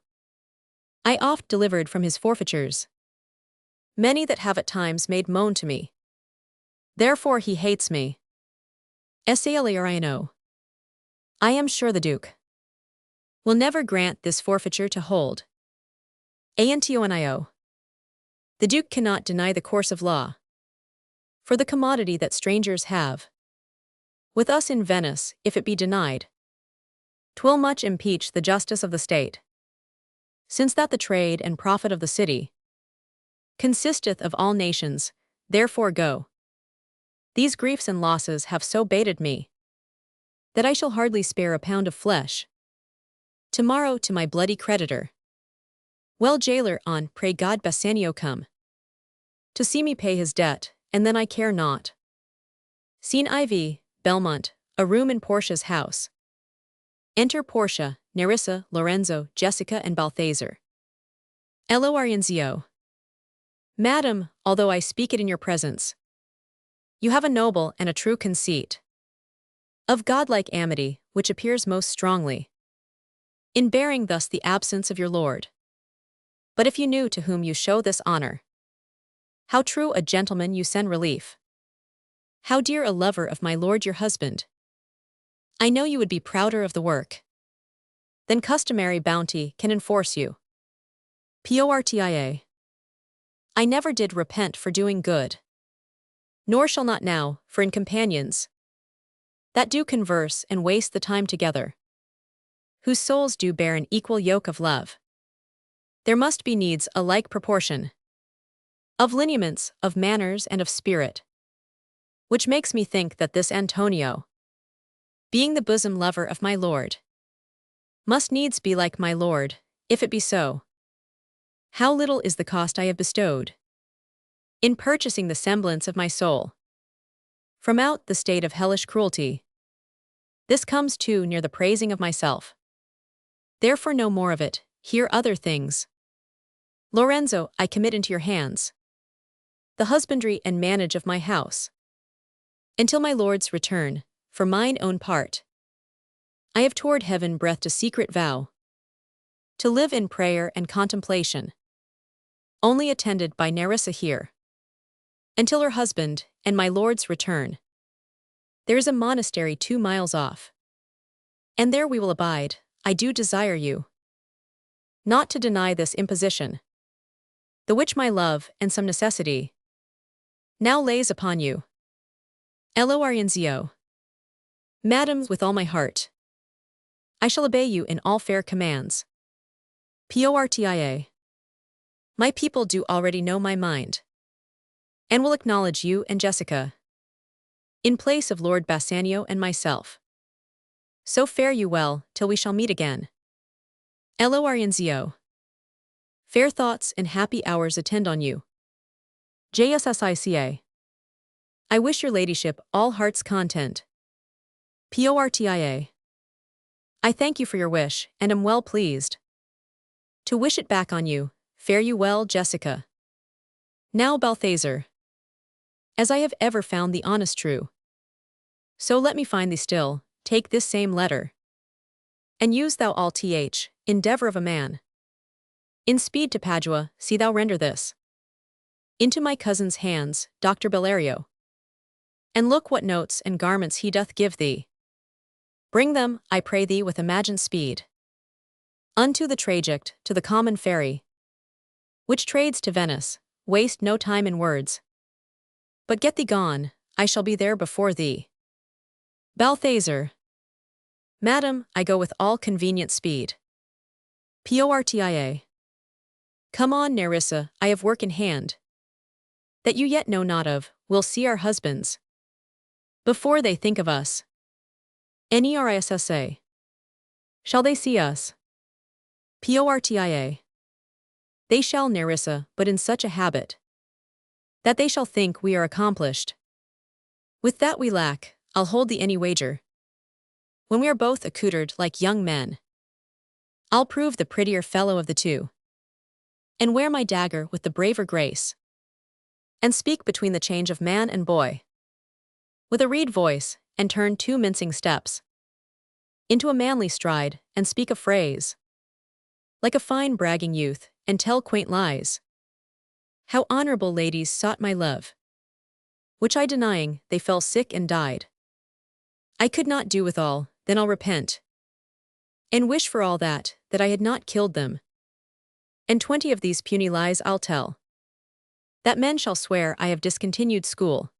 I oft delivered from his forfeitures many that have at times made moan to me. Therefore he hates me. Salarino. I am sure the Duke will never grant this forfeiture to hold. Antonio. The Duke cannot deny the course of law, for the commodity that strangers have with us in Venice, if it be denied, 'twill much impeach the justice of the state, since that the trade and profit of the city consisteth of all nations, therefore go. These griefs and losses have so baited me that I shall hardly spare a pound of flesh tomorrow to my bloody creditor. Well, jailer, on, pray God Bassanio come to see me pay his debt, and then I care not. Scene IV, Belmont, a room in Portia's house. Enter Portia, Nerissa, Lorenzo, Jessica, and Balthazar. Lorenzo. Madam, although I speak it in your presence, you have a noble and a true conceit of godlike amity, which appears most strongly in bearing thus the absence of your lord. But if you knew to whom you show this honor, how true a gentleman you send relief, how dear a lover of my lord your husband, I know you would be prouder of the work than customary bounty can enforce you. Portia. I never did repent for doing good, nor shall not now, for in companions that do converse and waste the time together, whose souls do bear an equal yoke of love, there must be needs a like proportion of lineaments, of manners, and of spirit. Which makes me think that this Antonio, being the bosom lover of my lord, must needs be like my lord. If it be so, how little is the cost I have bestowed in purchasing the semblance of my soul from out the state of hellish cruelty. This comes too near the praising of myself. Therefore no more of it, hear other things. Lorenzo, I commit into your hands the husbandry and manage of my house, until my lord's return. For mine own part, I have toward heaven breathed a secret vow, to live in prayer and contemplation, only attended by Nerissa here, until her husband and my lord's return. There is a monastery 2 miles off, and there we will abide. I do desire you not to deny this imposition, the which my love and some necessity now lays upon you. Lorenzo. Madam, with all my heart, I shall obey you in all fair commands. Portia. My people do already know my mind, and will acknowledge you and Jessica in place of Lord Bassanio and myself. So fare you well, till we shall meet again. Lorenzo. Fair thoughts and happy hours attend on you. Jssica. I wish your ladyship all heart's content. Portia. I thank you for your wish, and am well pleased to wish it back on you. Fare you well, Jessica. Now, Balthazar, as I have ever found thee honest true, so let me find thee still. Take this same letter, and use thou all endeavor of a man. In speed to Padua, see thou render this into my cousin's hands, Dr. Bellario, and look what notes and garments he doth give thee. Bring them, I pray thee, with imagined speed, unto the traject, to the common ferry, which trades to Venice. Waste no time in words, but get thee gone. I shall be there before thee. Balthazar. Madam, I go with all convenient speed. Portia. Come on, Nerissa, I have work in hand that you yet know not of. We'll see our husbands before they think of us. Nerissa. Shall they see us? Portia. They shall, Nerissa, but in such a habit that they shall think we are accomplished. With that we lack, I'll hold thee any wager. When we are both accoutred like young men, I'll prove the prettier fellow of the two, and wear my dagger with the braver grace, and speak between the change of man and boy, with a reed voice, and turn 2 mincing steps into a manly stride, and speak a phrase like a fine bragging youth, and tell quaint lies. How honorable ladies sought my love, which I denying, they fell sick and died. I could not do withal, then I'll repent, and wish for all that I had not killed them. And 20 of these puny lies I'll tell, that men shall swear I have discontinued school.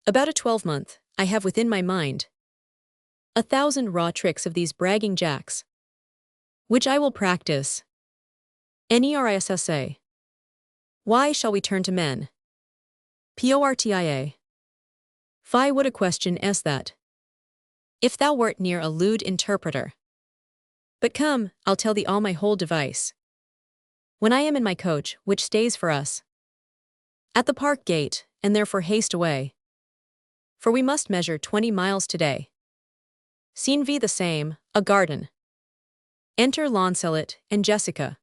About a 12-month, I have within my mind 1,000 raw tricks of these bragging jacks, which I will practice. Nerissa. Why shall we turn to men? Portia. Fie, what a question is that! If thou wert near a lewd interpreter. But come, I'll tell thee all my whole device. When I am in my coach, which stays for us at the park gate, and therefore haste away, for we must measure 20 miles today. Scene V the same, a garden. Enter Launcelot and Jessica.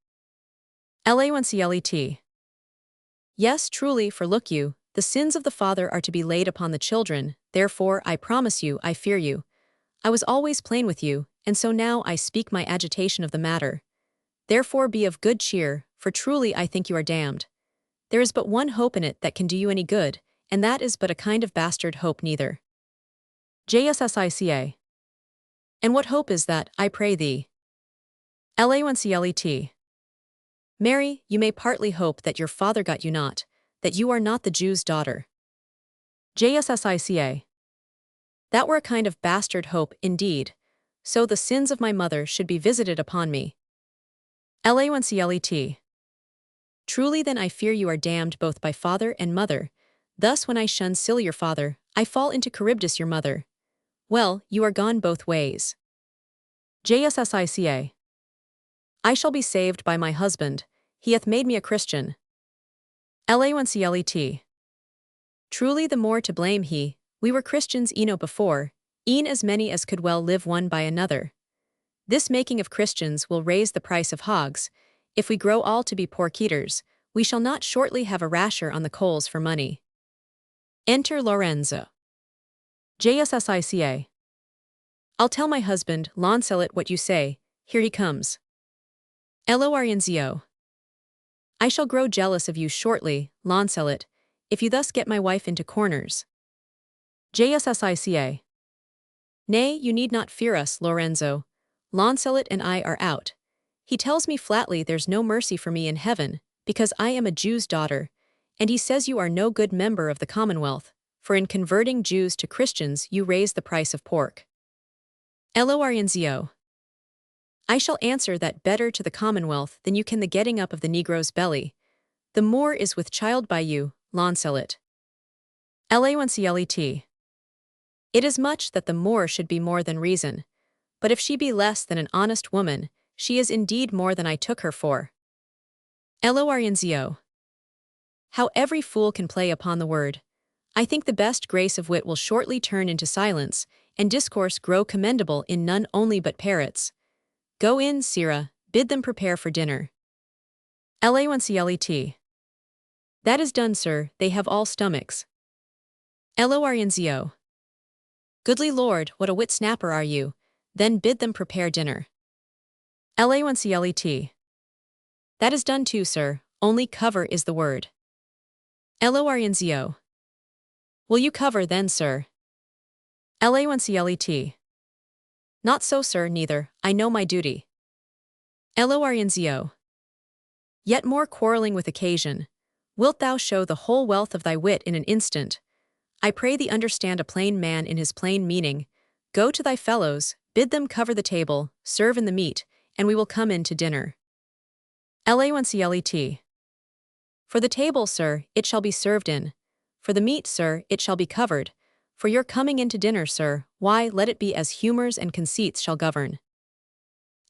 Launcelot. Yes, truly, for look you, the sins of the father are to be laid upon the children. Therefore I promise you, I fear you. I was always plain with you, and so now I speak my agitation of the matter. Therefore be of good cheer, for truly I think you are damned. There is but one hope in it that can do you any good, and that is but a kind of bastard hope neither. Jssica. And what hope is that, I pray thee? Launcelot. Mary, you may partly hope that your father got you not, that you are not the Jew's daughter. Jssica. That were a kind of bastard hope, indeed, so the sins of my mother should be visited upon me. Launcelot. Truly then I fear you are damned both by father and mother. Thus when I shun silly your father, I fall into Charybdis your mother. Well, you are gone both ways. JSSICA. I shall be saved by my husband, he hath made me a Christian. LA1CLET. Truly the more to blame he, we were Christians eno before, e'en as many as could well live one by another. This making of Christians will raise the price of hogs. If we grow all to be pork eaters, we shall not shortly have a rasher on the coals for money. Enter Lorenzo. JSSICA. I'll tell my husband, Launcelot, what you say, here he comes. LORNZO. I shall grow jealous of you shortly, Launcelot, if you thus get my wife into corners. JSSICA. Nay, you need not fear us, Lorenzo. Launcelot and I are out. He tells me flatly there's no mercy for me in heaven, because I am a Jew's daughter, and he says you are no good member of the Commonwealth, for in converting Jews to Christians you raise the price of pork. LORNZO. I shall answer that better to the Commonwealth than you can the getting up of the Negro's belly. The Moor is with child by you, Launcelot. LA1CLET. It is much that the Moor should be more than reason, but if she be less than an honest woman, she is indeed more than I took her for. LORNZO. How every fool can play upon the word. I think the best grace of wit will shortly turn into silence, and discourse grow commendable in none only but parrots. Go in, Sirrah, bid them prepare for dinner. LA1CLET. That is done, sir, they have all stomachs. LORNZO. Goodly Lord, what a wit snapper are you, then bid them prepare dinner. LA1CLET. That is done too, sir, only cover is the word. LORNZO. Will you cover then, sir? LA1CLET. Not so, sir, neither, I know my duty. LORNZO. Yet more quarrelling with occasion. Wilt thou show the whole wealth of thy wit in an instant? I pray thee understand a plain man in his plain meaning. Go to thy fellows, bid them cover the table, serve in the meat, and we will come in to dinner. LA1CLET. For the table, sir, it shall be served in. For the meat, sir, it shall be covered. For your coming in to dinner, sir, why, let it be as humours and conceits shall govern.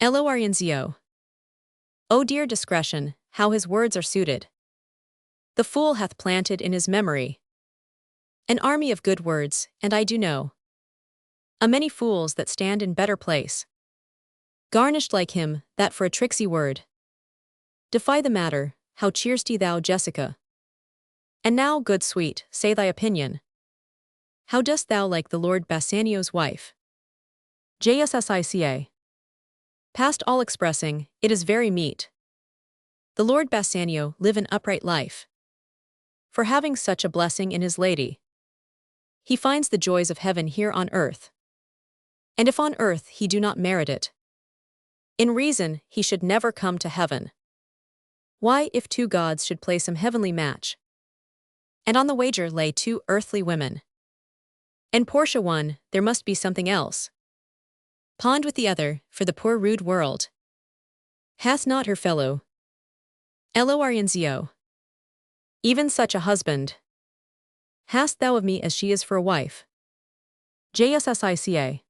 LORNZO. O dear discretion, how his words are suited. The fool hath planted in his memory an army of good words, and I do know a many fools that stand in better place, garnished like him, that for a tricksy word defy the matter. How cheer'st thou, Jessica? And now, good sweet, say thy opinion. How dost thou like the Lord Bassanio's wife? JSSICA. Past all expressing, it is very meet. The Lord Bassanio live an upright life, for having such a blessing in his lady. He finds the joys of heaven here on earth. And if on earth he do not merit it, in reason he should never come to heaven. Why, if two gods should play some heavenly match, and on the wager lay two earthly women, and Portia won, there must be something else. Pawned with the other, for the poor rude world hath not her fellow. LORNZO. Even such a husband hast thou of me as she is for a wife. JSSICA.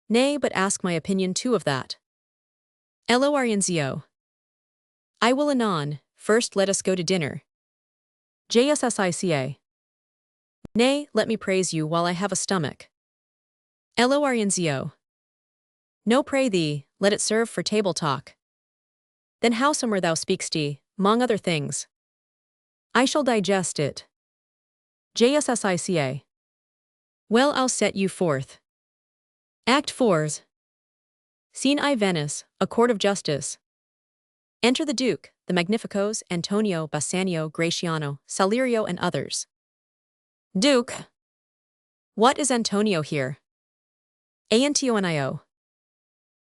Nay, but ask my opinion too of that. LORNZO. I will anon, first let us go to dinner. JSSICA. Nay, let me praise you while I have a stomach. LORNZO. No, pray thee, let it serve for table talk. Then howsomever thou speak'st, 'mong other things, I shall digest it. JSSICA. Well, I'll set you forth. Act 4. Scene I, Venice, a court of justice. Enter the Duke, the Magnificos, Antonio, Bassanio, Gratiano, Salirio, and others. Duke. What is Antonio here? Antonio.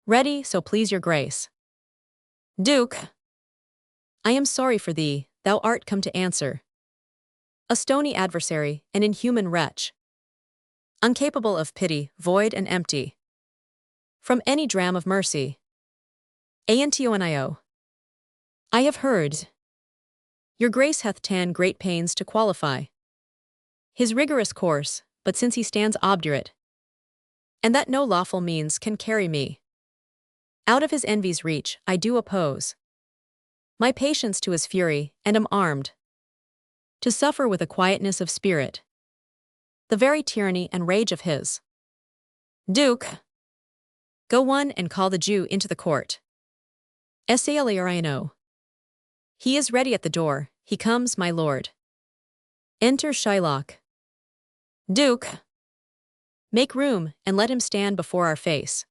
Ready, so please your grace. Duke. I am sorry for thee, thou art come to answer. A stony adversary, an inhuman wretch, incapable of pity, void and empty from any dram of mercy. Antonio. I have heard. Your grace hath ta'en great pains to qualify his rigorous course, but since he stands obdurate, and that no lawful means can carry me out of his envy's reach, I do oppose my patience to his fury, and am armed to suffer with a quietness of spirit the very tyranny and rage of his Duke. Go one and call the Jew into the court. Salino. He is ready at the door, he comes, my lord. Enter Shylock. Duke. Make room, and let him stand before our face.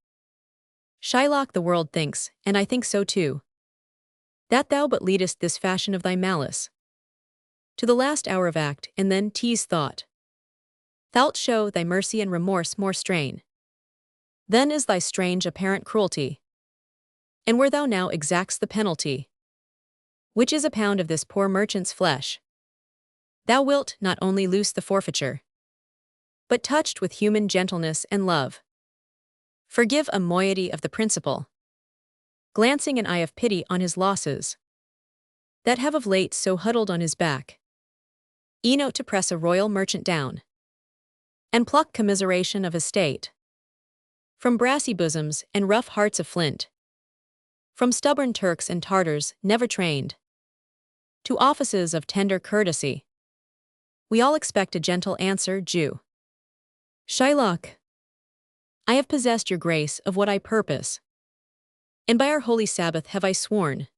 Shylock, the world thinks, and I think so too, that thou but leadest this fashion of thy malice to the last hour of act, and then tease thought. Thou'lt show thy mercy and remorse more strain then is thy strange apparent cruelty. And where thou now exacts the penalty, which is a pound of this poor merchant's flesh, thou wilt not only loose the forfeiture, but touched with human gentleness and love, forgive a moiety of the principal, glancing an eye of pity on his losses, that have of late so huddled on his back, enote to press a royal merchant down, and pluck commiseration of his state from brassy bosoms and rough hearts of flint, from stubborn Turks and Tartars never trained to offices of tender courtesy. We all expect a gentle answer, Jew. Shylock, I have possessed your grace of what I purpose, and by our holy Sabbath have I sworn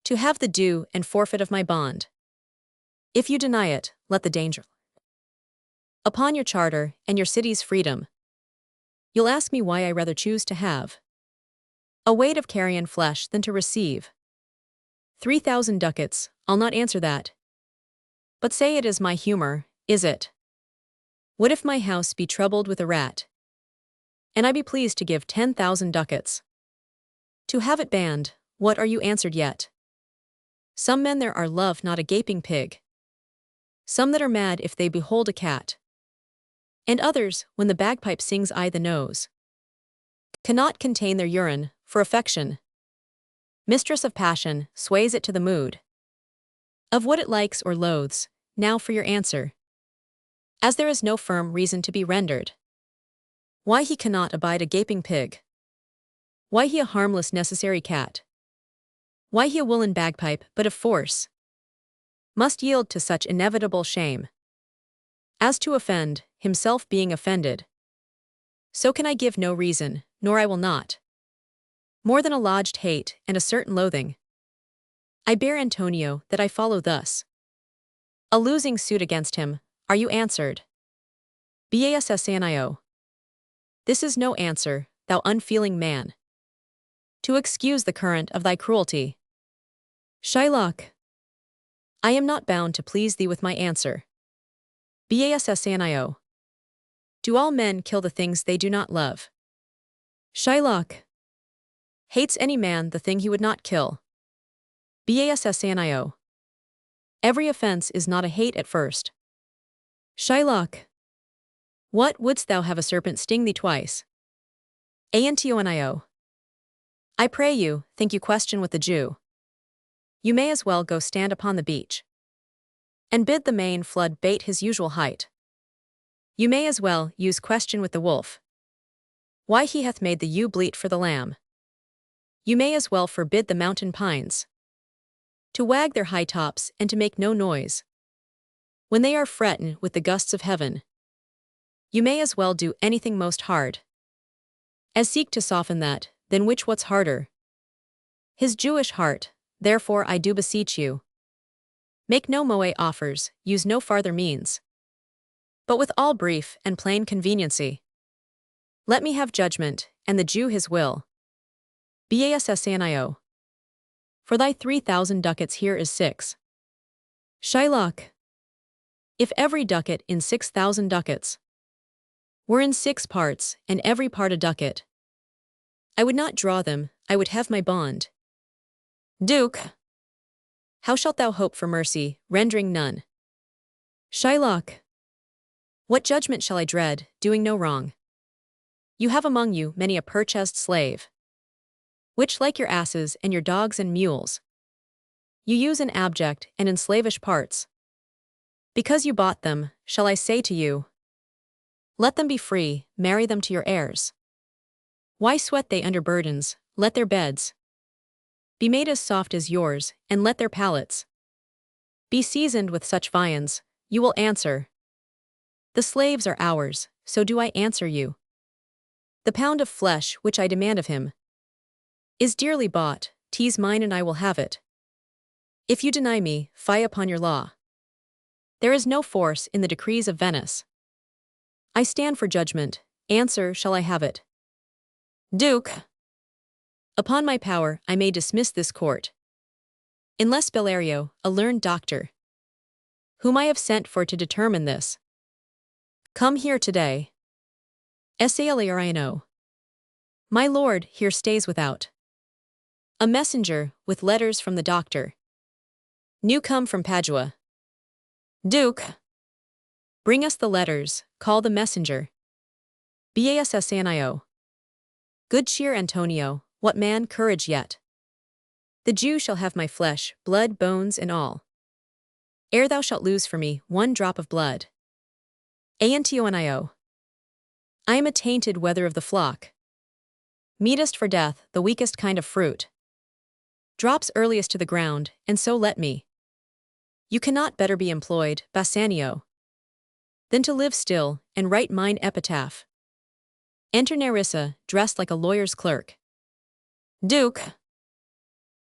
to have the due and forfeit of my bond. If you deny it, let the danger upon your charter and your city's freedom. You'll ask me why I rather choose to have a weight of carrion flesh than to receive 3,000 ducats. I'll not answer that, but say it is my humor, is it? What if my house be troubled with a rat, and I be pleased to give 10,000 ducats to have it banned? What are you answered yet? Some men there are love not a gaping pig, some that are mad if they behold a cat, and others, when the bagpipe sings I the nose, cannot contain their urine, for affection, mistress of passion, sways it to the mood of what it likes or loathes. Now for your answer, as there is no firm reason to be rendered why he cannot abide a gaping pig, why he a harmless necessary cat, why he a woolen bagpipe but of force must yield to such inevitable shame as to offend, himself being offended. So can I give no reason, nor I will not, more than a lodged hate and a certain loathing. I bear Antonio that I follow thus a losing suit against him. Are you answered? Bassanio. This is no answer, thou unfeeling man, to excuse the current of thy cruelty. Shylock, I am not bound to please thee with my answer. Bassanio. Do all men kill the things they do not love? Shylock. Hates any man the thing he would not kill? Bassanio. Every offense is not a hate at first. Shylock. What, wouldst thou have a serpent sting thee twice? Antonio. I pray you, think you question with the Jew. You may as well go stand upon the beach, and bid the main flood bait his usual height. You may as well use question with the wolf, why he hath made the ewe bleat for the lamb. You may as well forbid the mountain pines to wag their high tops and to make no noise when they are frettin' with the gusts of heaven. You may as well do anything most hard as seek to soften that, than which what's harder? His Jewish heart. Therefore I do beseech you, make no moe offers, use no farther means, but with all brief and plain conveniency. Let me have judgment, and the Jew his will. Bassanio. For thy 3,000 ducats here is 6. Shylock. If every ducat in 6,000 ducats were in 6 parts, and every part a ducat, I would not draw them, I would have my bond. Duke. How shalt thou hope for mercy, rendering none? Shylock. What judgment shall I dread, doing no wrong? You have among you many a purchased slave, which like your asses and your dogs and mules, you use in abject and in slavish parts. Because you bought them, shall I say to you, Let them be free, marry them to your heirs. Why sweat they under burdens? Let their beds be made as soft as yours, and let their palates be seasoned with such viands. You will answer, the slaves are ours, so do I answer you. The pound of flesh which I demand of him is dearly bought, 'tis mine and I will have it. If you deny me, fie upon your law. There is no force in the decrees of Venice. I stand for judgment, answer shall I have it. Duke, upon my power I may dismiss this court, unless Bellario, a learned doctor, whom I have sent for to determine this, come here today. Salariano. My lord here stays without a messenger with letters from the doctor, new come from Padua. Duke, bring us the letters, call the messenger. Bassanio. Good cheer, Antonio, what man courage yet? The Jew shall have my flesh, blood, bones, and all, ere thou shalt lose for me one drop of blood. Antonio. I am a tainted wether of the flock. Meetest for death the weakest kind of fruit. Drops earliest to the ground, and so let me. You cannot better be employed, Bassanio, than to live still, and write mine epitaph. Enter Nerissa, dressed like a lawyer's clerk. Duke,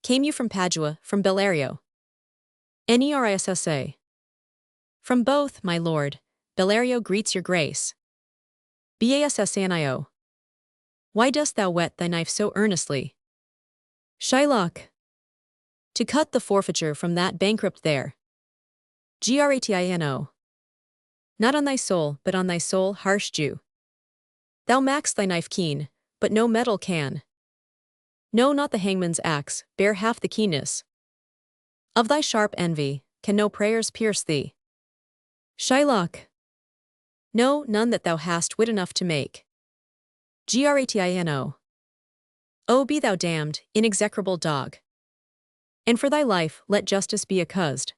came you from Padua, from Bellario? Nerissa. From both, my lord. Bellario greets your grace. Bassanio. Why dost thou whet thy knife so earnestly? Shylock. To cut the forfeiture from that bankrupt there. Gratino. Not on thy soul, but on thy soul, harsh Jew. Thou mak'st thy knife keen, but no metal can. No, not the hangman's axe, bear half the keenness. Of thy sharp envy, can no prayers pierce thee? Shylock. No, none that thou hast wit enough to make. Gratino. O be thou damned, inexecrable dog. And for thy life let justice be accused.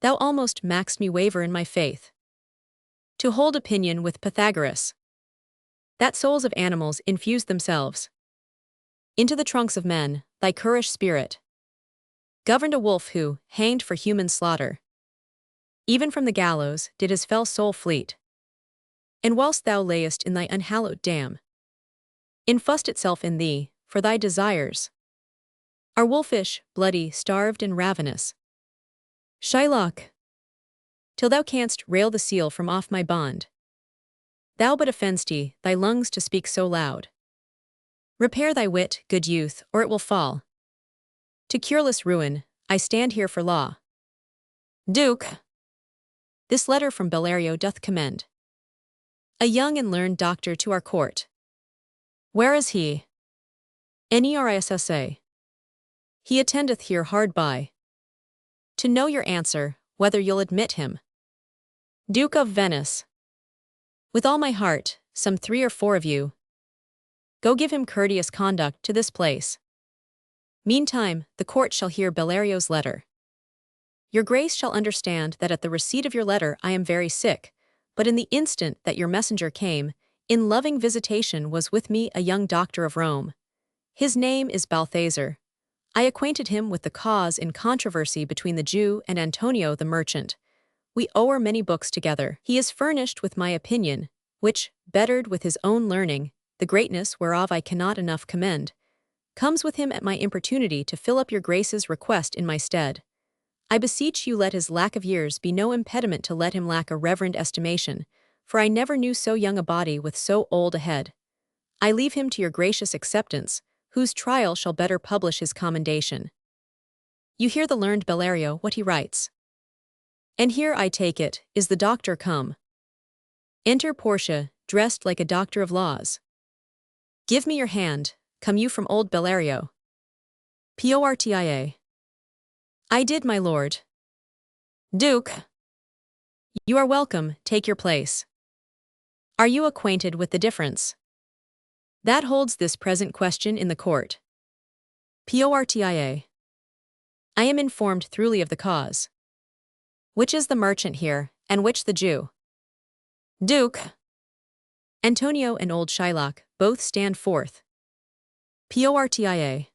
Thou almost mak'st me waver in my faith, to hold opinion with Pythagoras, that souls of animals infuse themselves into the trunks of men. Thy currish spirit governed a wolf who, hanged for human slaughter, even from the gallows did his fell soul fleet. And whilst thou layest in thy unhallowed dam, infust itself in thee, for thy desires are wolfish, bloody, starved, and ravenous. Shylock. Till thou canst rail the seal from off my bond, thou but offend'st thy lungs to speak so loud. Repair thy wit, good youth, or it will fall to cureless ruin. I stand here for law. Duke. This letter from Bellario doth commend a young and learned doctor to our court. Where is he? Nerissa. He attendeth here hard by. To know your answer, whether you'll admit him. Duke of Venice. With all my heart, some 3 or 4 of you. Go give him courteous conduct to this place. Meantime, the court shall hear Bellario's letter. Your grace shall understand that at the receipt of your letter I am very sick, but in the instant that your messenger came, in loving visitation was with me a young doctor of Rome. His name is Balthazar. I acquainted him with the cause in controversy between the Jew and Antonio the merchant. We owe many books together. He is furnished with my opinion, which, bettered with his own learning, the greatness whereof I cannot enough commend, comes with him at my importunity to fill up your grace's request in my stead. I beseech you let his lack of years be no impediment to let him lack a reverend estimation, for I never knew so young a body with so old a head. I leave him to your gracious acceptance, whose trial shall better publish his commendation. You hear the learned Bellario what he writes. And here, I take it, is the doctor come. Enter Portia, dressed like a doctor of laws. Give me your hand, come you from old Bellario? Portia. I did, my lord. Duke. You are welcome, take your place. Are you acquainted with the difference that holds this present question in the court? Portia. I am informed throughly of the cause. Which is the merchant here, and which the Jew? Duke. Antonio and old Shylock both stand forth. Portia.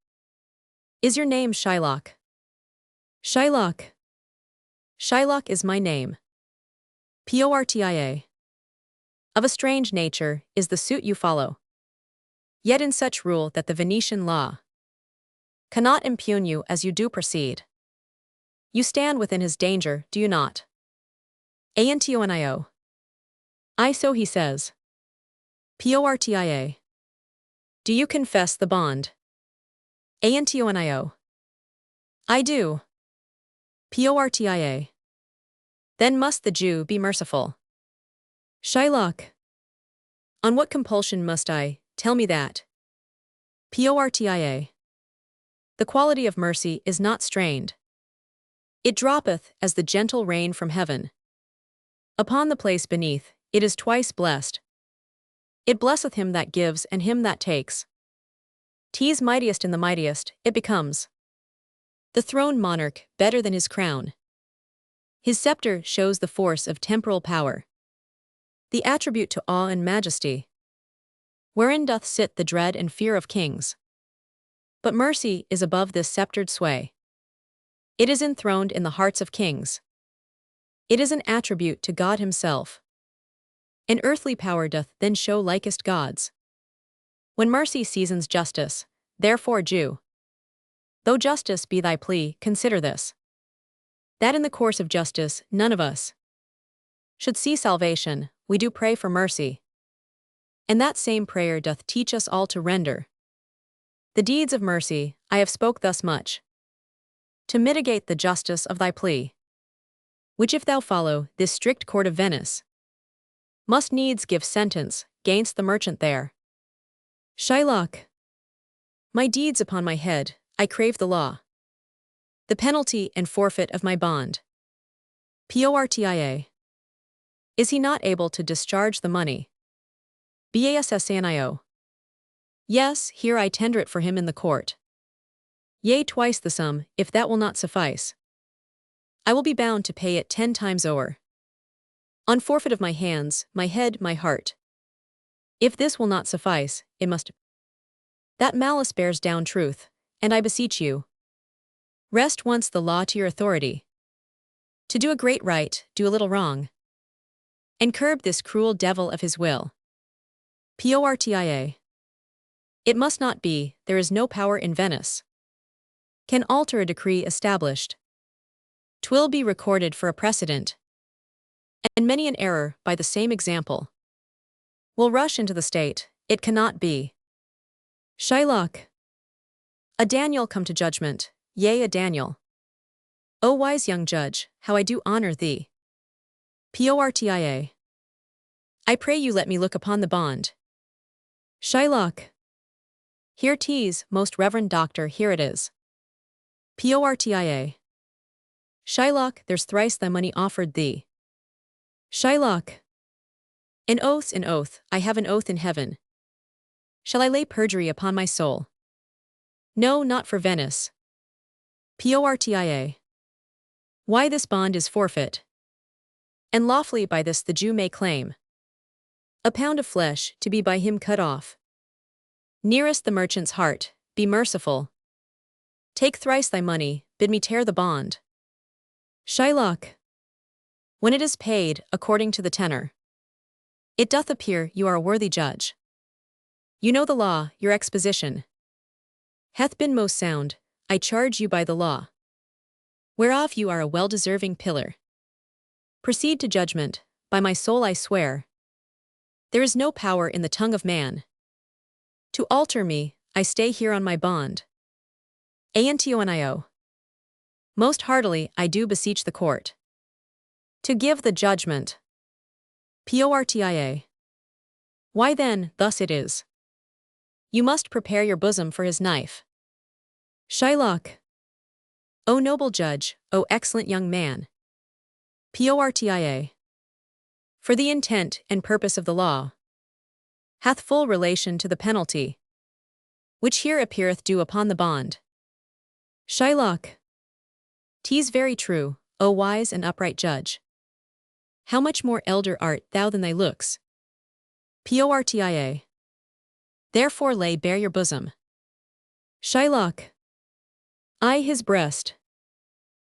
Is your name Shylock? Shylock. Shylock is my name. Portia. Of a strange nature is the suit you follow. Yet in such rule that the Venetian law cannot impugn you as you do proceed. You stand within his danger, do you not? Antonio. I so he says. Portia. Do you confess the bond? Antonio. I do. Portia. Then must the Jew be merciful. Shylock. On what compulsion must I, tell me that? Portia. The quality of mercy is not strained. It droppeth as the gentle rain from heaven. Upon the place beneath, it is twice blessed. It blesseth him that gives and him that takes. 'Tis mightiest in the mightiest, it becomes. The throne monarch better than his crown. His scepter shows the force of temporal power. The attribute to awe and majesty. Wherein doth sit the dread and fear of kings. But mercy is above this sceptred sway. It is enthroned in the hearts of kings. It is an attribute to God himself. An earthly power doth then show likest gods. When mercy seasons justice, therefore Jew. Though justice be thy plea, consider this. That in the course of justice none of us should see salvation, we do pray for mercy. And that same prayer doth teach us all to render the deeds of mercy. I have spoke thus much to mitigate the justice of thy plea, which if thou follow this strict court of Venice, must needs give sentence gainst the merchant there. Shylock. My deeds upon my head, I crave the law. The penalty and forfeit of my bond. Portia. Is he not able to discharge the money? Bassanio. Yes, here I tender it for him in the court. Yea, twice the sum, if that will not suffice. I will be bound to pay it 10 times o'er. On forfeit of my hands, my head, my heart. If this will not suffice, it must. That malice bears down truth, and I beseech you. Rest once the law to your authority. To do a great right, do a little wrong. And curb this cruel devil of his will. Portia. It must not be, there is no power in Venice can alter a decree established. 'Twill be recorded for a precedent. And many an error, by the same example, will rush into the state, it cannot be. Shylock. A Daniel come to judgment, yea a Daniel. O wise young judge, how I do honor thee. Portia. I pray you let me look upon the bond. Shylock. Here 'tis, most reverend doctor, here it is. Portia. Shylock, there's thrice thy money offered thee. Shylock. An oath's an oath, I have an oath in heaven. Shall I lay perjury upon my soul? No, not for Venice. Portia. Why this bond is forfeit. And lawfully by this the Jew may claim a pound of flesh to be by him cut off. Nearest the merchant's heart, be merciful. Take thrice thy money, bid me tear the bond. Shylock. When it is paid, according to the tenor, it doth appear you are a worthy judge. You know the law, your exposition hath been most sound, I charge you by the law, whereof you are a well-deserving pillar. Proceed to judgment, by my soul I swear. There is no power in the tongue of man to alter me, I stay here on my bond. Antonio. Most heartily I do beseech the court to give the judgment. Portia. Why then, thus it is. You must prepare your bosom for his knife. Shylock. O noble judge, O excellent young man. Portia. For the intent and purpose of the law hath full relation to the penalty, which here appeareth due upon the bond. Shylock. 'Tis very true, O wise and upright judge. How much more elder art thou than thy looks. Portia. Therefore lay bare your bosom. Shylock. I his breast.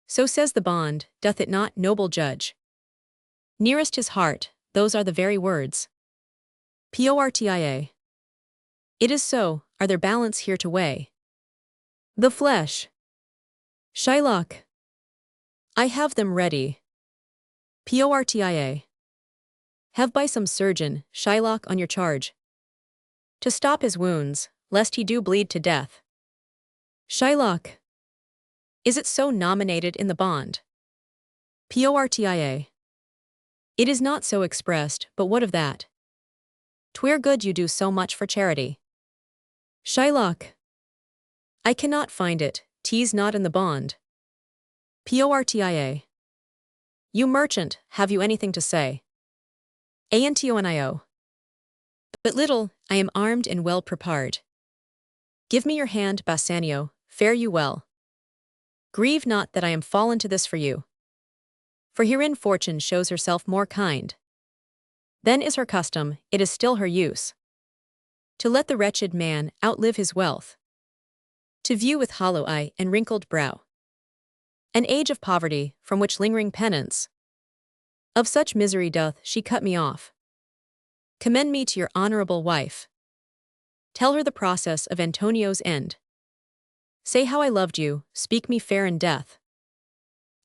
So says the bond, doth it not, noble judge? Nearest his heart, those are the very words. Portia. It is so, are there balance here to weigh? The flesh. Shylock. I have them ready. Portia. Have by some surgeon, Shylock, on your charge, to stop his wounds, lest he do bleed to death. Shylock. Is it so nominated in the bond? Portia. It is not so expressed, but what of that? 'Twere good you do so much for charity. Shylock. I cannot find it, 'tis not in the bond. Portia. You merchant, have you anything to say? Antonio. But little, I am armed and well prepared. Give me your hand, Bassanio, fare you well. Grieve not that I am fallen to this for you. For herein fortune shows herself more kind. Then is her custom, it is still her use, to let the wretched man outlive his wealth, to view with hollow eye and wrinkled brow an age of poverty, from which lingering penance of such misery doth she cut me off. Commend me to your honorable wife. Tell her the process of Antonio's end. Say how I loved you, speak me fair in death.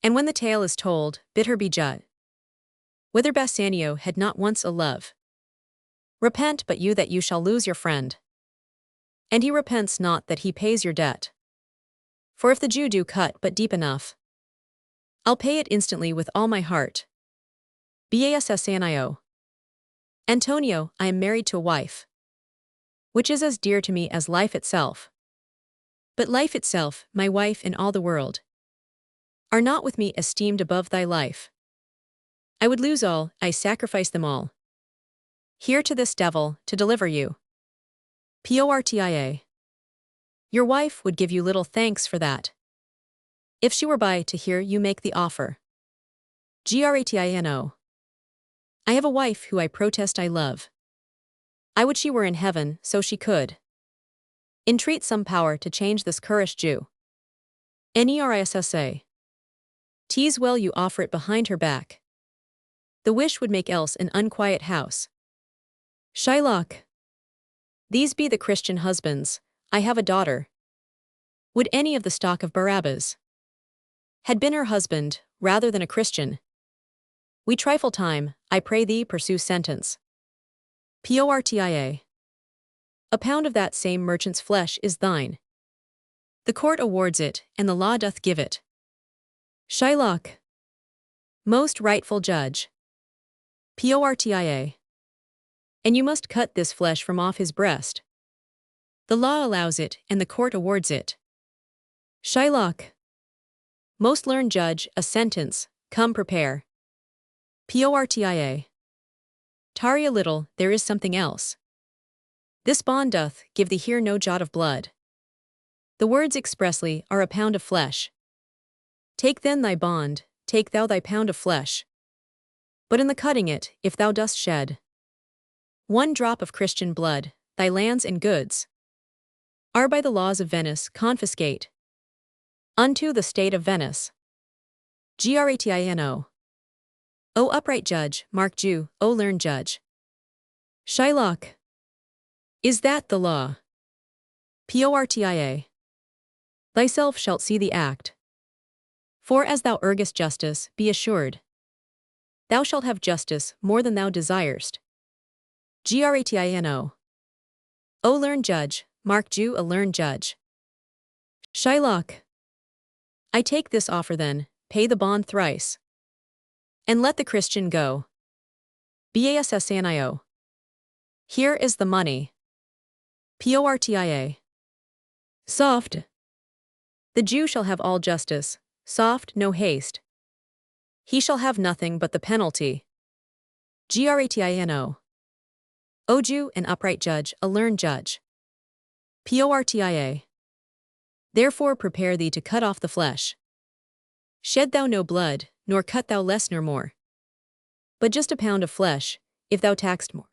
And when the tale is told, bid her be judge whether Bassanio had not once a love. Repent but you that you shall lose your friend. And he repents not that he pays your debt. For if the Jew do cut but deep enough, I'll pay it instantly with all my heart. Bassanio. Antonio, I am married to a wife, which is as dear to me as life itself. But life itself, my wife and all the world, are not with me esteemed above thy life. I would lose all, I sacrifice them all, here to this devil, to deliver you. Portia. Your wife would give you little thanks for that, if she were by to hear you make the offer. Gratino. I have a wife who I protest I love. I would she were in heaven, so she could entreat some power to change this currish Jew. Nerissa. 'Tis well you offer it behind her back. The wish would make else an unquiet house. Shylock. These be the Christian husbands, I have a daughter. Would any of the stock of Barabbas had been her husband, rather than a Christian? We trifle time, I pray thee pursue sentence. Portia. A pound of that same merchant's flesh is thine. The court awards it, and the law doth give it. Shylock. Most rightful judge. Portia. And you must cut this flesh from off his breast. The law allows it, and the court awards it. Shylock. Most learned judge, a sentence, come prepare. Portia. Tarry a little, there is something else. This bond doth give thee here no jot of blood. The words expressly are a pound of flesh. Take then thy bond, take thou thy pound of flesh. But in the cutting it, if thou dost shed one drop of Christian blood, thy lands and goods are by the laws of Venice confiscate unto the state of Venice. Gratino. O upright judge, mark Jew, O learned judge. Shylock. Is that the law? Portia. Thyself shalt see the act. For as thou urgest justice, be assured, thou shalt have justice more than thou desirest. Gratino. O learned judge, mark Jew, a learned judge. Shylock. I take this offer then, pay the bond thrice, and let the Christian go. Bassanio. Here is the money. Portia. Soft. The Jew shall have all justice, soft, no haste. He shall have nothing but the penalty. Gratino. O Jew, an upright judge, a learned judge. Portia. Therefore prepare thee to cut off the flesh. Shed thou no blood, nor cut thou less nor more, but just a pound of flesh, if thou taxed more.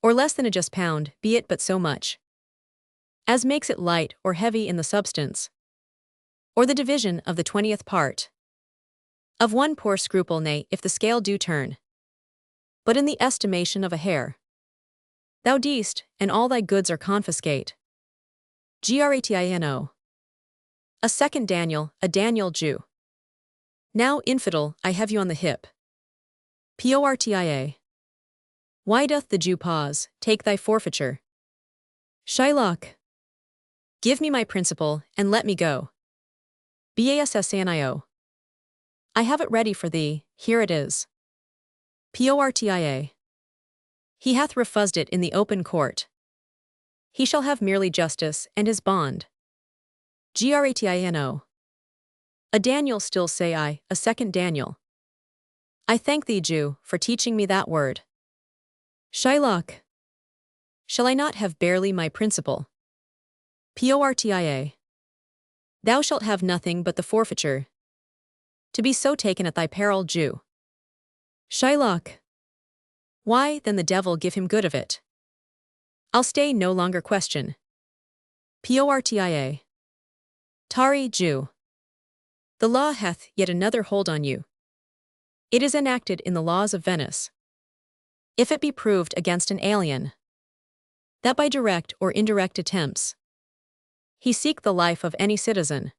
or less than a just pound, be it but so much, as makes it light or heavy in the substance, or the division of the 20th part of one poor scruple, nay, if the scale do turn, but in the estimation of a hair, thou deest, and all thy goods are confiscate. Gratino. A second Daniel, a Daniel Jew. Now, infidel, I have you on the hip. Portia. Why doth the Jew pause? Take thy forfeiture. Shylock. Give me my principal, and let me go. Bassanio. I have it ready for thee, here it is. Portia. He hath refused it in the open court. He shall have merely justice and his bond. Gratino. A Daniel still say I, a second Daniel. I thank thee, Jew, for teaching me that word. Shylock. Shall I not have barely my principal? Portia. Thou shalt have nothing but the forfeiture. To be so taken at thy peril, Jew. Shylock. Why, then the devil give him good of it. I'll stay no longer question. Portia. Tari, Jew. The law hath yet another hold on you. It is enacted in the laws of Venice. If it be proved against an alien, that by direct or indirect attempts he seek the life of any citizen,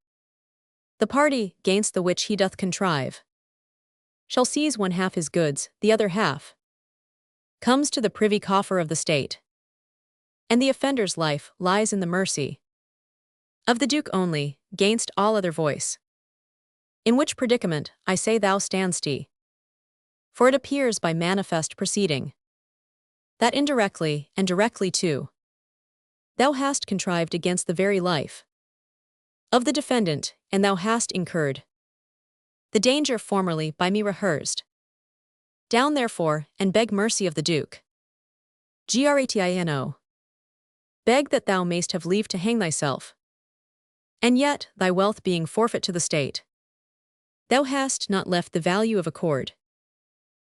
the party gainst the which he doth contrive shall seize one half his goods, the other half comes to the privy coffer of the state, and the offender's life lies in the mercy of the Duke only, gainst all other voice. In which predicament, I say thou stand'st. For it appears by manifest proceeding that indirectly and directly too thou hast contrived against the very life of the defendant, and thou hast incurred the danger formerly by me rehearsed. Down therefore, and beg mercy of the Duke. Gratino. Beg that thou mayst have leave to hang thyself. And yet, thy wealth being forfeit to the state, thou hast not left the value of a cord.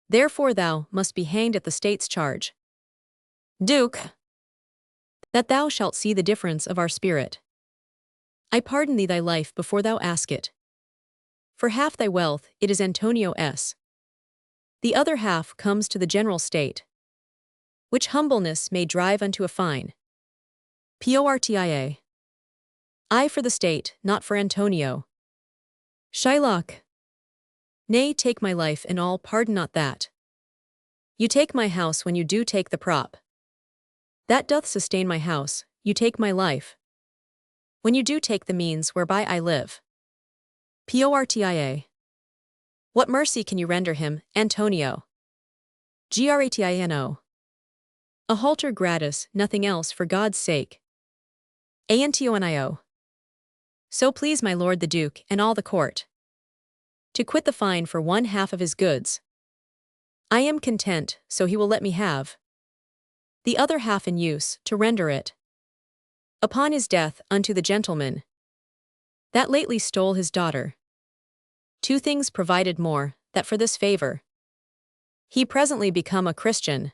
Therefore thou must be hanged at the state's charge. Duke. That thou shalt see the difference of our spirit. I pardon thee thy life before thou ask it. For half thy wealth it is Antonio's. The other half comes to the general state, which humbleness may drive unto a fine. Portia. I for the state, not for Antonio. Shylock. Nay, take my life and all, pardon not that. You take my house when you do take the prop. That doth sustain my house, you take my life. When you do take the means whereby I live. Portia. What mercy can you render him, Antonio? Gratino. A halter gratis, nothing else for God's sake. Antonio. So please my lord the Duke and all the court to quit the fine for one half of his goods. I am content, so he will let me have the other half in use to render it upon his death unto the gentleman that lately stole his daughter. Two things provided more, that for this favor he presently become a Christian.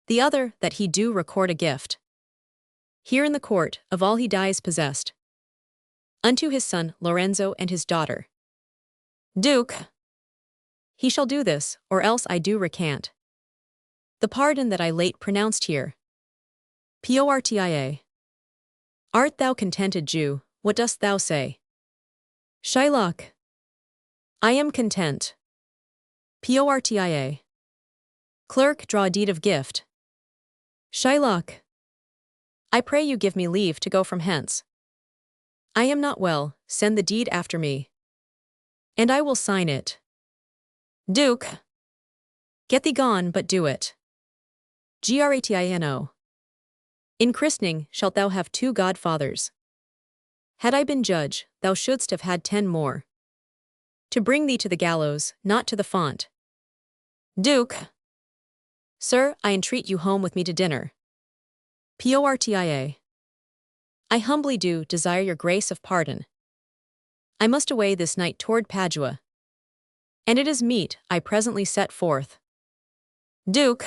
The other, that he do record a gift here in the court of all he dies possessed unto his son Lorenzo and his daughter. Duke. He shall do this, or else I do recant the pardon that I late pronounced here. Portia. Art thou contented, Jew? What dost thou say? Shylock. I am content. Portia. Clerk, draw a deed of gift. Shylock. I pray you give me leave to go from hence. I am not well, send the deed after me, and I will sign it. Duke. Get thee gone, but do it. Gratino. In christening shalt thou have 2 godfathers. Had I been judge, thou shouldst have had 10 more, to bring thee to the gallows, not to the font. Duke. Sir, I entreat you home with me to dinner. Portia. I humbly do desire your grace of pardon. I must away this night toward Padua, and it is meet I presently set forth. Duke.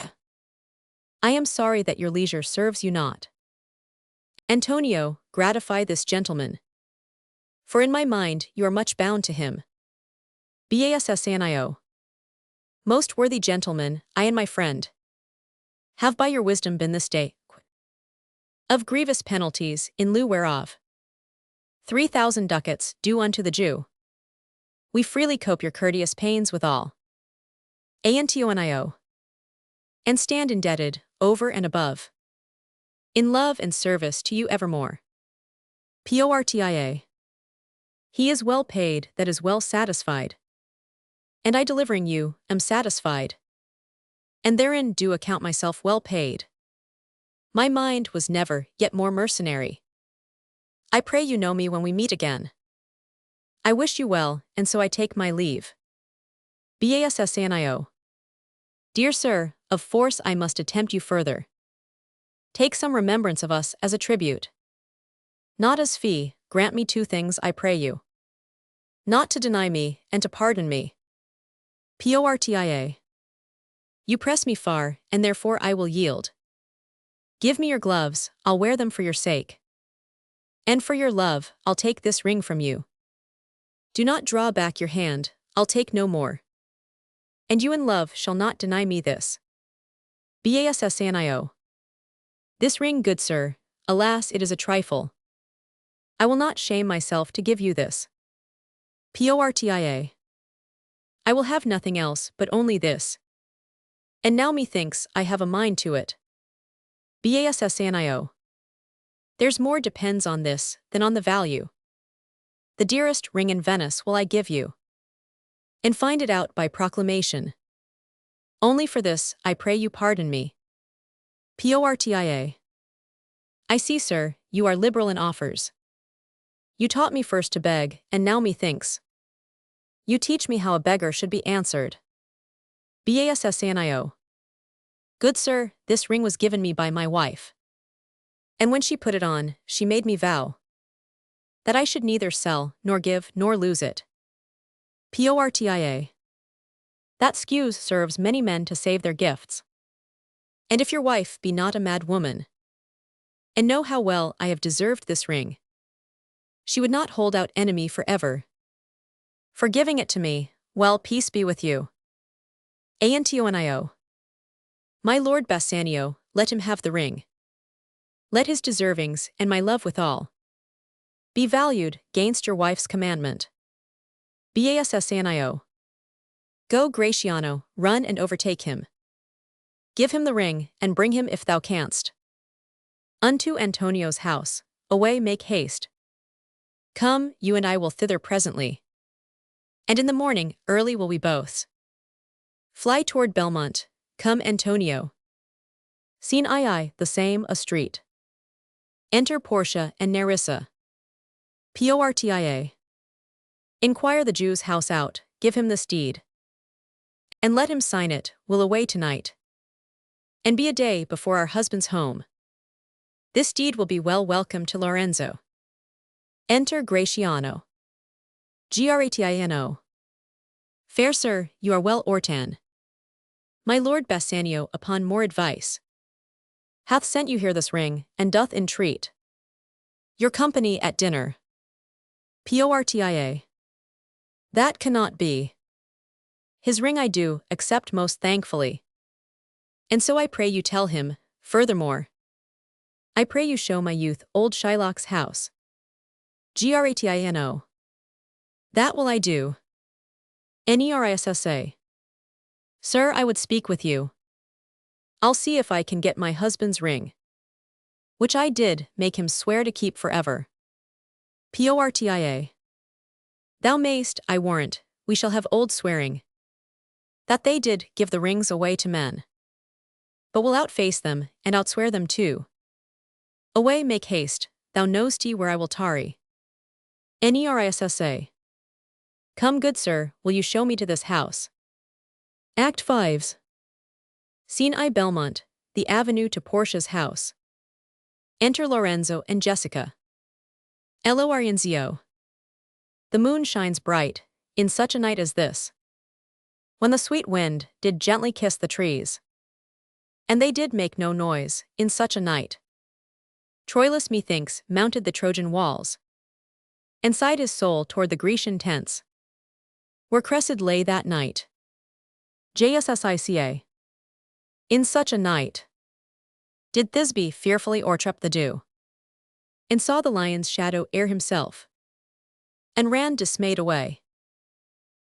I am sorry that your leisure serves you not. Antonio, gratify this gentleman. For in my mind you are much bound to him. Bassanio. Most worthy gentleman, I and my friend have by your wisdom been this day of grievous penalties, in lieu whereof 3,000 ducats due unto the Jew. We freely cope your courteous pains withal. Antonio. And stand indebted, over and above, in love and service to you evermore. Portia. He is well paid that is well satisfied. And I delivering you, am satisfied. And therein do account myself well paid. My mind was never yet more mercenary. I pray you know me when we meet again. I wish you well, and so I take my leave. Bassanio. Dear sir, of force I must attempt you further. Take some remembrance of us as a tribute. Not as fee, grant me 2 things I pray you. Not to deny me, and to pardon me. Portia. You press me far, and therefore I will yield. Give me your gloves, I'll wear them for your sake. And for your love, I'll take this ring from you. Do not draw back your hand, I'll take no more. And you in love shall not deny me this. Bassanio. This ring, good sir, alas, it is a trifle. I will not shame myself to give you this. Portia. I will have nothing else but only this. And now methinks I have a mind to it. Bassanio. There's more depends on this than on the value. The dearest ring in Venice will I give you. And find it out by proclamation. Only for this I pray you pardon me. Portia. I see, sir, you are liberal in offers. You taught me first to beg, and now methinks you teach me how a beggar should be answered. Bassanio. Good sir, this ring was given me by my wife. And when she put it on, she made me vow that I should neither sell, nor give, nor lose it. Portia. That skews serves many men to save their gifts. And if your wife be not a mad woman, and know how well I have deserved this ring, she would not hold out enemy forever. For giving it to me, well, peace be with you. Antonio. My lord Bassanio, let him have the ring. Let his deservings, and my love withal, be valued gainst your wife's commandment. Bassanio. Go, Gratiano, run and overtake him. Give him the ring, and bring him if thou canst. Unto Antonio's house, away make haste. Come, you and I will thither presently. And in the morning, early will we both fly toward Belmont. Come, Antonio. Scene II, the same, a street. Enter Portia and Nerissa. Portia. Inquire the Jew's house out, give him this deed. And let him sign it, we'll away tonight. And be a day before our husband's home. This deed will be well welcome to Lorenzo. Enter Gratiano. Gratiano. Fair sir, you are well ortan. My lord Bassanio, upon more advice, hath sent you here this ring, and doth entreat your company at dinner. Portia. That cannot be. His ring I do accept most thankfully. And so I pray you tell him, furthermore, I pray you show my youth old Shylock's house. Gratiano. That will I do. Nerissa. Sir, I would speak with you. I'll see if I can get my husband's ring, which I did make him swear to keep forever. Portia. Thou mayst, I warrant, we shall have old swearing, that they did give the rings away to men. But we'll outface them, and outswear them too. Away make haste, thou know'st ye where I will tarry. Nerissa. Come, good sir, will you show me to this house? Act 5. Scene I, Belmont, the avenue to Portia's house. Enter Lorenzo and Jessica. Lorenzo. The moon shines bright, in such a night as this, when the sweet wind did gently kiss the trees, And they did make no noise, in such a night. Troilus, methinks, mounted the Trojan walls, and sighed his soul toward the Grecian tents, where Cressid lay that night. JSSICA. In such a night did Thisbe fearfully o'ertrip the dew, and saw the lion's shadow ere himself, and ran dismayed away.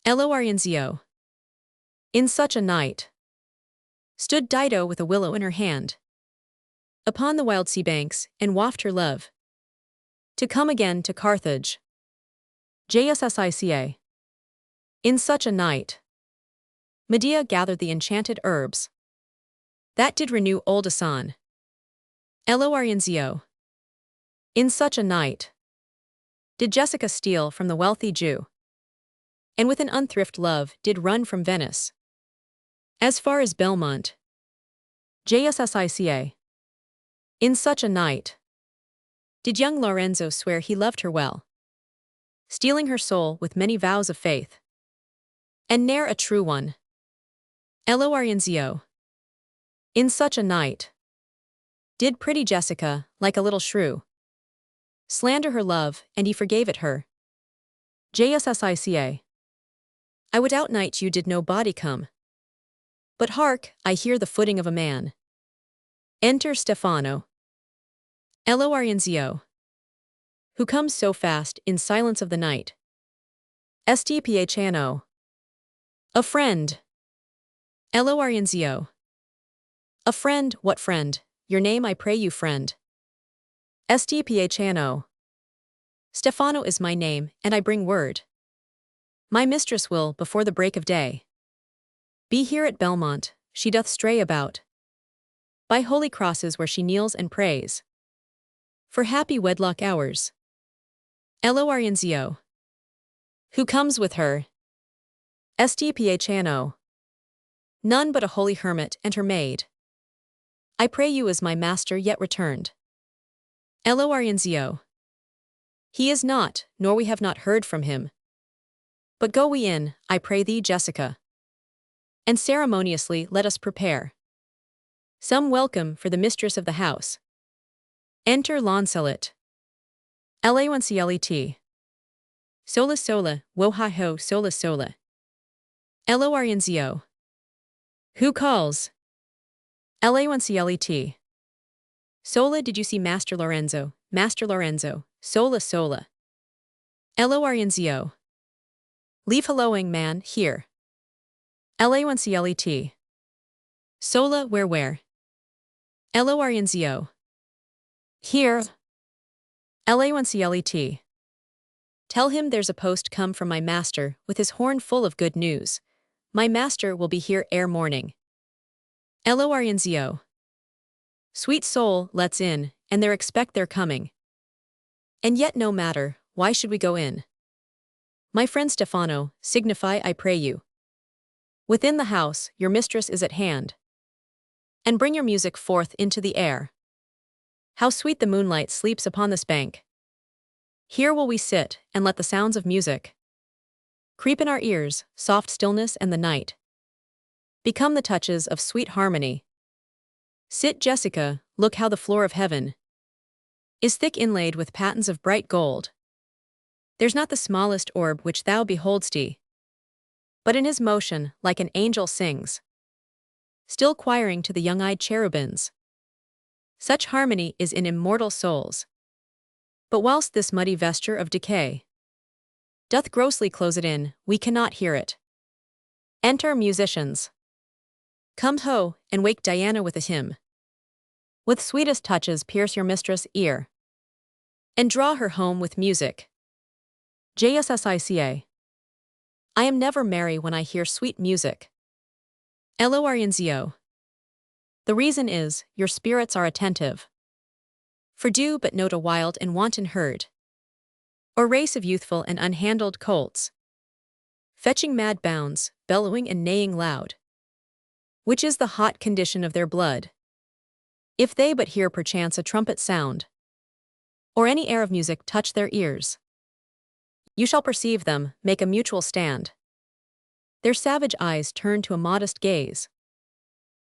Lorenzo. In such a night stood Dido with a willow in her hand, upon the wild sea banks, and waft her love to come again to Carthage. JSSICA. In such a night Medea gathered the enchanted herbs that did renew old Asan. Lorenzo. In such a night did Jessica steal from the wealthy Jew, and with an unthrift love did run from Venice as far as Belmont. JSSICA. In such a night did young Lorenzo swear he loved her well, stealing her soul with many vows of faith, and ne'er a true one. Lorenzo. In such a night did pretty Jessica, like a little shrew, slander her love, and he forgave it her. JSSICA. I would outnight you did no body come. But hark, I hear the footing of a man. Enter Stephano. Lorenzo. Who comes so fast in silence of the night? Stphano. A friend. Lorenzo. A friend, what friend? Your name I pray you, friend. Stphano. Stephano is my name, and I bring word. My mistress will, before the break of day, be here at Belmont. She doth stray about by holy crosses where she kneels and prays for happy wedlock hours. Lorenzo. Who comes with her? Stphano. None but a holy hermit and her maid. I pray you is my master yet returned. Lorenzo. He is not, nor we have not heard from him. But go we in, I pray thee, Jessica, and ceremoniously let us prepare some welcome for the mistress of the house. Enter Launcelot. Launcelet. Sola sola, wo hi ho, sola sola. Lorenzo. Who calls? Launcelet. Sola, did you see Master Lorenzo? Master Lorenzo. Sola sola. Lorenzo. Leave helloing, man, here. Launcelet. Sola, where? Lorenzo. Here. Launcelet. Tell him there's a post come from my master with his horn full of good news. My master will be here ere morning. Lorenzo. Sweet soul, let's in, and there expect their coming. And yet no matter, why should we go in? My friend Stephano, signify I pray you. Within the house, your mistress is at hand. And bring your music forth into the air. How sweet the moonlight sleeps upon this bank. Here will we sit, and let the sounds of music creep in our ears, soft stillness and the night become the touches of sweet harmony. Sit, Jessica, look how the floor of heaven is thick inlaid with patens of bright gold. There's not the smallest orb which thou behold'st, but in his motion, like an angel sings, still choiring to the young-eyed cherubims. Such harmony is in immortal souls. But whilst this muddy vesture of decay doth grossly close it in, we cannot hear it. Enter musicians. Come ho, and wake Diana with a hymn. With sweetest touches pierce your mistress' ear, and draw her home with music. JSSICA. I am never merry when I hear sweet music. Lorenzo. The reason is, your spirits are attentive. For do but note a wild and wanton herd, or race of youthful and unhandled colts, fetching mad bounds, bellowing and neighing loud, which is the hot condition of their blood. If they but hear perchance a trumpet sound, or any air of music touch their ears, you shall perceive them make a mutual stand. Their savage eyes turn to a modest gaze,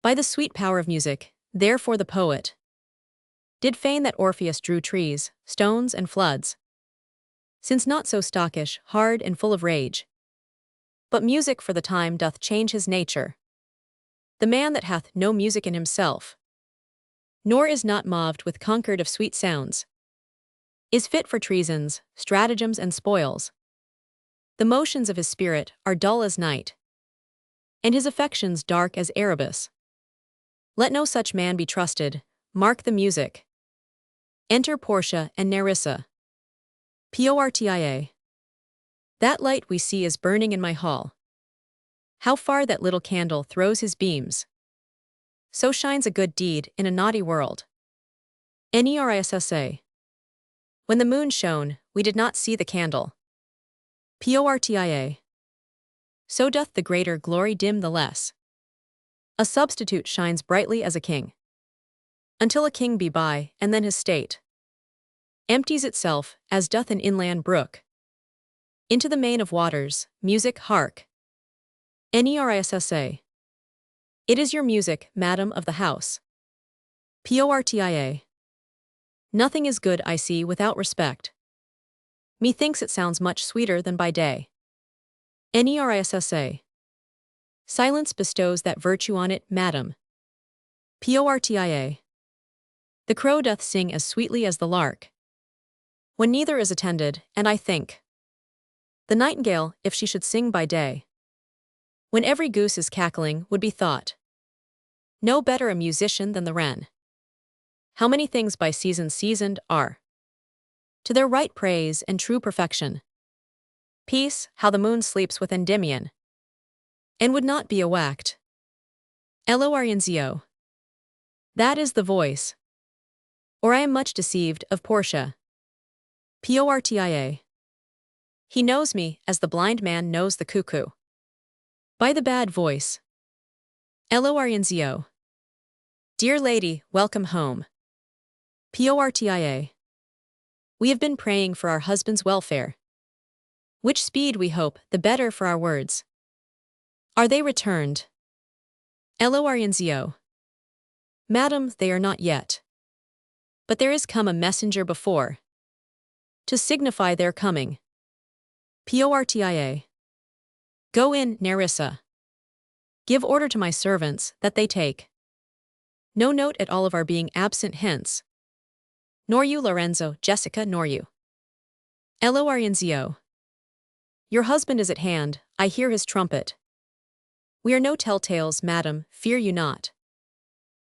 By the sweet power of music, therefore the poet did feign that Orpheus drew trees, stones, and floods, since not so stockish, hard, and full of rage. But music for the time doth change his nature. The man that hath no music in himself, nor is not moved with concord of sweet sounds, is fit for treasons, stratagems, and spoils. The motions of his spirit are dull as night, and his affections dark as Erebus. Let no such man be trusted. Mark the music. Enter Portia and Nerissa. Portia. That light we see is burning in my hall. How far that little candle throws his beams. So shines a good deed in a naughty world. Nerissa. When the moon shone, we did not see the candle. Portia. So doth the greater glory dim the less. A substitute shines brightly as a king, until a king be by, and then his state empties itself, as doth an inland brook, into the main of waters. Music, hark. Nerissa. It is your music, madam of the house. Portia. Nothing is good I see without respect. Methinks it sounds much sweeter than by day. Nerissa. Silence bestows that virtue on it, madam. Portia. The crow doth sing as sweetly as the lark, when neither is attended, and I think the nightingale, if she should sing by day, when every goose is cackling, would be thought no better a musician than the wren. How many things by seasons seasoned are to their right praise and true perfection. Peace, how the moon sleeps with Endymion, and would not be awacked. Lorenzo. That is the voice, or I am much deceived, of Portia. Portia. He knows me, as the blind man knows the cuckoo, by the bad voice. Lorenzo. Dear lady, welcome home. Portia. We have been praying for our husband's welfare, which speed we hope the better for our words. Are they returned? Lorenzo. Madam, they are not yet, but there is come a messenger before, to signify their coming. Portia. Go in, Nerissa. Give order to my servants that they take no note at all of our being absent hence. Nor you, Lorenzo, Jessica, nor you. Lorenzo. Your husband is at hand, I hear his trumpet. We are no telltales, madam, fear you not.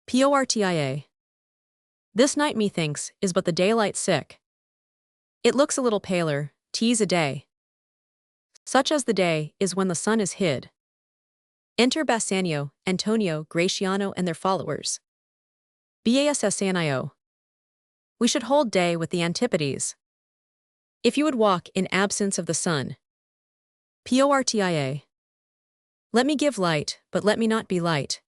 Portia. This night, methinks, is but the daylight sick. It looks a little paler, 'tis a day, such as the day is when the sun is hid. Enter Bassanio, Antonio, Gratiano, and their followers. Bassanio. We should hold day with the antipodes, if you would walk in absence of the sun. Portia. Let me give light, but let me not be light.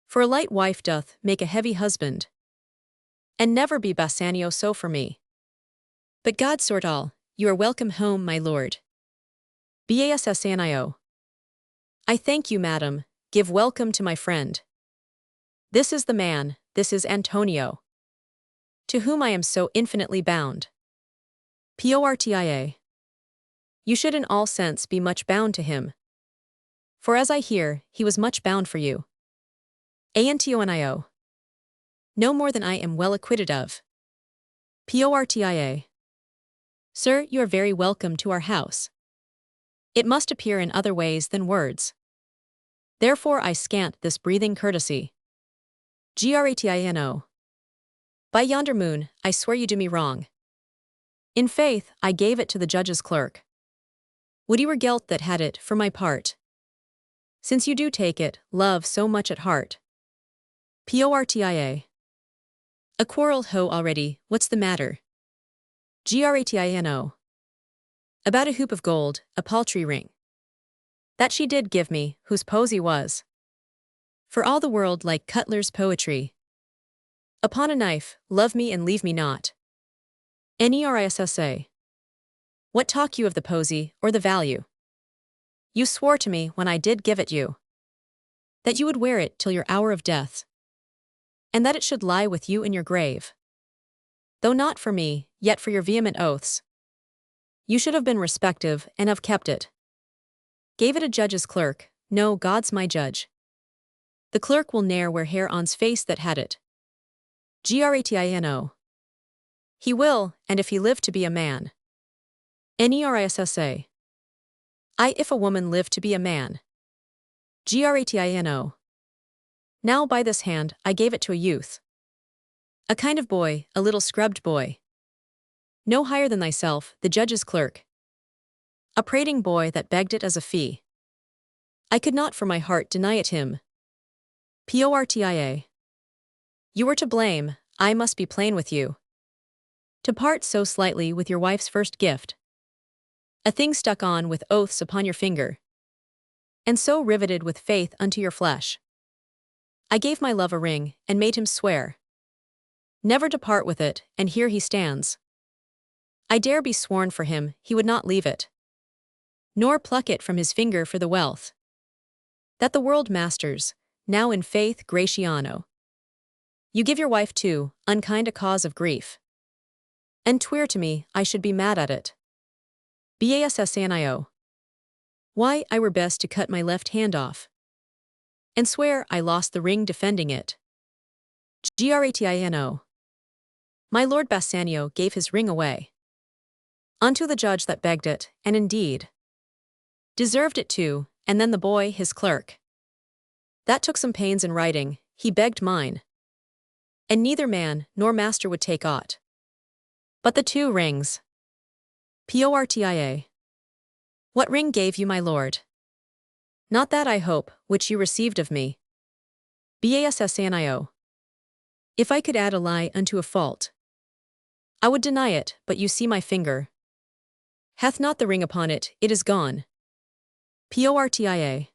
For a light wife doth make a heavy husband, and never be Bassanio so for me. But God sort all, you are welcome home, my lord. Bassanio. I thank you, madam, give welcome to my friend. This is the man, this is Antonio, to whom I am so infinitely bound. Portia. You should in all sense be much bound to him, for as I hear, he was much bound for you. Antonio. No more than I am well acquitted of. Portia. Sir, you are very welcome to our house. It must appear in other ways than words. Therefore I scant this breathing courtesy. Gratino. By yonder moon, I swear you do me wrong. In faith, I gave it to the judge's clerk. Would you were guilt that had it, for my part. Since you do take it, love so much at heart. Portia. A quarrel ho already, what's the matter? Gratino. About a hoop of gold, a paltry ring, that she did give me, whose posy was for all the world like Cutler's poetry. Upon a knife, love me and leave me not. Nerissa. What talk you of the posy, or the value? You swore to me when I did give it you, that you would wear it till your hour of death, and that it should lie with you in your grave. Though not for me, yet for your vehement oaths. You should have been respective and have kept it. Gave it a judge's clerk, no, God's my judge. The clerk will ne'er wear hair on's face that had it. Gratino. He will, and if he live to be a man. Nerissa. If a woman live to be a man. Gratino. Now by this hand I gave it to a youth. A kind of boy, a little scrubbed boy. No higher than thyself, the judge's clerk. A prating boy that begged it as a fee. I could not for my heart deny it him. Portia. You were to blame, I must be plain with you. To part so slightly with your wife's first gift. A thing stuck on with oaths upon your finger. And so riveted with faith unto your flesh. I gave my love a ring, and made him swear. Never to part with it, and here he stands. I dare be sworn for him, he would not leave it. Nor pluck it from his finger for the wealth. That the world masters, now in faith Gratiano. You give your wife too, unkind a cause of grief. And tweer to me, I should be mad at it. Bassnio. Why, I were best to cut my left hand off. And swear I lost the ring defending it. Gratino. My lord Bassanio gave his ring away. Unto the judge that begged it, and indeed deserved it too, and then the boy his clerk. That took some pains in writing, he begged mine. And neither man nor master would take aught. But the 2 rings. Portia. What ring gave you my lord? Not that I hope, which you received of me. Bassnio. If I could add a lie unto a fault, I would deny it, but you see my finger. Hath not the ring upon it, it is gone. Portia.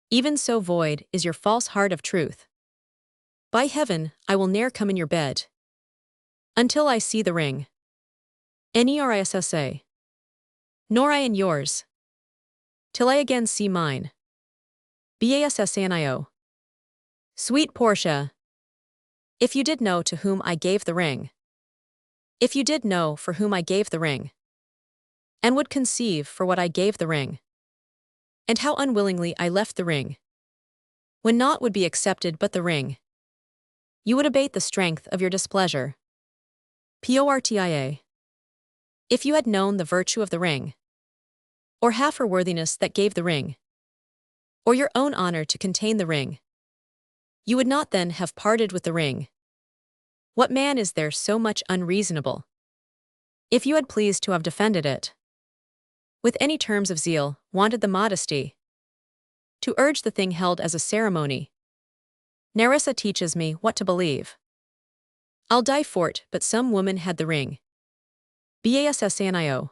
Even so void is your false heart of truth. By heaven, I will ne'er come in your bed. Until I see the ring. Nerissa. Nor I in yours. Till I again see mine. Bassnio. Sweet Portia. If you did know to whom I gave the ring. If you did know for whom I gave the ring. And would conceive for what I gave the ring. And how unwillingly I left the ring. When naught would be accepted but the ring. You would abate the strength of your displeasure. Portia. If you had known the virtue of the ring. Or half her worthiness that gave the ring. Or your own honor to contain the ring. You would not then have parted with the ring. What man is there so much unreasonable? If you had pleased to have defended it. With any terms of zeal, wanted the modesty. To urge the thing held as a ceremony. Nerissa teaches me what to believe. I'll die for't, but some woman had the ring. Bassnio.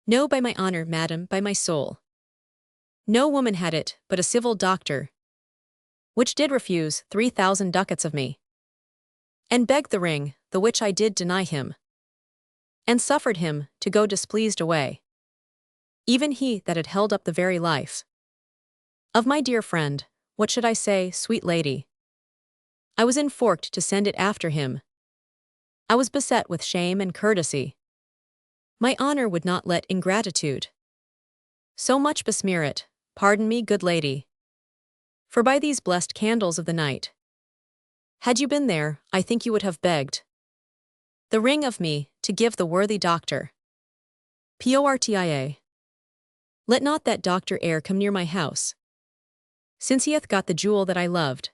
No, by my honor, madam, by my soul. No woman had it, but a civil doctor. Which did refuse 3,000 ducats of me. And begged the ring, the which I did deny him. And suffered him to go displeased away. Even he that had held up the very life. Of my dear friend, what should I say, sweet lady? I was inforked to send it after him. I was beset with shame and courtesy. My honor would not let ingratitude so much besmear it, pardon me, good lady. For by these blessed candles of the night, had you been there, I think you would have begged the ring of me to give the worthy doctor. Portia. Let not that doctor e'er come near my house, since he hath got the jewel that I loved,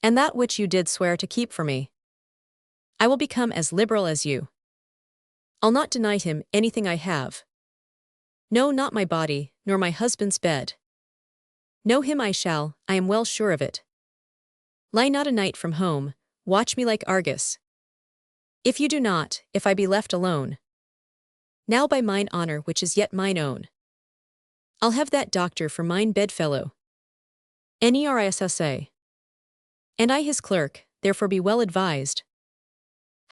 and that which you did swear to keep for me. I will become as liberal as you. I'll not deny him anything I have. No, not my body, nor my husband's bed. Know him I shall, I am well sure of it. Lie not a night from home, watch me like Argus. If you do not, if I be left alone. Now by mine honor which is yet mine own. I'll have that doctor for mine bedfellow. Nerissa. And I his clerk, therefore be well advised.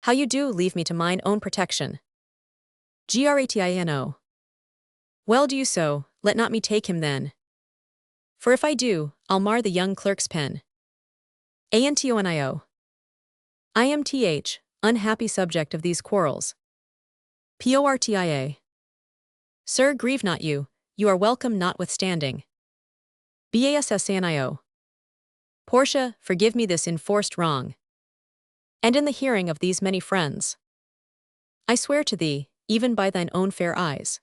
How you do leave me to mine own protection. Gratino. Well do you so, let not me take him then. For if I do, I'll mar the young clerk's pen. Antonio. I am unhappy subject of these quarrels. Portia. Sir, grieve not you are welcome notwithstanding. Bassanio. Portia, forgive me this enforced wrong. And in the hearing of these many friends, I swear to thee, even by thine own fair eyes,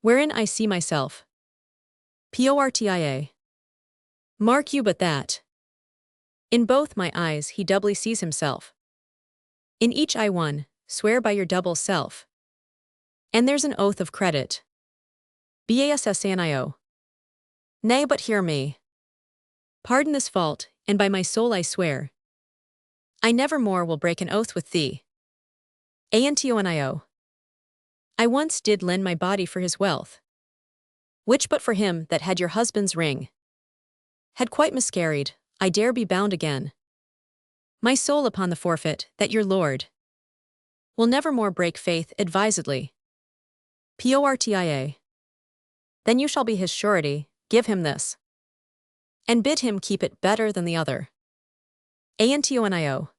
wherein I see myself. Portia. Mark you but that, in both my eyes he doubly sees himself. In each I one, swear by your double self. And there's an oath of credit. Bassanio. Nay, but hear me. Pardon this fault, and by my soul I swear, I never more will break an oath with thee. Antonio. I once did lend my body for his wealth, which but for him that had your husband's ring had quite miscarried, I dare be bound again. My soul upon the forfeit, that your lord will never more break faith advisedly. Portia. Then you shall be his surety, give him this, and bid him keep it better than the other. Antonio.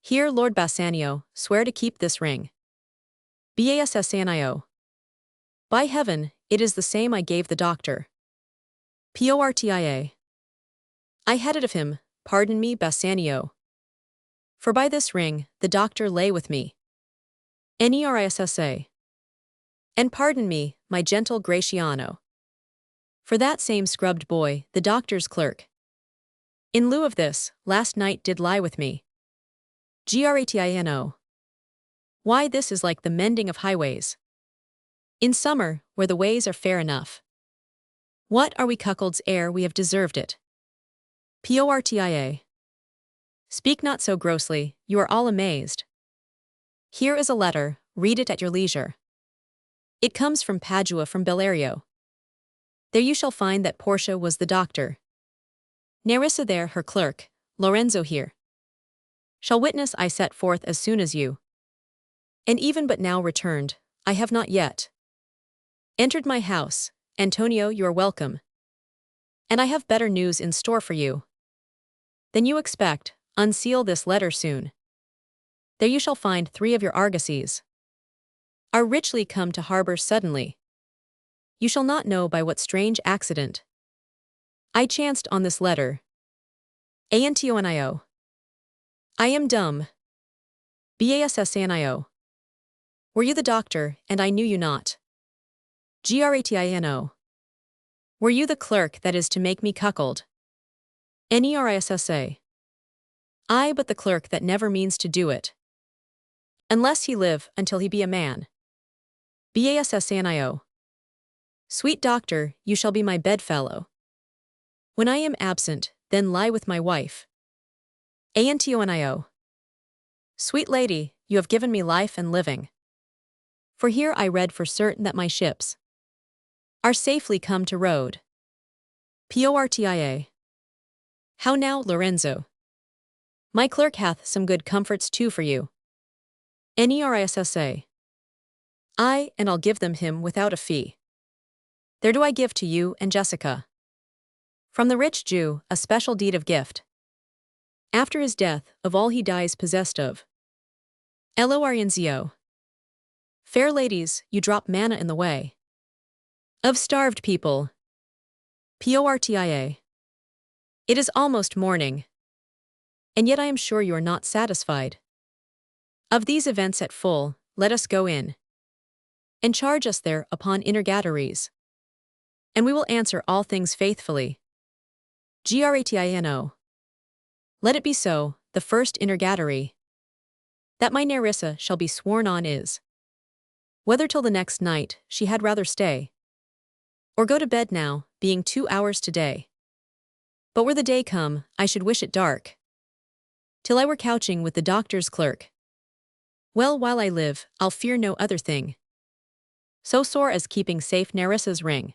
Here, Lord Bassanio, swear to keep this ring. Bassanio. By heaven, it is the same I gave the doctor. Portia. I had it of him, pardon me, Bassanio. For by this ring, the doctor lay with me. Nerissa. And pardon me, my gentle Gratiano. For that same scrubbed boy, the doctor's clerk, in lieu of this, last night did lie with me. Gratino. Why, this is like the mending of highways. In summer, where the ways are fair enough. What are we cuckolds ere we have deserved it? Portia. Speak not so grossly, you are all amazed. Here is a letter, read it at your leisure. It comes from Padua from Bellario. There you shall find that Portia was the doctor. Nerissa there her clerk, Lorenzo here. Shall witness I set forth as soon as you. And even but now returned, I have not yet entered my house. Antonio, you are welcome. And I have better news in store for you than you expect. Unseal this letter soon. There you shall find 3 of your argosies are richly come to harbor suddenly. You shall not know by what strange accident I chanced on this letter. Antonio. I am dumb. Bassanio. Were you the doctor, and I knew you not? Gratino. Were you the clerk that is to make me cuckold? Nerissa. I but the clerk that never means to do it, unless he live until he be a man. Bassanio. Sweet doctor, you shall be my bedfellow. When I am absent, then lie with my wife. Antonio. Sweet lady, you have given me life and living. For here I read for certain that my ships are safely come to road. Portia. How now, Lorenzo? My clerk hath some good comforts too for you. Nerissa. Aye, and I'll give them him without a fee. There do I give to you and Jessica, from the rich Jew, a special deed of gift. After his death, of all he dies possessed of. Eloarienzio. Fair ladies, you drop manna in the way of starved people. Portia. It is almost morning, and yet I am sure you are not satisfied. Of these events at full, let us go in, and charge us there upon interrogatories, and we will answer all things faithfully. Gratino. Let it be so. The first interrogatory that my Nerissa shall be sworn on is, whether till the next night she had rather stay, or go to bed now, being 2 hours today. But were the day come, I should wish it dark, till I were couching with the doctor's clerk. Well, while I live, I'll fear no other thing so sore as keeping safe Nerissa's ring.